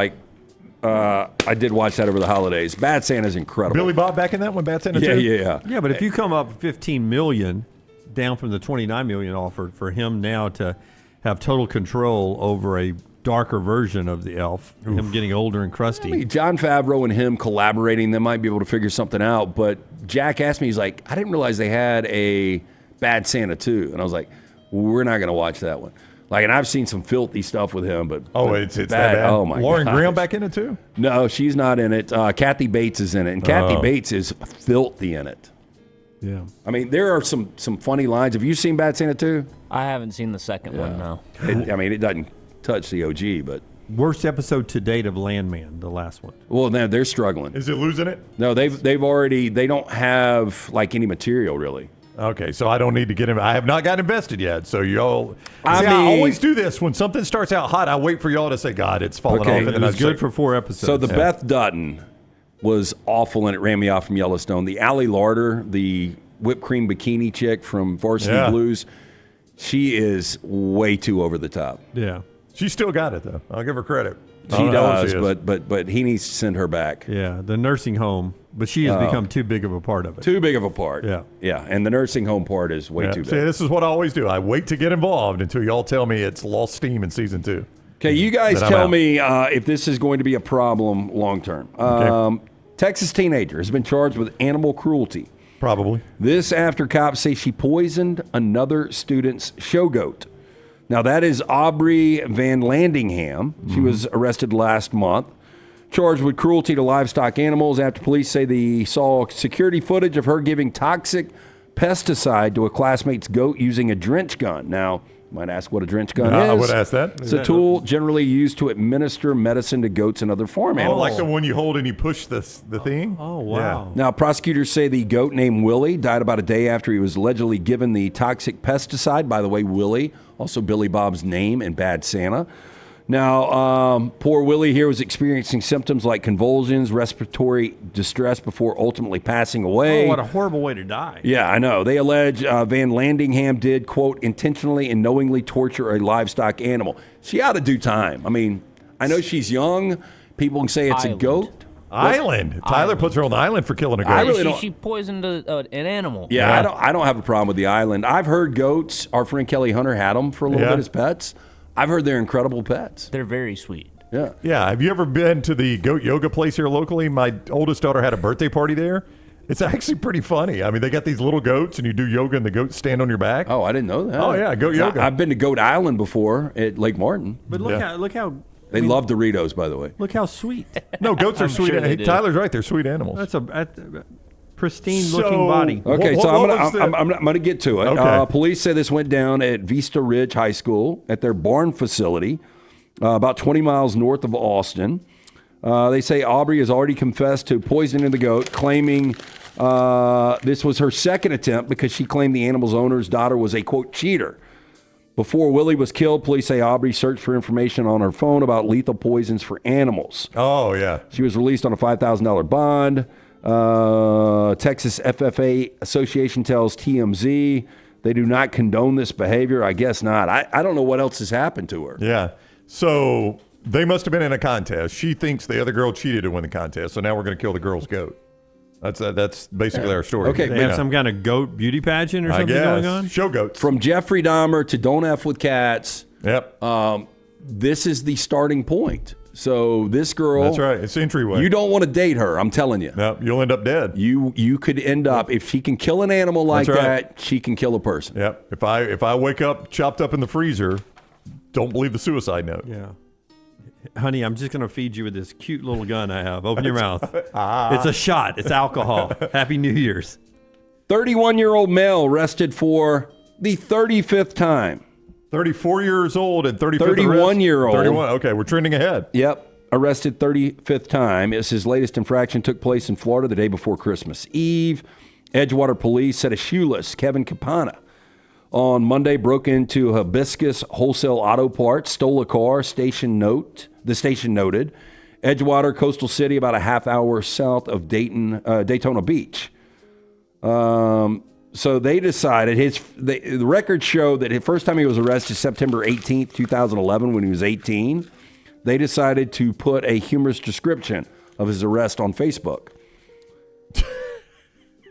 I did watch that over the holidays. Bad Santa's incredible. Billy Bob back in that one, Bad Santa 2? Yeah. Yeah, but if you come up $15 million, down from the $29 million offered for him now to have total control over a darker version of the elf, him getting older and crusty. I mean, John Favreau and him collaborating, they might be able to figure something out. But Jack asked me, he's like, I didn't realize they had a Bad Santa too. And I was like, we're not going to watch that one. Like, and I've seen some filthy stuff with him, but it's that bad. Oh my god, Lauren Graham back in it too? No, she's not in it. Kathy Bates is in it, and Kathy Bates is filthy in it. Yeah, I mean, there are some funny lines. Have you seen Bad Santa too? I haven't seen the second one. No. It doesn't touch the OG, but worst episode to date of Landman, the last one. Well, they're struggling. Is it losing it? No, they don't have like any material really. Okay, so I don't need to get him. I have not gotten invested yet. So y'all, I always do this when something starts out hot. I wait for y'all to say, "God, it's falling off." And then it was good for 4 episodes. So the Beth Dutton was awful, and it ran me off from Yellowstone. The Allie Larder, the whipped cream bikini chick from Varsity Blues, she is way too over the top. Yeah, she still got it though. I'll give her credit. She does, but he needs to send her back. Yeah, the nursing home, but she has become too big of a part of it. Too big of a part. Yeah, and the nursing home part is way too big. See, this is what I always do. I wait to get involved until y'all tell me it's lost steam in season 2. Okay, you guys tell me if this is going to be a problem long term. Okay. Texas teenager has been charged with animal cruelty. Probably. This after cops say she poisoned another student's show goat. Now, that is Aubrey Van Landingham. She was arrested last month, charged with cruelty to livestock animals after police say they saw security footage of her giving toxic pesticide to a classmate's goat using a drench gun. Now, you might ask what a drench gun is. I would ask that. It's a tool generally used to administer medicine to goats and other farm animals. Like the one you hold and you push the thing? Oh, wow. Now, prosecutors say the goat named Willie died about a day after he was allegedly given the toxic pesticide. By the way, Willie, also Billy Bob's name in Bad Santa. Now, poor Willie here was experiencing symptoms like convulsions, respiratory distress before ultimately passing away. Oh, what a horrible way to die. Yeah, I know. They allege Van Landingham did, quote, intentionally and knowingly torture a livestock animal. She ought to do time. I mean, I know she's young. People can say it's a goat. Island. Tyler puts her on the island for killing a goat. She poisoned an animal. Yeah, I don't have a problem with the island. I've heard goats. Our friend Kelly Hunter had them for a little bit as pets. I've heard they're incredible pets. They're very sweet. Yeah. Yeah. Have you ever been to the goat yoga place here locally? My oldest daughter had a birthday party there. It's actually pretty funny. I mean, they got these little goats, and you do yoga, and the goats stand on your back. Oh, I didn't know that. Oh, yeah, goat yoga. I've been to Goat Island before at Lake Martin. But look how they love Doritos, by the way. Look how sweet. No, goats are sweet. Sure Tyler's right. They're sweet animals. That's a pristine-looking body. Okay, so I'm going to get to it. Okay. Police say this went down at Vista Ridge High School at their barn facility, about 20 miles north of Austin. They say Aubrey has already confessed to poisoning the goat, claiming this was her second attempt because she claimed the animal's owner's daughter was a, quote, cheater. Before Willie was killed, police say Aubrey searched for information on her phone about lethal poisons for animals. Oh, yeah. She was released on a $5,000 bond. Texas FFA Association tells TMZ they do not condone this behavior. I guess not. I don't know what else has happened to her. Yeah. So they must have been in a contest. She thinks the other girl cheated to win the contest, so now we're going to kill the girl's goat. That's basically our story. Okay, They have some kind of goat beauty pageant or something going on? Show goats. From Jeffrey Dahmer to Don't F with Cats. Yep. This is the starting point. So this girl, that's right. It's entryway. You don't want to date her. I'm telling you. No, you'll end up dead. You could end up, if she can kill an animal like that, she can kill a person. Yep. If I wake up chopped up in the freezer, don't believe the suicide note. Yeah. Honey, I'm just going to feed you with this cute little gun I have. Open your mouth. It's a shot. It's alcohol. Happy New Year's. 31-year-old male arrested for the 35th time. 34 years old and 35th 31-year-old. 31. Okay, we're trending ahead. Yep. Arrested 35th time. It's his latest infraction took place in Florida the day before Christmas Eve. Edgewater police said a shoeless Kevin Capana on Monday broke into Hibiscus Wholesale Auto Parts, stole a car, the station noted. Edgewater, coastal city, about a half hour south of Daytona Beach. So they decided, the records show that the first time he was arrested, September 18th, 2011, when he was 18, they decided to put a humorous description of his arrest on Facebook.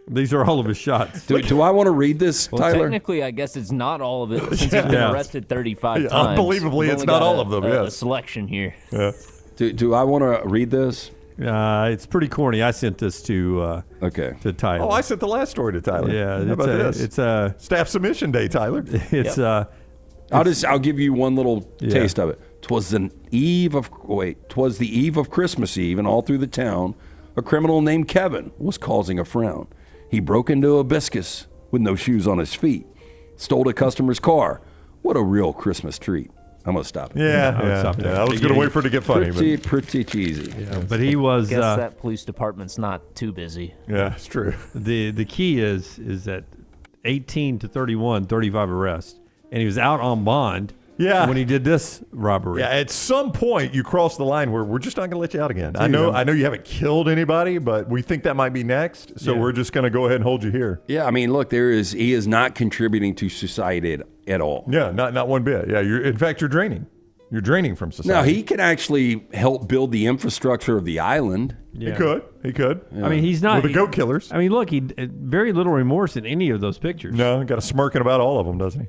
These are all of his shots. Do I want to read this, Well, Tyler? technically, I guess it's not all of it since he's been arrested 35 times. Unbelievably, We've it's only not got all of them, A yes. selection here. Yeah. Do I want to read this? It's pretty corny. I sent this to Tyler. Oh, I sent the last story to Tyler. Yeah, How about this? It's a staff submission day, Tyler. It's I'll give you one little taste of it. 'Twas the eve of Christmas Eve, and all through the town, a criminal named Kevin was causing a frown. He broke into a Hibiscus with no shoes on his feet, stole a customer's car. What a real Christmas treat. I'm gonna stop it. I was gonna wait for it to get funny. Pretty cheesy. Yeah, but he was. Guess that police department's not too busy. Yeah, it's true. The key is that 18 to 31, 35 arrests, and he was out on bond. Yeah. When he did this robbery. Yeah, at some point you cross the line where we're just not going to let you out again. I Dude, know you haven't killed anybody, but we think that might be next, so we're just going to go ahead and hold you here. Yeah, I mean, look, he is not contributing to society at all. Yeah, not one bit. Yeah, in fact, you're draining. You're draining from society. Now, he can actually help build the infrastructure of the island. Yeah. He could. Yeah. I mean, he's not. With the goat killers. I mean, look, he very little remorse in any of those pictures. No, got a smirking about all of them, doesn't he?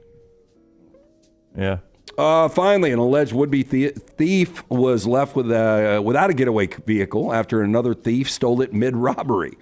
Yeah. Finally, an alleged would-be thief was left without a getaway vehicle after another thief stole it mid-robbery.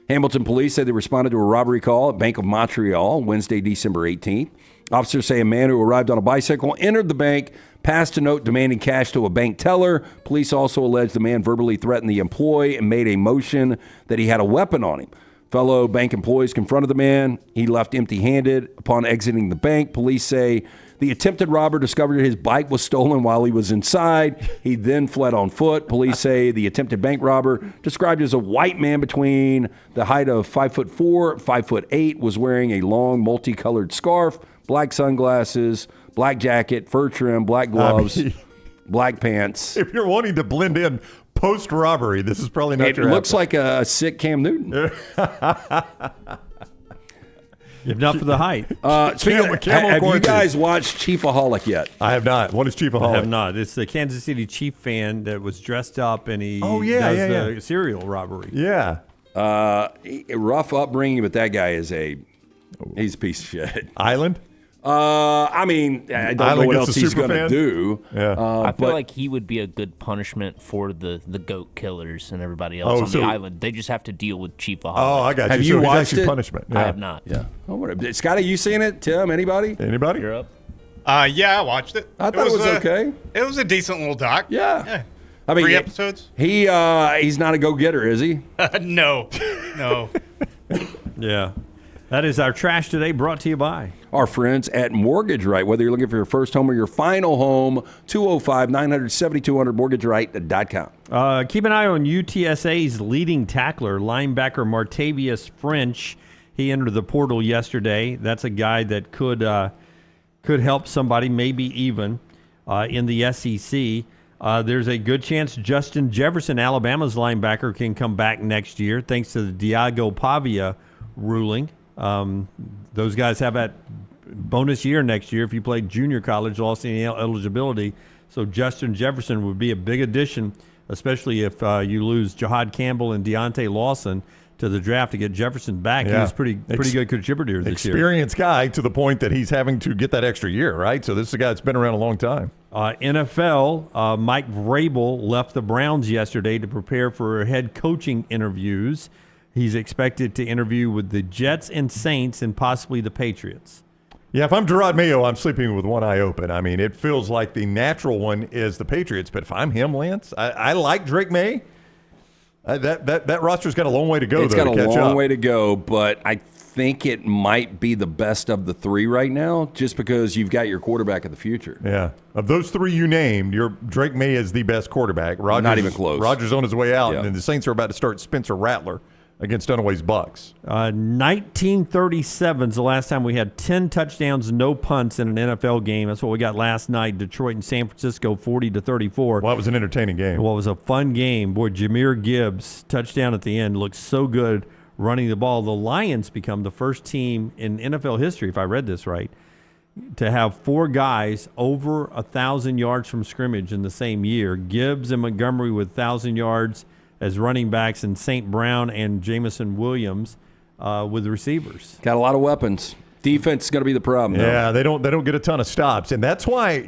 Hamilton police said they responded to a robbery call at Bank of Montreal Wednesday, December 18th. Officers say a man who arrived on a bicycle entered the bank, passed a note demanding cash to a bank teller. Police also allege the man verbally threatened the employee and made a motion that he had a weapon on him. Fellow bank employees confronted the man. He left empty-handed upon exiting the bank. Police say the attempted robber discovered his bike was stolen while he was inside. He then fled on foot. Police say the attempted bank robber, described as a white man between the height of 5'4", 5'8", was wearing a long multicolored scarf, black sunglasses, black jacket, fur trim, black gloves, black pants. If you're wanting to blend in post-robbery, this is probably not your It looks outfit. like a sick Cam Newton. If not for the height. Speaking of, have you guys watched Chiefaholic yet? I have not. What is Chiefaholic? I have not. It's the Kansas City Chief fan that was dressed up and he does the serial robbery. Yeah. Rough upbringing, but that guy is he's a piece of shit. Island? I mean, I don't know what else he's going to do. Yeah. I feel like he would be a good punishment for the goat killers and everybody else on the island. They just have to deal with Chiefaholic. Oh, I got you. Have you watched actually it? punishment. I have not. Yeah. Oh, what, Scotty, you seen it? Tim, anybody? Anybody? You're up. Yeah, I watched it. I thought it was okay. It was a decent little doc. Yeah. I mean, 3 episodes. He's not a go-getter, is he? No. Yeah. That is our Trash Today, brought to you by our friends at Mortgage Right. Whether you're looking for your first home or your final home, 205-900-7200, mortgageright.com. Keep an eye on UTSA's leading tackler, linebacker Martavius French. He entered the portal yesterday. That's a guy that could help somebody, maybe even in the SEC. There's a good chance Justin Jefferson, Alabama's linebacker, can come back next year thanks to the Diago Pavia ruling. Those guys have that bonus year next year if you played junior college, lost any eligibility. So Justin Jefferson would be a big addition, especially if you lose Jahad Campbell and Deontay Lawson to the draft to get Jefferson back. Yeah. He was pretty good contributor this year. Experienced guy to the point that he's having to get that extra year, right? So this is a guy that's been around a long time. NFL, Mike Vrabel left the Browns yesterday to prepare for head coaching interviews. He's expected to interview with the Jets and Saints and possibly the Patriots. Yeah, if I'm Gerard Mayo, I'm sleeping with one eye open. I mean, it feels like the natural one is the Patriots. But if I'm him, Lance, I like Drake May. That roster's got a long way to go. It's got a long way to go, but I think it might be the best of the three right now, just because you've got your quarterback of the future. Yeah, of those three you named, Drake May is the best quarterback. Rodgers, not even close. Rodgers on his way out, Yeah. and then the Saints are about to start Spencer Rattler against Dunaway's Bucks. 1937 is the last time we had 10 touchdowns, no punts in an NFL game. That's what we got last night. Detroit and San Francisco, 40-34. Well, that was an entertaining game. Well, it was a fun game. Boy, Jahmyr Gibbs, touchdown at the end, looked so good running the ball. The Lions become the first team in NFL history, if I read this right, to have 4 guys over 1,000 yards from scrimmage in the same year. Gibbs and Montgomery with 1,000 yards as running backs, and St. Brown and Jamison Williams with the receivers. Got a lot of weapons. Defense is going to be the problem. Yeah, they don't get a ton of stops, and that's why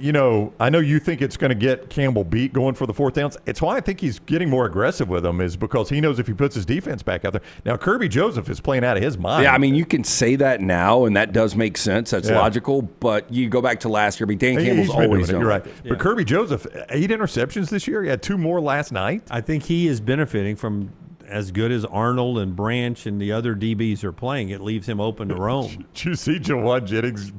I know you think it's going to get Campbell beat going for the fourth downs. It's why I think he's getting more aggressive with them, is because he knows if he puts his defense back out there. Now Kirby Joseph is playing out of his mind. Yeah, I mean you can say that now, and that does make sense. That's logical. But you go back to last year. I mean, Dan Campbell's always done it. You're right. Yeah. But Kirby Joseph, 8 interceptions this year. He had 2 more last night. I think he is benefiting from. As good as Arnold and Branch and the other DBs are playing, it leaves him open to roam. Did you see Jawan Jennings?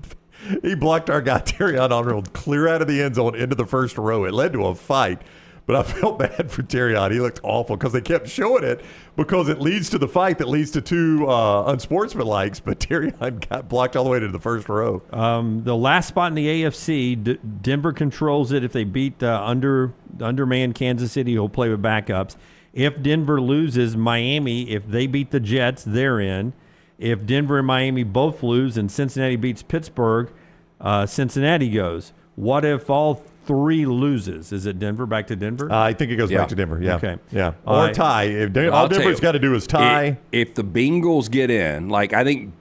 He blocked our guy, Terrion Arnold, clear out of the end zone into the first row. It led to a fight, but I felt bad for Terrion. He looked awful because they kept showing it because it leads to the fight that leads to 2 unsportsmanlikes, but Terrion got blocked all the way to the first row. The last spot in the AFC, Denver controls it. If they beat undermanned Kansas City, he'll play with backups. If Denver loses, Miami, if they beat the Jets, they're in. If Denver and Miami both lose and Cincinnati beats Pittsburgh, Cincinnati goes. What if all 3 loses? Is it Denver? Back to Denver? I think it goes back to Denver, yeah. Okay. Yeah. Or tie. All Denver's got to do is tie. If the Bengals get in, I think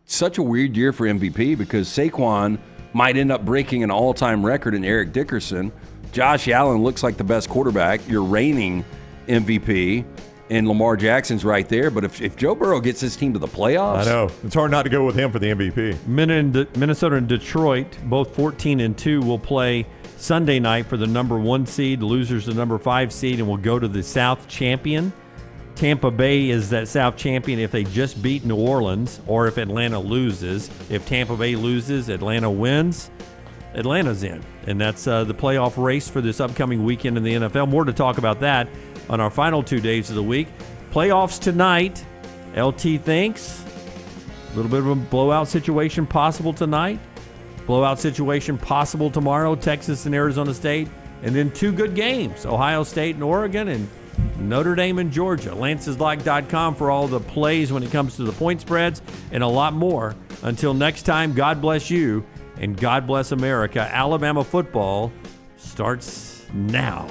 such a weird year for MVP because Saquon might end up breaking an all-time record in Eric Dickerson. Josh Allen looks like the best quarterback. You're reigning MVP, and Lamar Jackson's right there. But if Joe Burrow gets his team to the playoffs, I know it's hard not to go with him for the MVP. Minnesota and Detroit, both 14-2, will play Sunday night for the number 1 seed. The losers the number 5 seed, and will go to the South champion. Tampa Bay is that South champion if they just beat New Orleans, or if Atlanta loses. If Tampa Bay loses, Atlanta wins. Atlanta's in, and that's the playoff race for this upcoming weekend in the NFL. More to talk about that on our final 2 days of the week. Playoffs tonight. LT thinks a little bit of a blowout situation possible tonight. Blowout situation possible tomorrow, Texas and Arizona State. And then 2 good games, Ohio State and Oregon, and Notre Dame and Georgia. Lance'sLike.com for all the plays when it comes to the point spreads and a lot more. Until next time, God bless you and God bless America. Alabama football starts now.